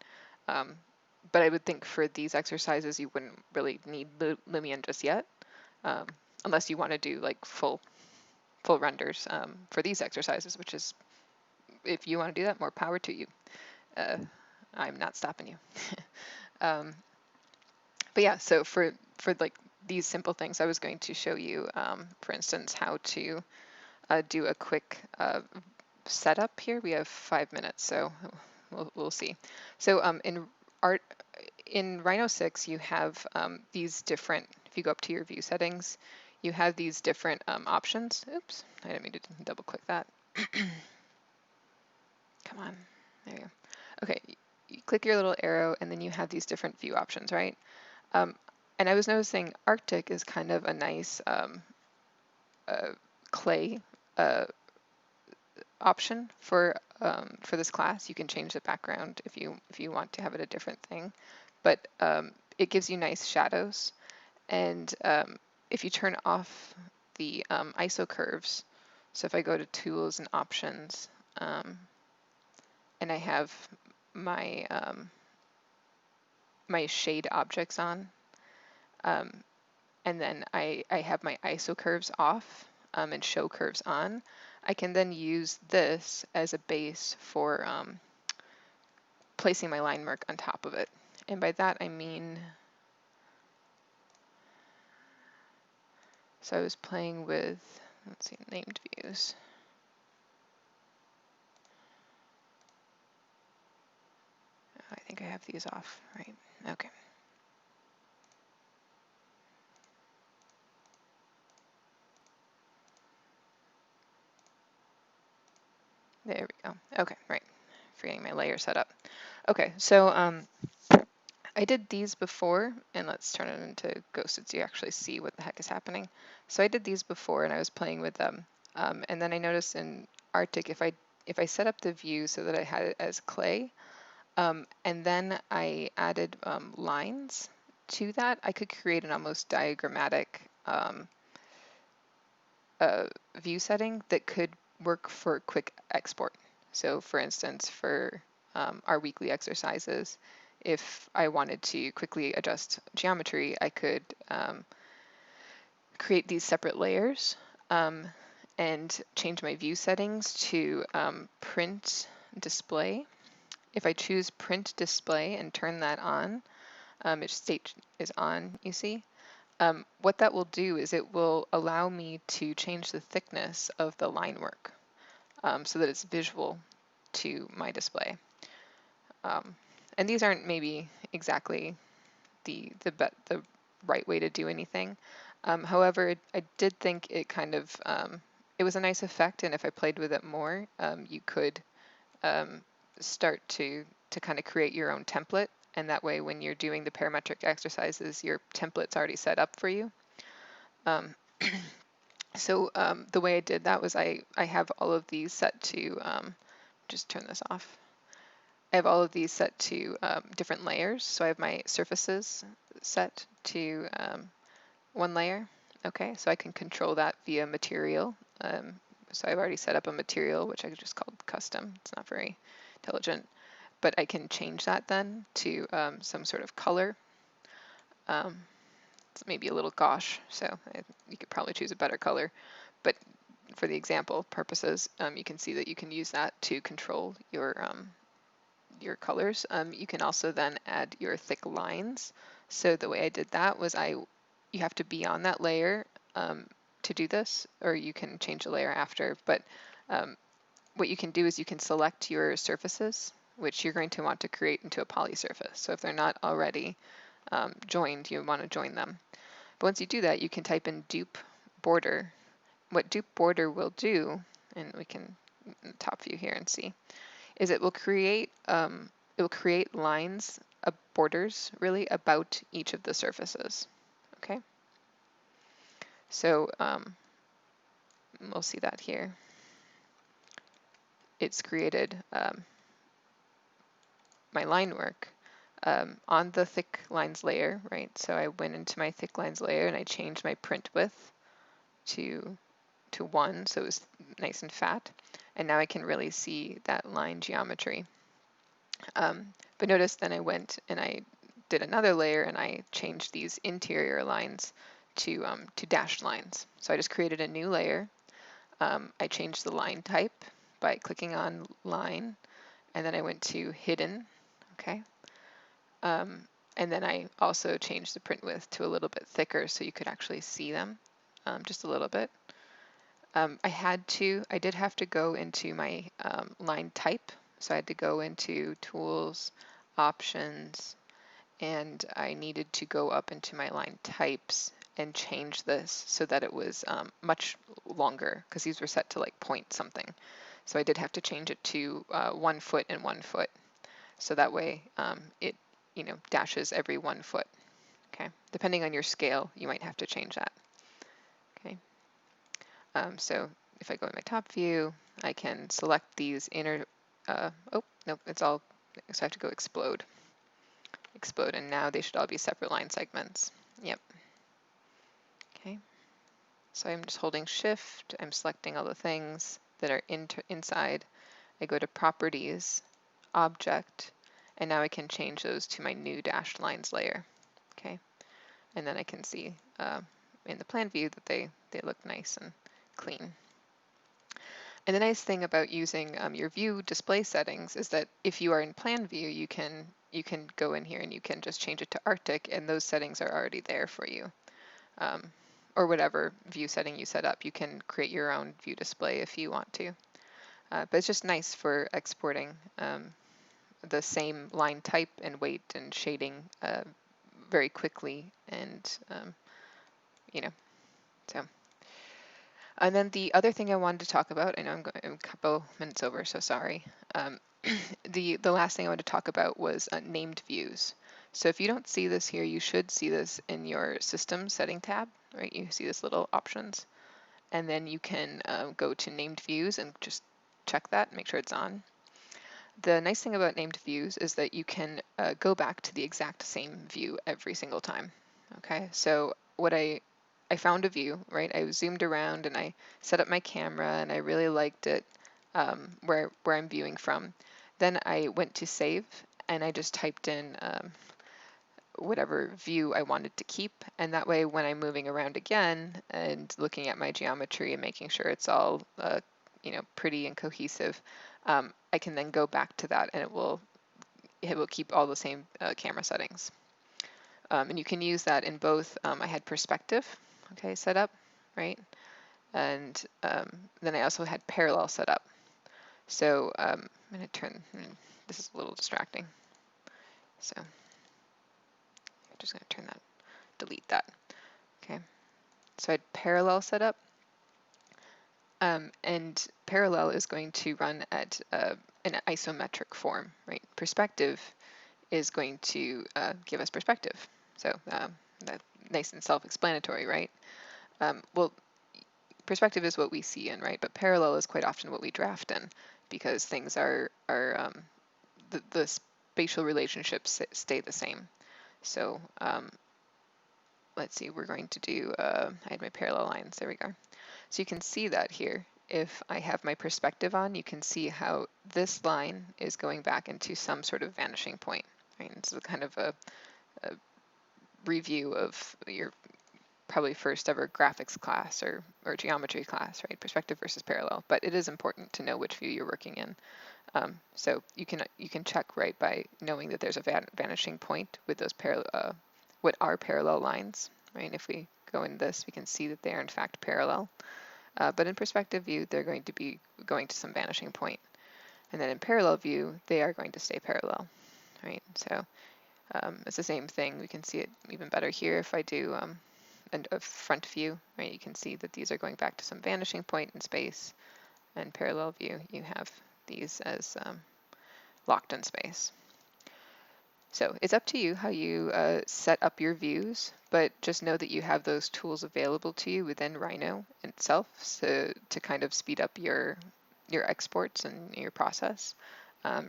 But I would think for these exercises, you wouldn't really need Lumion just yet, unless you want to do like full renders for these exercises, which is, if you want to do that, more power to you. I'm not stopping you. But yeah, so for like these simple things, I was going to show you, for instance, how to do a quick setup here. We have 5 minutes, so we'll see. So in Rhino 6, you have these different, if you go up to your view settings, you have these different options. Oops, I didn't mean to double click that. Come on, there you go. Okay, you click your little arrow, and then you have these different view options, right? And I was noticing Arctic is kind of a nice clay option for this class. You can change the background if you want to have it a different thing, but it gives you nice shadows. And if you turn off the ISO curves, so if I go to Tools and Options, and I have my my shade objects on, and then I have my ISO curves off and show curves on, I can then use this as a base for placing my line mark on top of it. And by that I mean, so I was playing with, let's see, named views. I think I have these off, right? Okay. There we go. Okay, right. Forgetting my layer setup. Okay, so I did these before, and let's turn it into ghosted so you actually see what the heck is happening. So I did these before, and I was playing with them, and then I noticed in Arctic, if I set up the view so that I had it as clay, and then I added lines to that, I could create an almost diagrammatic view setting that could work for quick export. So for instance, for our weekly exercises, if I wanted to quickly adjust geometry, I could create these separate layers and change my view settings to print display. If I choose print display and turn that on, its state is on, you see. What that will do is it will allow me to change the thickness of the line work so that it's visual to my display. And these aren't maybe exactly the right way to do anything. However, I did think it kind of, it was a nice effect, and if I played with it more, you could start to kind of create your own template, and that way when you're doing the parametric exercises, your template's already set up for you. So the way I did that was I have all of these set to, just turn this off. I have all of these set to different layers. So I have my surfaces set to one layer. Okay, so I can control that via material. So I've already set up a material, which I just called custom. It's not very intelligent, but I can change that then to some sort of color. It's maybe a little gauche, so you could probably choose a better color. But for the example purposes, you can see that you can use that to control your your colors. You can also then add your thick lines. So the way I did that was you have to be on that layer to do this, or you can change the layer after. But what you can do is you can select your surfaces, which you're going to want to create into a poly surface. So if they're not already joined, you want to join them. But once you do that, you can type in dupe border. What dupe border will do, and we can top view here and see, is it will create lines, borders really, about each of the surfaces. Okay. So we'll see that here. It's created my line work on the thick lines layer, right? So I went into my thick lines layer and I changed my print width to 1, so it was nice and fat. And now I can really see that line geometry. But notice then I went and I did another layer and I changed these interior lines to dashed lines. So I just created a new layer. I changed the line type by clicking on line, and then I went to hidden, okay? And then I also changed the print width to a little bit thicker so you could actually see them just a little bit. I did have to go into my line type. So I had to go into tools, options, and I needed to go up into my line types and change this so that it was much longer, because these were set to like point something. So I did have to change it to 1 foot and 1 foot. So that way it dashes every 1 foot. Okay, depending on your scale, you might have to change that. Okay, so if I go in my top view, I can select these inner, oh, nope, it's all, so I have to go explode, and now they should all be separate line segments. Yep. Okay, so I'm just holding shift, I'm selecting all the things that are inside. I go to properties, object, and now I can change those to my new dashed lines layer. Okay, and then I can see in the plan view that they look nice and clean. And the nice thing about using your view display settings is that if you are in plan view, you can go in here and you can just change it to Arctic, and those settings are already there for you. Or whatever view setting you set up, you can create your own view display if you want to. But it's just nice for exporting the same line type and weight and shading very quickly, and so. And then the other thing I wanted to talk about, I know I'm going a couple minutes over, so sorry. The last thing I wanted to talk about was named views. So if you don't see this here, you should see this in your system setting tab, right? You see this little options, and then you can go to named views and just check that, make sure it's on. The nice thing about named views is that you can go back to the exact same view every single time. Okay, so what I I found a view, right? I zoomed around and I set up my camera and I really liked it where I'm viewing from. Then I went to save and I just typed in whatever view I wanted to keep. And that way, when I'm moving around again and looking at my geometry and making sure it's all pretty and cohesive, I can then go back to that and it will keep all the same camera settings. And you can use that in both. I had perspective, okay, set up, right? And then I also had parallel set up. So I'm going to turn, this is a little distracting. So I'm just going to turn that, delete that. Okay, so I had parallel set up. And parallel is going to run at an isometric form, right? Perspective is going to give us perspective. So that's nice and self-explanatory, right? Well, perspective is what we see in, right? But parallel is quite often what we draft in because things are the spatial relationships stay the same. So let's see, we're going to do, I had my parallel lines, there we go. So you can see that here. If I have my perspective on, you can see how this line is going back into some sort of vanishing point. Right? This is kind of a review of your probably first ever graphics class or geometry class, right? Perspective versus parallel. But it is important to know which view you're working in. So you can check right by knowing that there's a vanishing point with those what are parallel lines, right? If we go in this, we can see that they are in fact parallel. But in perspective view, they're going to be going to some vanishing point. And then in parallel view, they are going to stay parallel, right? So it's the same thing. We can see it even better here if I do a front view, right? You can see that these are going back to some vanishing point in space. And parallel view, you have these as locked in space. So it's up to you how you set up your views, but just know that you have those tools available to you within Rhino itself to kind of speed up your exports and your process.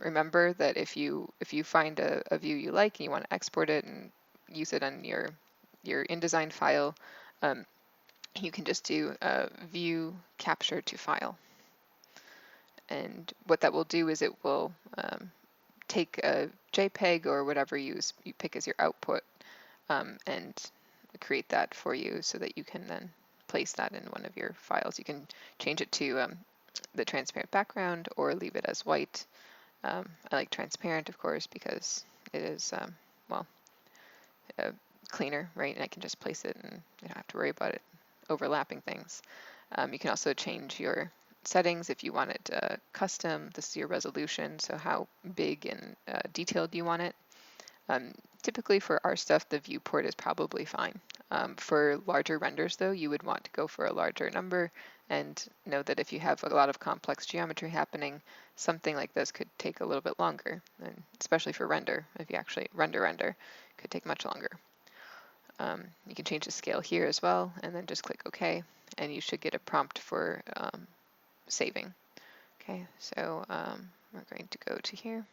Remember that if you find a view you like and you want to export it and use it on your InDesign file, you can just do view capture to file. And what that will do is it will take a JPEG or whatever you pick as your output and create that for you so that you can then place that in one of your files. You can change it to the transparent background or leave it as white. I like transparent, of course, because it is, cleaner, right? And I can just place it and you don't have to worry about it overlapping things. You can also change your settings if you want it custom. This is your resolution, so how big and detailed you want it. Typically for our stuff, the viewport is probably fine. For larger renders though, you would want to go for a larger number and know that if you have a lot of complex geometry happening, something like this could take a little bit longer, and especially for render, if you actually render, could take much longer. You can change the scale here as well, and then just click OK, and you should get a prompt for saving. Okay, so we're going to go to here,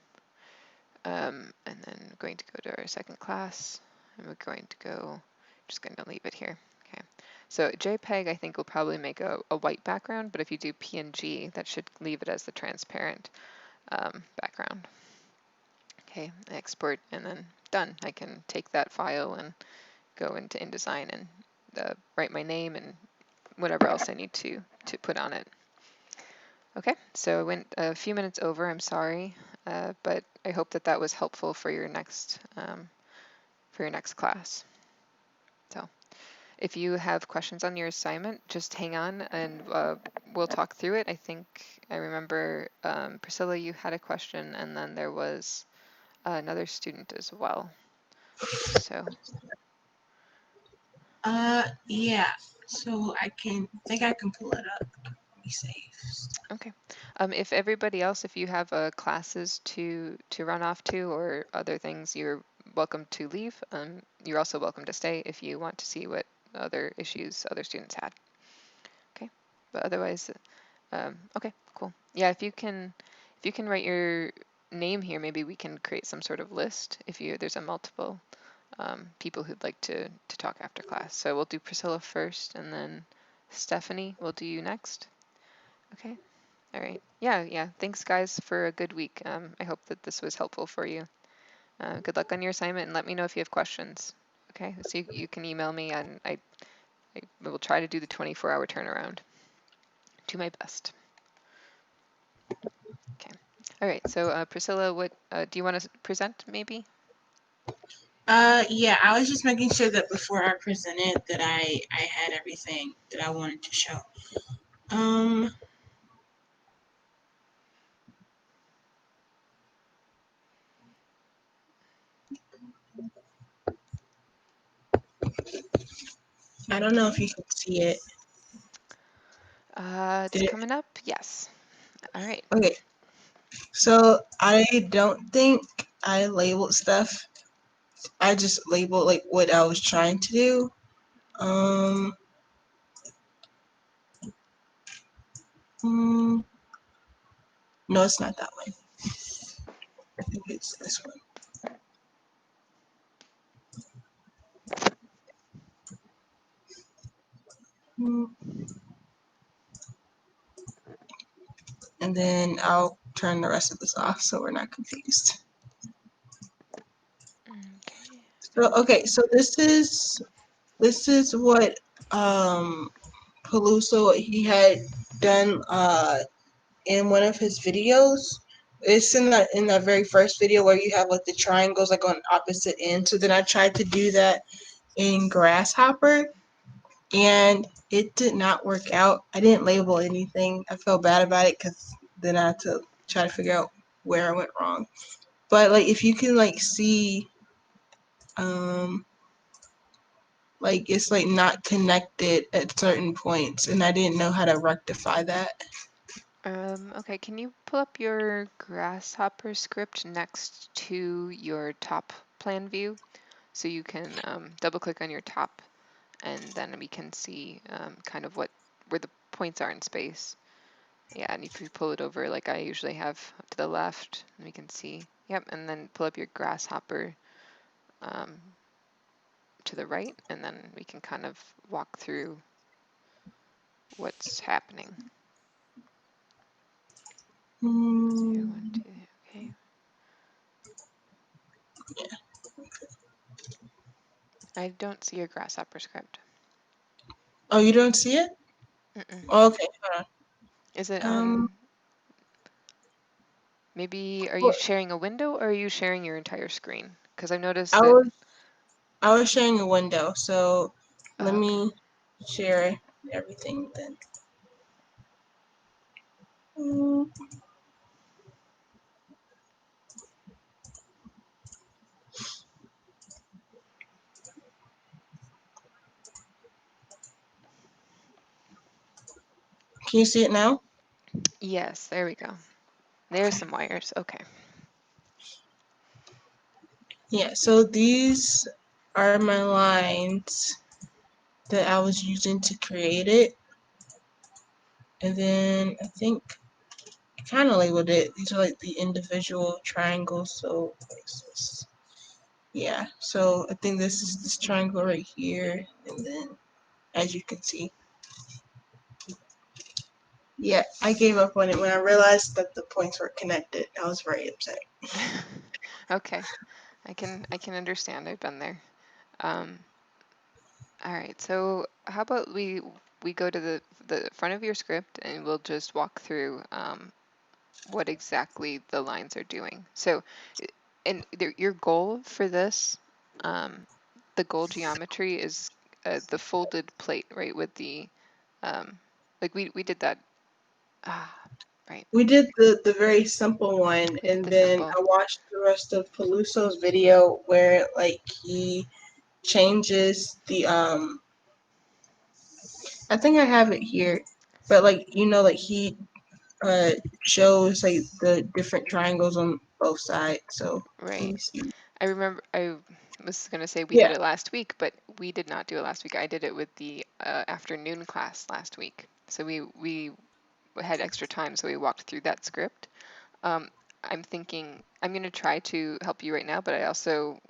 and then we're going to go to our second class, and we're going to go, just going to leave it here. Okay, so JPEG I think will probably make a white background, but if you do PNG, that should leave it as the transparent background. Okay, export and then done. I can take that file and go into InDesign and write my name and whatever else I need to put on it. Okay, so I went a few minutes over, I'm sorry, but I hope that that was helpful for your next class. So if you have questions on your assignment, just hang on and we'll talk through it. I think I remember, Priscilla, you had a question, and then there was another student as well. So. Yeah. So I think I can pull it up. Let me save. Okay. If everybody else, if you have classes to run off to or other things, you're welcome to leave. You're also welcome to stay if you want to see what other issues other students had. Okay. But otherwise, okay, cool. Yeah, if you can write your name here, maybe we can create some sort of list if there's a multiple people who'd like to talk after class. So we'll do Priscilla first, and then Stephanie, we'll do you next. Okay. All right. Yeah. Thanks, guys, for a good week. I hope that this was helpful for you. Good luck on your assignment, and let me know if you have questions. Okay. So you can email me, and I will try to do the 24-hour turnaround. Do my best. Okay. All right. So Priscilla, what do you want to present? Maybe. Yeah, I was just making sure that before I presented that I had everything that I wanted to show. I don't know if you can see it. It's coming up. Yes. All right. Okay. So I don't think I labeled stuff. I just labeled like what I was trying to do. No, it's not that one. I think it's this one. And then I'll turn the rest of this off so we're not confused. Okay. So this is what Peluso he had done in one of his videos. It's in that very first video where you have like the triangles like on opposite ends. So then I tried to do that in Grasshopper, and it did not work out. I didn't label anything. I felt bad about it because then I had to try to figure out where I went wrong. But like if you can like see, like it's like not connected at certain points, and I didn't know how to rectify that. Okay, can you pull up your Grasshopper script next to your top plan view so you can double click on your top, and then we can see kind of where the points are in space. Yeah, and if you pull it over like I usually have to the left, we can see. Yep, and then pull up your Grasshopper to the right, and then we can kind of walk through what's happening. 2, 1, 2, okay. I don't see your Grasshopper script. Oh, you don't see it? Mm-mm. Oh, okay, hold Is it on. maybe are you Well, sharing a window or are you sharing your entire screen? Because I've noticed I that. was sharing a window, so let Okay. me share everything then. Mm, Can you see it now? Yes, there we go. There's some wires. Okay. Yeah, so these are my lines that I was using to create it. And then I think I kind of labeled it. These are like the individual triangles. So yeah, so I think this is this triangle right here. And then as you can see, yeah, I gave up on it when I realized that the points were connected. I was very upset. Okay. I can understand. I've been there. All right. So how about we go to the front of your script and we'll just walk through what exactly the lines are doing. So, and your goal for this, the goal geometry is the folded plate, right? With the like we did that. Right. We did the very simple one, We did and the then simple. I watched the rest of Peluso's video where like he changes the I think I have it here, but like like he uh shows like the different triangles on both sides. So let Right. me see. I remember I was going to say we did Yeah, it last week, but we did not do it last week. I did it with the afternoon class last week. So we had extra time, so we walked through that script. I'm thinking I'm going to try to help you right now, but I also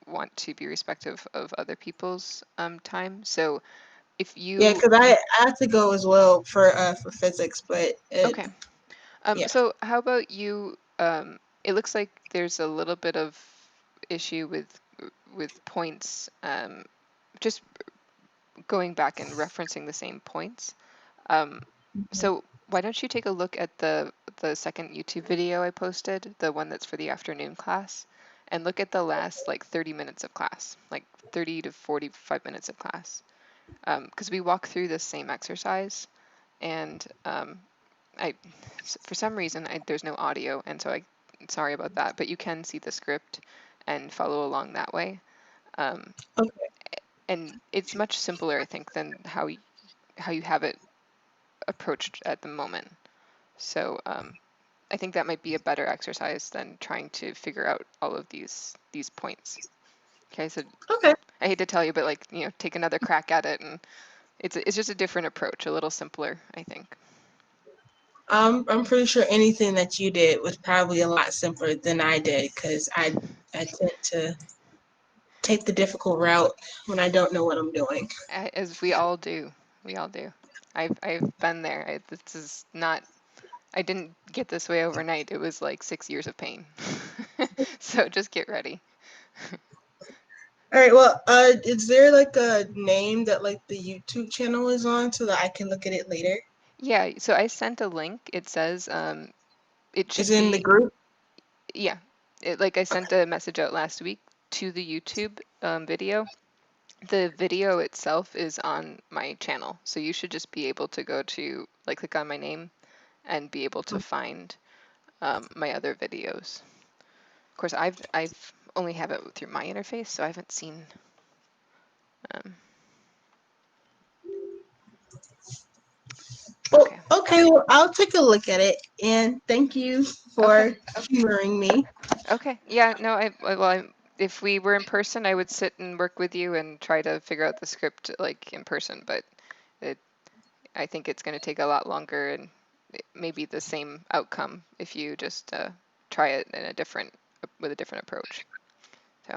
want to be respectful of other people's time. So if Yeah, you, because I have to go as well for physics, but okay. yeah. So how about you, it looks like there's a little bit of issue with points, just going back and referencing the same points. So why don't you take a look at the second YouTube video I posted, the one that's for the afternoon class, and look at the last like 30 minutes of class, like 30 to 45 minutes of class, because we walk through the same exercise, and for some reason there's no audio, and so sorry about that, but you can see the script and follow along that way. Okay. And it's much simpler, I think, than how you have it approached at the moment. So I think that might be a better exercise than trying to figure out all of these points. Okay, so Okay. I hate to tell you, but like, take another crack at it, and it's just a different approach, a little simpler, I think. I'm pretty sure anything that you did was probably a lot simpler than I did because I tend to take the difficult route when I don't know what I'm doing. As we all do, we all do. I've been there. This is not. I didn't get this way overnight. It was like 6 years of pain. So just get ready. All right. Well, is there like a name that like the YouTube channel is on so that I can look at it later? Yeah, so I sent a link. It says it Is should it in the be, group? yeah. Like I sent a message out last week to the YouTube video. The video itself is on my channel, so you should just be able to go to, like, click on my name and be able to find my other videos. Of course, I've only have it through my interface, so I haven't seen. Well, Okay. okay. Well, I'll take a look at it, and thank you Okay. for humoring me. Okay. Yeah. No. If we were in person, I would sit and work with you and try to figure out the script like in person. But it, I think it's going to take a lot longer, and it may be the same outcome if you just try it in with a different approach. So.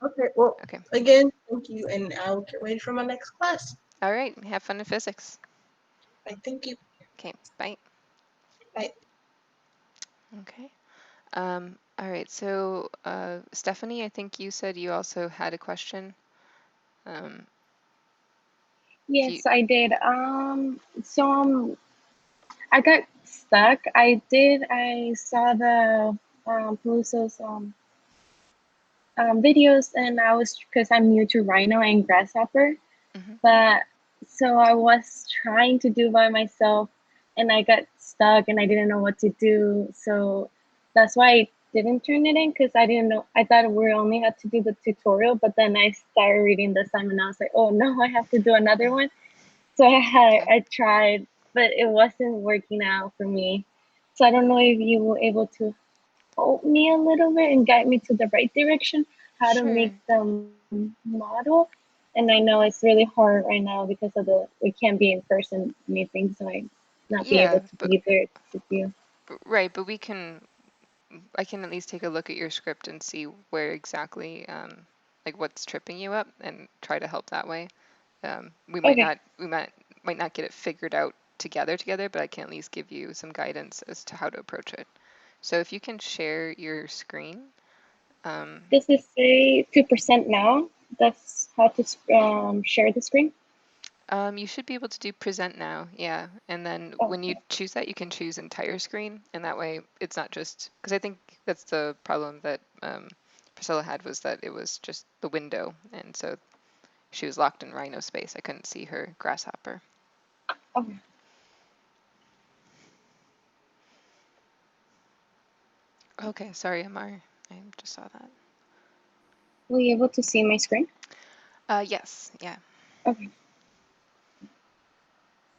Okay. Well, Okay. again, thank you, and I'll get ready for my next class. All right. Have fun in physics. Bye. Thank you. Okay. Bye. Bye. Okay. All right. So, Stephanie, I think you said you also had a question. If you, Yes, I did. I got stuck. I saw the Peluso's videos, and I was because I'm new to Rhino and Grasshopper, mhm. but so I was trying to do by myself, and I got stuck, and I didn't know what to do. So that's why I didn't turn it in because I didn't know. I thought we only had to do the tutorial, but then I started reading the assignment, and I was like, oh no, I have to do another one. So Okay. I tried, but it wasn't working out for me. So I don't know if you were able to help me a little bit and guide me to the right direction, how to Sure. make the model. And I know it's really hard right now because of we can't be in person meetings, so I not be able Yeah, to be there with you. right, but I can at least take a look at your script and see where exactly, like what's tripping you up and try to help that way. Okay. We might not get it figured out together, but I can at least give you some guidance as to how to approach it. So if you can share your screen, Does it say 2% now? That's how to share the screen? you should be able to do present now, yeah. And then when you Okay. choose that, you can choose entire screen, and that way it's not just, because I think that's the problem that Priscilla had, was that it was just the window, and so she was locked in Rhino space. I couldn't see her grasshopper. Okay. Okay, sorry, Amar. I just saw that. Were you able to see my screen? Yes, yeah. Okay.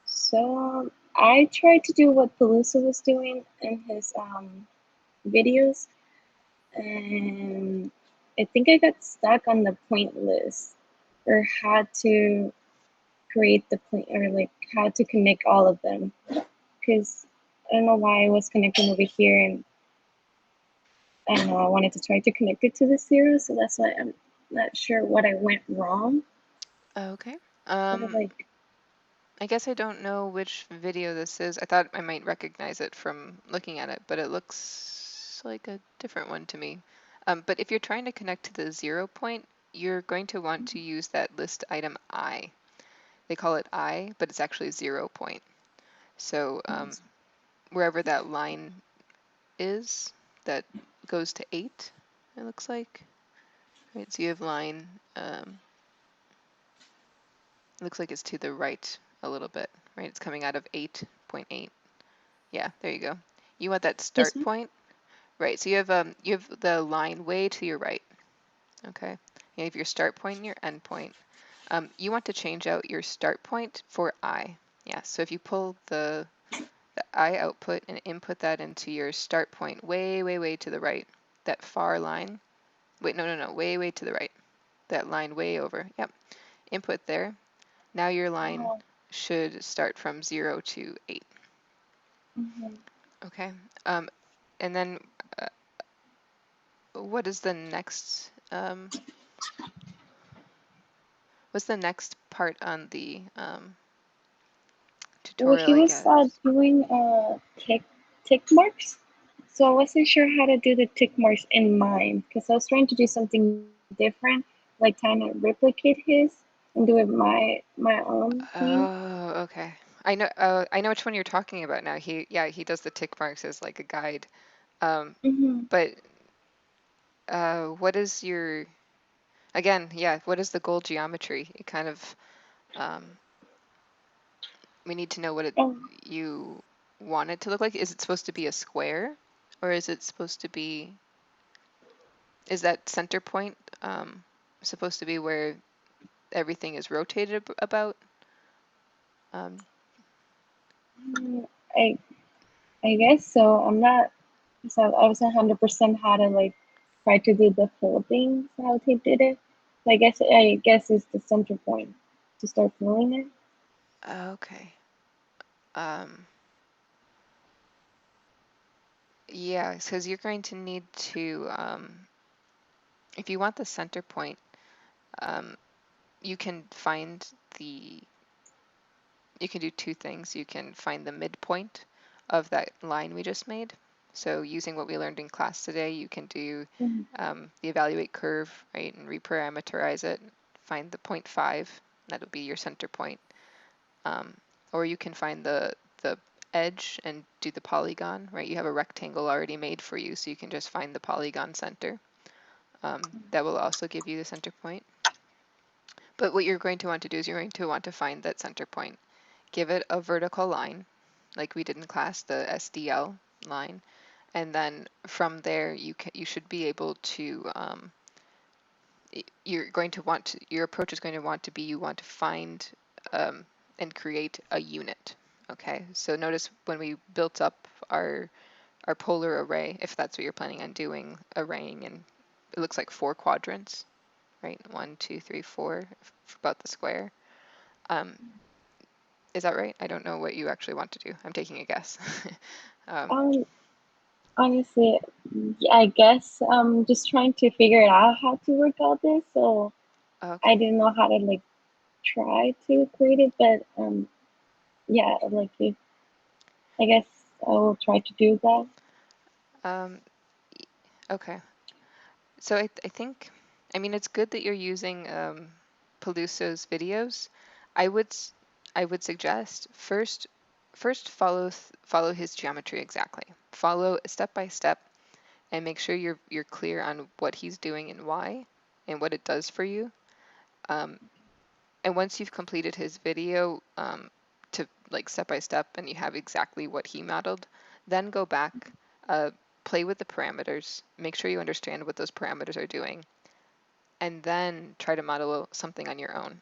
So I tried to do what Pelusa was doing in his videos, and I think I got stuck on the point list, or how to create the point, or like how to connect all of them. Because I don't know why I was connecting over here, and I don't know, I wanted to try to connect it to the zero, so that's why I'm not sure what I went wrong. Okay. But like, I guess I don't know which video this is. I thought I might recognize it from looking at it, but it looks like a different one to me. But if you're trying to connect to the 0 point, you're going to want to use that list item I. They call it I, but it's actually 0 point. So wherever that line is, that goes to 8, it looks like. Right, so you have line, looks like it's to the right a little bit, right? It's coming out of 8.8. Yeah, there you go. You want that this start one? point, right? So you have the line way to your right. Okay, you have your start point and your end point. You want to change out your start point for I. Yeah, so if you pull the I output and input that into your start point way, way, way to the right, that far line. Wait, no, way, way to the right. That line way over. Yep. Input there. Now your line Oh, should start from 0 to 8. mhm. Okay. And then what is the next? What's the next part on the Well, tutorial, he I was guess? doing tick marks, so I wasn't sure how to do the tick marks in mine because I was trying to do something different, like kind of replicate his and do it my own thing. Oh, okay. I know which one you're talking about now. He does the tick marks as like a guide. Hmm. But what is your, again, yeah, what is the goal geometry? It kind of, um, we need to know what Oh, you want it to look like. Is it supposed to be a square, or is it supposed to be, is that center point supposed to be where everything is rotated about? Um, mm, I I guess so. I'm not. So I wasn't 100% how to like try to do the full things how he did it. So I guess it's the center point to start filling it. okay. Um, yeah, because you're going to need to, if you want the center point, um, you can find the, you can do two things. You can find the midpoint of that line we just made. So using what we learned in class today, you can do Mhm. the evaluate curve, right, and reparameterize it, find the 0.5, that'll be your center point. Um, or you can find the edge and do the polygon, right? You have a rectangle already made for you, so you can just find the polygon center. That will also give you the center point. But what you're going to want to do is you're going to want to find that center point. Give it a vertical line, like we did in class, the SDL line, and then from there you should be able to you're going to want to, your approach is going to want to be, you want to find and create a unit. Okay, so notice when we built up our polar array, if that's what you're planning on doing, arraying, and it looks like 4 quadrants, right? 1, 2, 3, 4, about the square. Is that right? I don't know what you actually want to do. I'm taking a guess. um, Um, honestly, I guess I'm just trying to figure out how to work out this. So I okay. didn't know how to like try to create it, but yeah, like if, I guess I will try to do that. Um, okay. So I think, I mean, it's good that you're using Peluso's videos. I would I would suggest first follow his geometry exactly. Follow step by step and make sure you're clear on what he's doing and why and what it does for you. Um, and once you've completed his video to like step by step and you have exactly what he modeled, then go back, uh, play with the parameters, make sure you understand what those parameters are doing, and then try to model something on your own.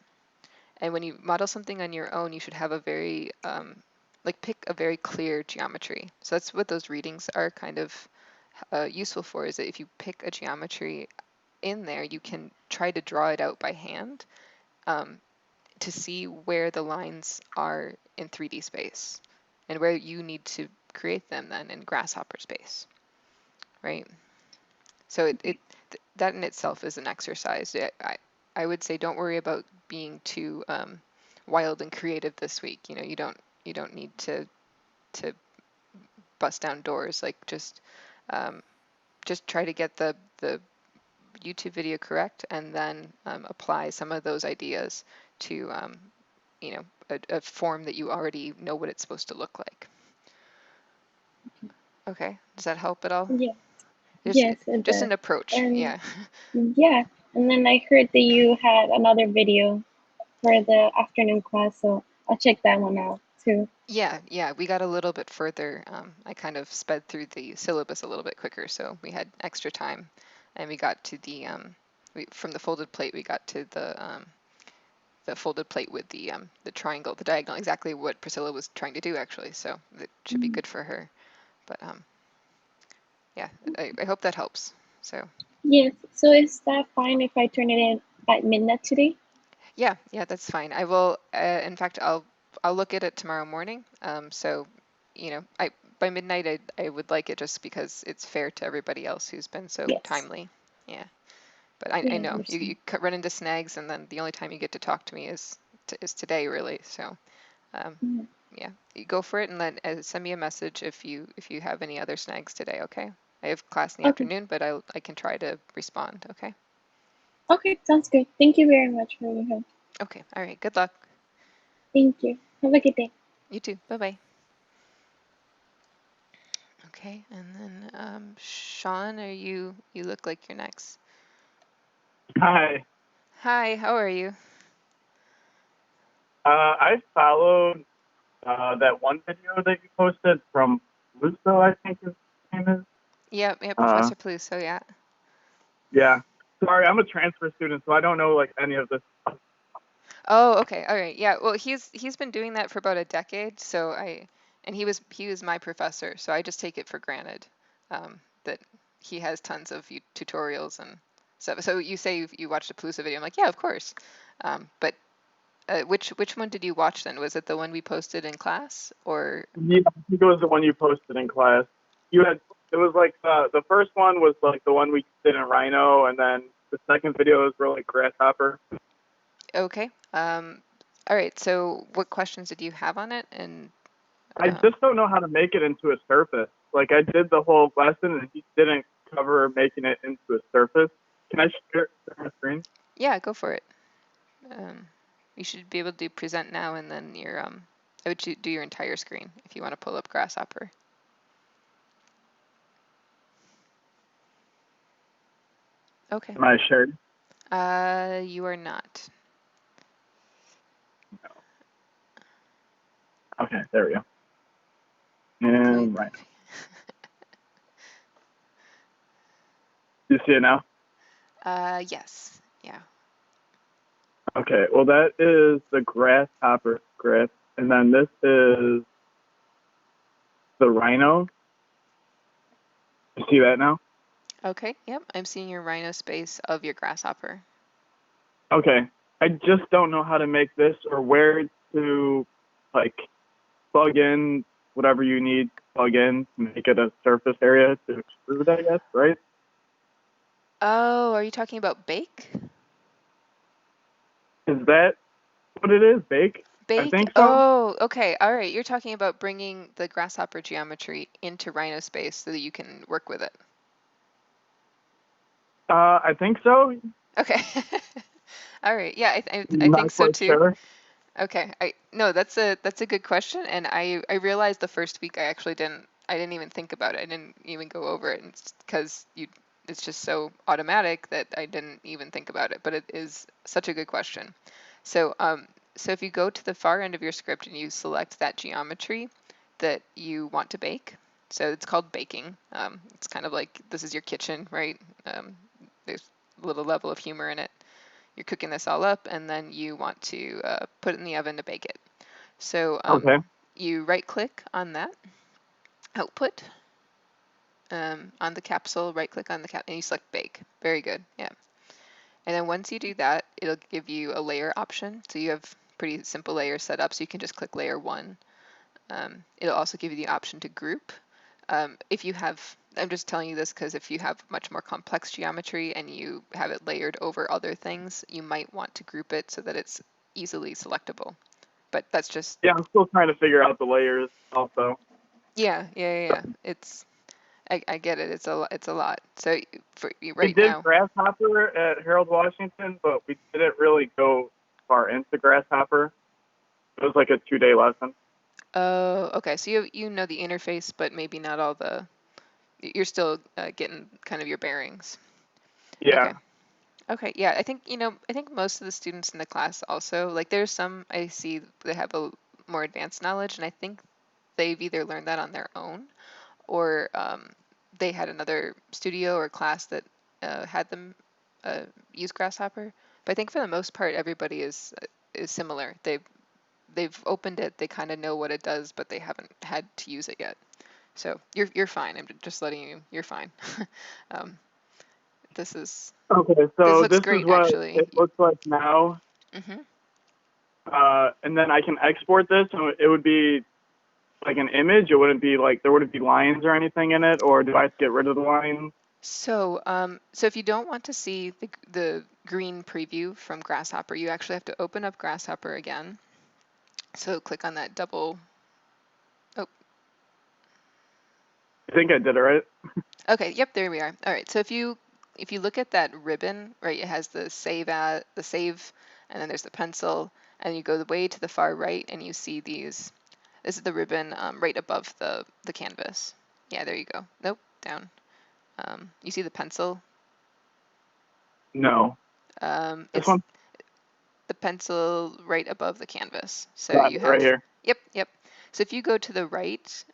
And when you model something on your own, you should have a very, like pick a very clear geometry. So that's what those readings are kind of useful for, is that if you pick a geometry in there, you can try to draw it out by hand um, to see where the lines are in 3D space and where you need to create them then in grasshopper space, right? So that in itself is an exercise. I would say don't worry about being too wild and creative this week. You know, you don't need to bust down doors. Like just try to get the YouTube video correct, and then apply some of those ideas to you know, a form that you already know what it's supposed to look like. Okay, does that help at all? Yeah. Just, Yes, it just does. an approach, And yeah. yeah, and then I heard that you had another video for the afternoon class, so I'll check that one out too. Yeah, we got a little bit further. I kind of sped through the syllabus a little bit quicker, so we had extra time, and we got to the from the folded plate, we got to the folded plate with the triangle, the diagonal, exactly what Priscilla was trying to do actually. So it should be good for her. But yeah, I hope that helps. So Yes, so is that fine if I turn it in at midnight today? yeah, that's fine. I will. In fact, I'll look at it tomorrow morning. So you know, by midnight I would like it just because it's fair to everybody else who's been so Yes. timely. Yeah. But Yeah, I I know you understand. run into snags, and then the only time you get to talk to me is today, really. So Yeah. yeah, you go for it, and then send me a message if you have any other snags today. Okay. I have class in the Okay. afternoon, but I can try to respond. Okay. Okay, sounds good. Thank you very much for your help. Okay. All right. Good luck. Thank you. Have a good day. You too. Bye bye. Okay, and then Sean, you look like you're next. Hi. Hi, how are you? I followed that one video that you posted from Luso, I think his name is. Yeah, Uh, Professor Peluso, yeah. yeah. Sorry, I'm a transfer student, so I don't know like any of this stuff. Oh, okay, all right, yeah. Well, he's been doing that for about a decade, and he was my professor, so I just take it for granted that he has tons of tutorials and stuff. So you say you watched a Peluso video? I'm like, yeah, of course. But which one did you watch then? Was it the one we posted in class, or? Yeah, I think it was the one you posted in class. You had it was like the first one was like the one we did in Rhino, and then the second video was really grasshopper. Okay. All right. So what questions did you have on it? And I just don't know how to make it into a surface. Like I did the whole lesson, and he didn't cover making it into a surface. Can I share my screen? yeah, go for it. You should be able to do present now, and then I would do your entire screen if you want to pull up Grasshopper. Okay. Am I shared? You are not. Okay, there we go. Okay. And right. You see it now? Yes. Yeah. Okay, well that is the grasshopper script, and then this is the Rhino. You see that now? Okay. Yep. I'm seeing your Rhino space of your Grasshopper. Okay, I just don't know how to make this or where to like plug in whatever you need to plug in to make it a surface area to extrude, I guess, right? Oh, are you talking about bake? Is that what it is, bake? I Bake? think so. Oh, okay. All right. You're talking about bringing the Grasshopper geometry into Rhino space so that you can work with it. I think so. Okay. All right. Yeah, I think Not so quite too. sure. Okay. No, that's a good question, and I realized the first week I didn't even think about it. I didn't even go over it, and it's because it's just so automatic that I didn't even think about it. But it is such a good question. So so if you go to the far end of your script and you select that geometry that you want to bake, so it's called baking. It's kind of like this is your kitchen, right? There's a little level of humor in it. You're cooking this all up, and then you want to put it in the oven to bake it. So Okay. you right click on that output on the capsule, right click on the and you select bake. Very good. Yeah. And then once you do that, it'll give you a layer option. So you have pretty simple layers set up, so you can just click layer 1. It'll also give you the option to group. If you have, I'm just telling you this because if you have much more complex geometry and you have it layered over other things, you might want to group it so that it's easily selectable. But that's just, Yeah, I'm still trying to figure out the layers also. yeah. I get it. It's a lot. So for We right did now, Grasshopper at Harold Washington, but we didn't really go far into Grasshopper. It was like a 2-day lesson. oh, okay. So you know the interface, but maybe not all the. You're still getting kind of your bearings. Yeah. Okay. Okay, yeah, I think most of the students in the class also, like there's some I see that have a more advanced knowledge, and I think they've either learned that on their own or they had another studio or class that had them use Grasshopper. But I think for the most part, everybody is similar. They've opened it, they kind of know what it does, but they haven't had to use it yet. So you're fine. I'm just letting you. You're fine. um, this is Okay, this so looks this is great what actually. it looks like now. Hmm. And then I can export this, and it would be like an image. It wouldn't be like there wouldn't be lines or anything in it, or do I have to get rid of the lines? So, so if you don't want to see the green preview from Grasshopper, you actually have to open up Grasshopper again. So click on that double. Oh, I think I did it right. okay. Yep, there we are. All right. So if you look at that ribbon, right, it has the the save, and then there's the pencil, and you go the way to the far right, and you see these. This is the ribbon right above the canvas. Yeah, there you go. Nope, down. You see the pencil? No, this It's one. the pencil right above the canvas. So Got you it right have, here. yep. So if you go to the right,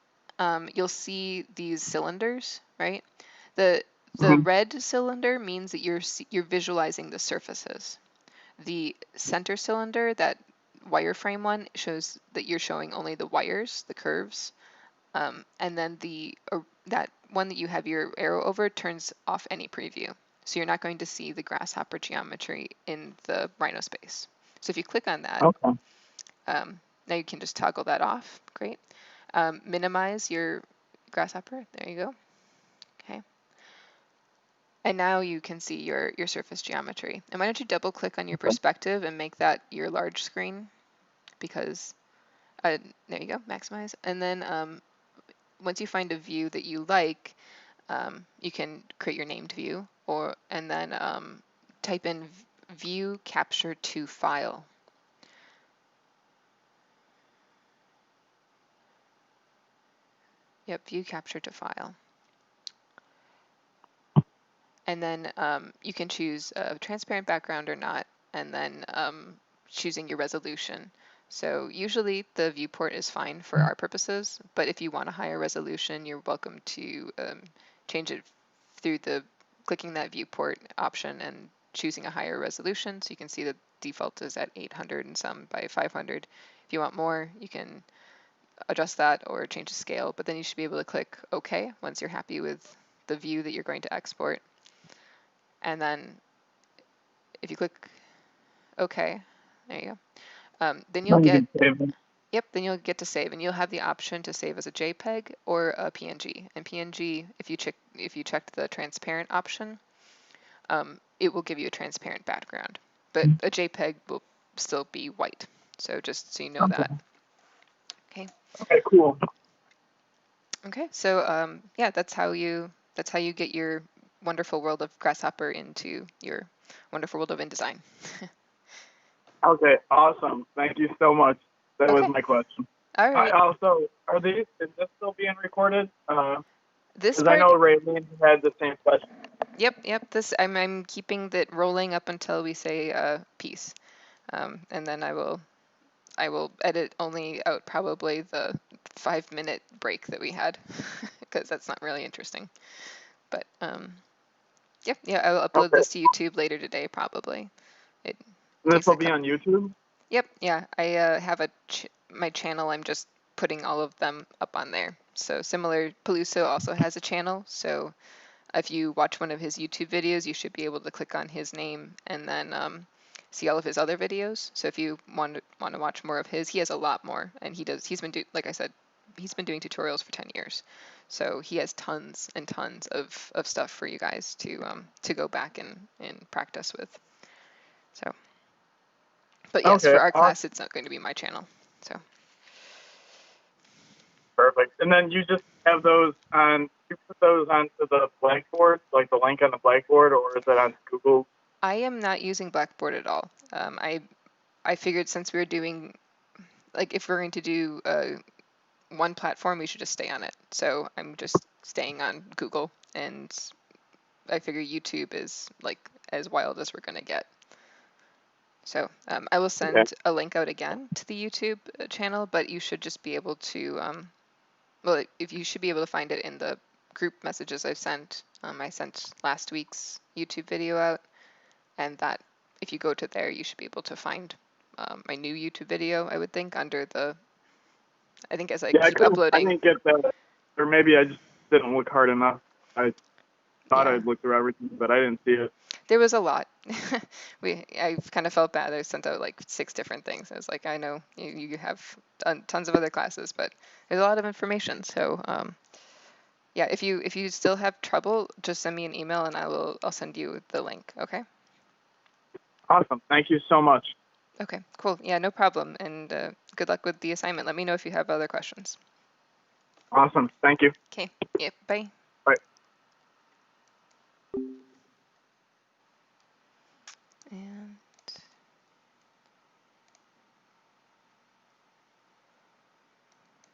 you'll see these cylinders, right? The Mhm. red cylinder means that you're visualizing the surfaces. The center cylinder, that wireframe one, shows that you're showing only the wires, the curves. And then that one that you have your arrow over turns off any preview. So you're not going to see the grasshopper geometry in the Rhino space. So if you click on that, Okay. now you can just toggle that off. Great. Minimize your grasshopper. There you go. Okay. And now you can see your surface geometry. And why don't you double click on your perspective and make that your large screen? Because there you go, maximize. And then once you find a view that you like, you can create your named view, and then type in view capture to file. Yep, view capture to file. And then you can choose a transparent background or not, and then choosing your resolution. So usually the viewport is fine for our purposes, but if you want a higher resolution, you're welcome to change it through clicking that viewport option and choosing a higher resolution. So you can see the default is at 800 and some by 500. If you want more, you can adjust that or change the scale, but then you should be able to click OK once you're happy with the view that you're going to export. And then if you click OK, there you go. Then you'll Then you get, can save it. yep, then you'll get to save, and you'll have the option to save as a JPEG or a PNG. And PNG, if you checked the transparent option, it will give you a transparent background, but a JPEG will still be white. So just so you know Okay. that. Okay. Okay. Cool. Okay. So yeah, that's how you get your wonderful world of Grasshopper into your wonderful world of InDesign. Okay. Awesome. Thank you so much. That was Okay. my question. All right. Also, is this still being recorded? This Because I part, know Raylene had the same question. yep. This I'm keeping that rolling up until we say peace, and then I will edit only out probably the 5-minute break that we had because that's not really interesting. But yeah, I will upload Okay. this to YouTube later today probably. It And this takes will a be on couple. YouTube? Yep, yeah. I have my channel. I'm just putting all of them up on there. So similar, Peluso also has a channel. So if you watch one of his YouTube videos, you should be able to click on his name and then see all of his other videos. So if you want to watch more of his, he has a lot more, and he's been like I said, he's been doing tutorials for 10 years. So he has tons and tons of stuff for you guys to go back and practice with. So, but yes, Okay, for our awesome. class, it's not going to be my channel. So Perfect. And then you just have those on, you put those onto the Blackboard, like the link on the Blackboard, or is it on Google? I am not using Blackboard at all. I figured since we were doing, like, if we're going to do one platform, we should just stay on it. So I'm just staying on Google, and I figure YouTube is like as wild as we're gonna get. So I will send a link out again to the YouTube channel, but you should just be able to, well, if you should be able to find it in the group messages I've sent. I sent last week's YouTube video out, and that if you go to there, you should be able to find my new YouTube video, I would think, under the, I think as I keep I uploading. didn't get that, or maybe I just didn't look hard enough. I thought Yeah. I'd looked through everything, but I didn't see it. There was a lot. I kind of felt bad. I sent out like 6 different things. I was like, I know you have tons of other classes, but there's a lot of information. So yeah, if you still have trouble, just send me an email and I'll send you the link. Okay. Awesome. Thank you so much. Okay. Cool. Yeah, no problem. And good luck with the assignment. Let me know if you have other questions. Awesome. Thank you. Okay. Yeah. Bye.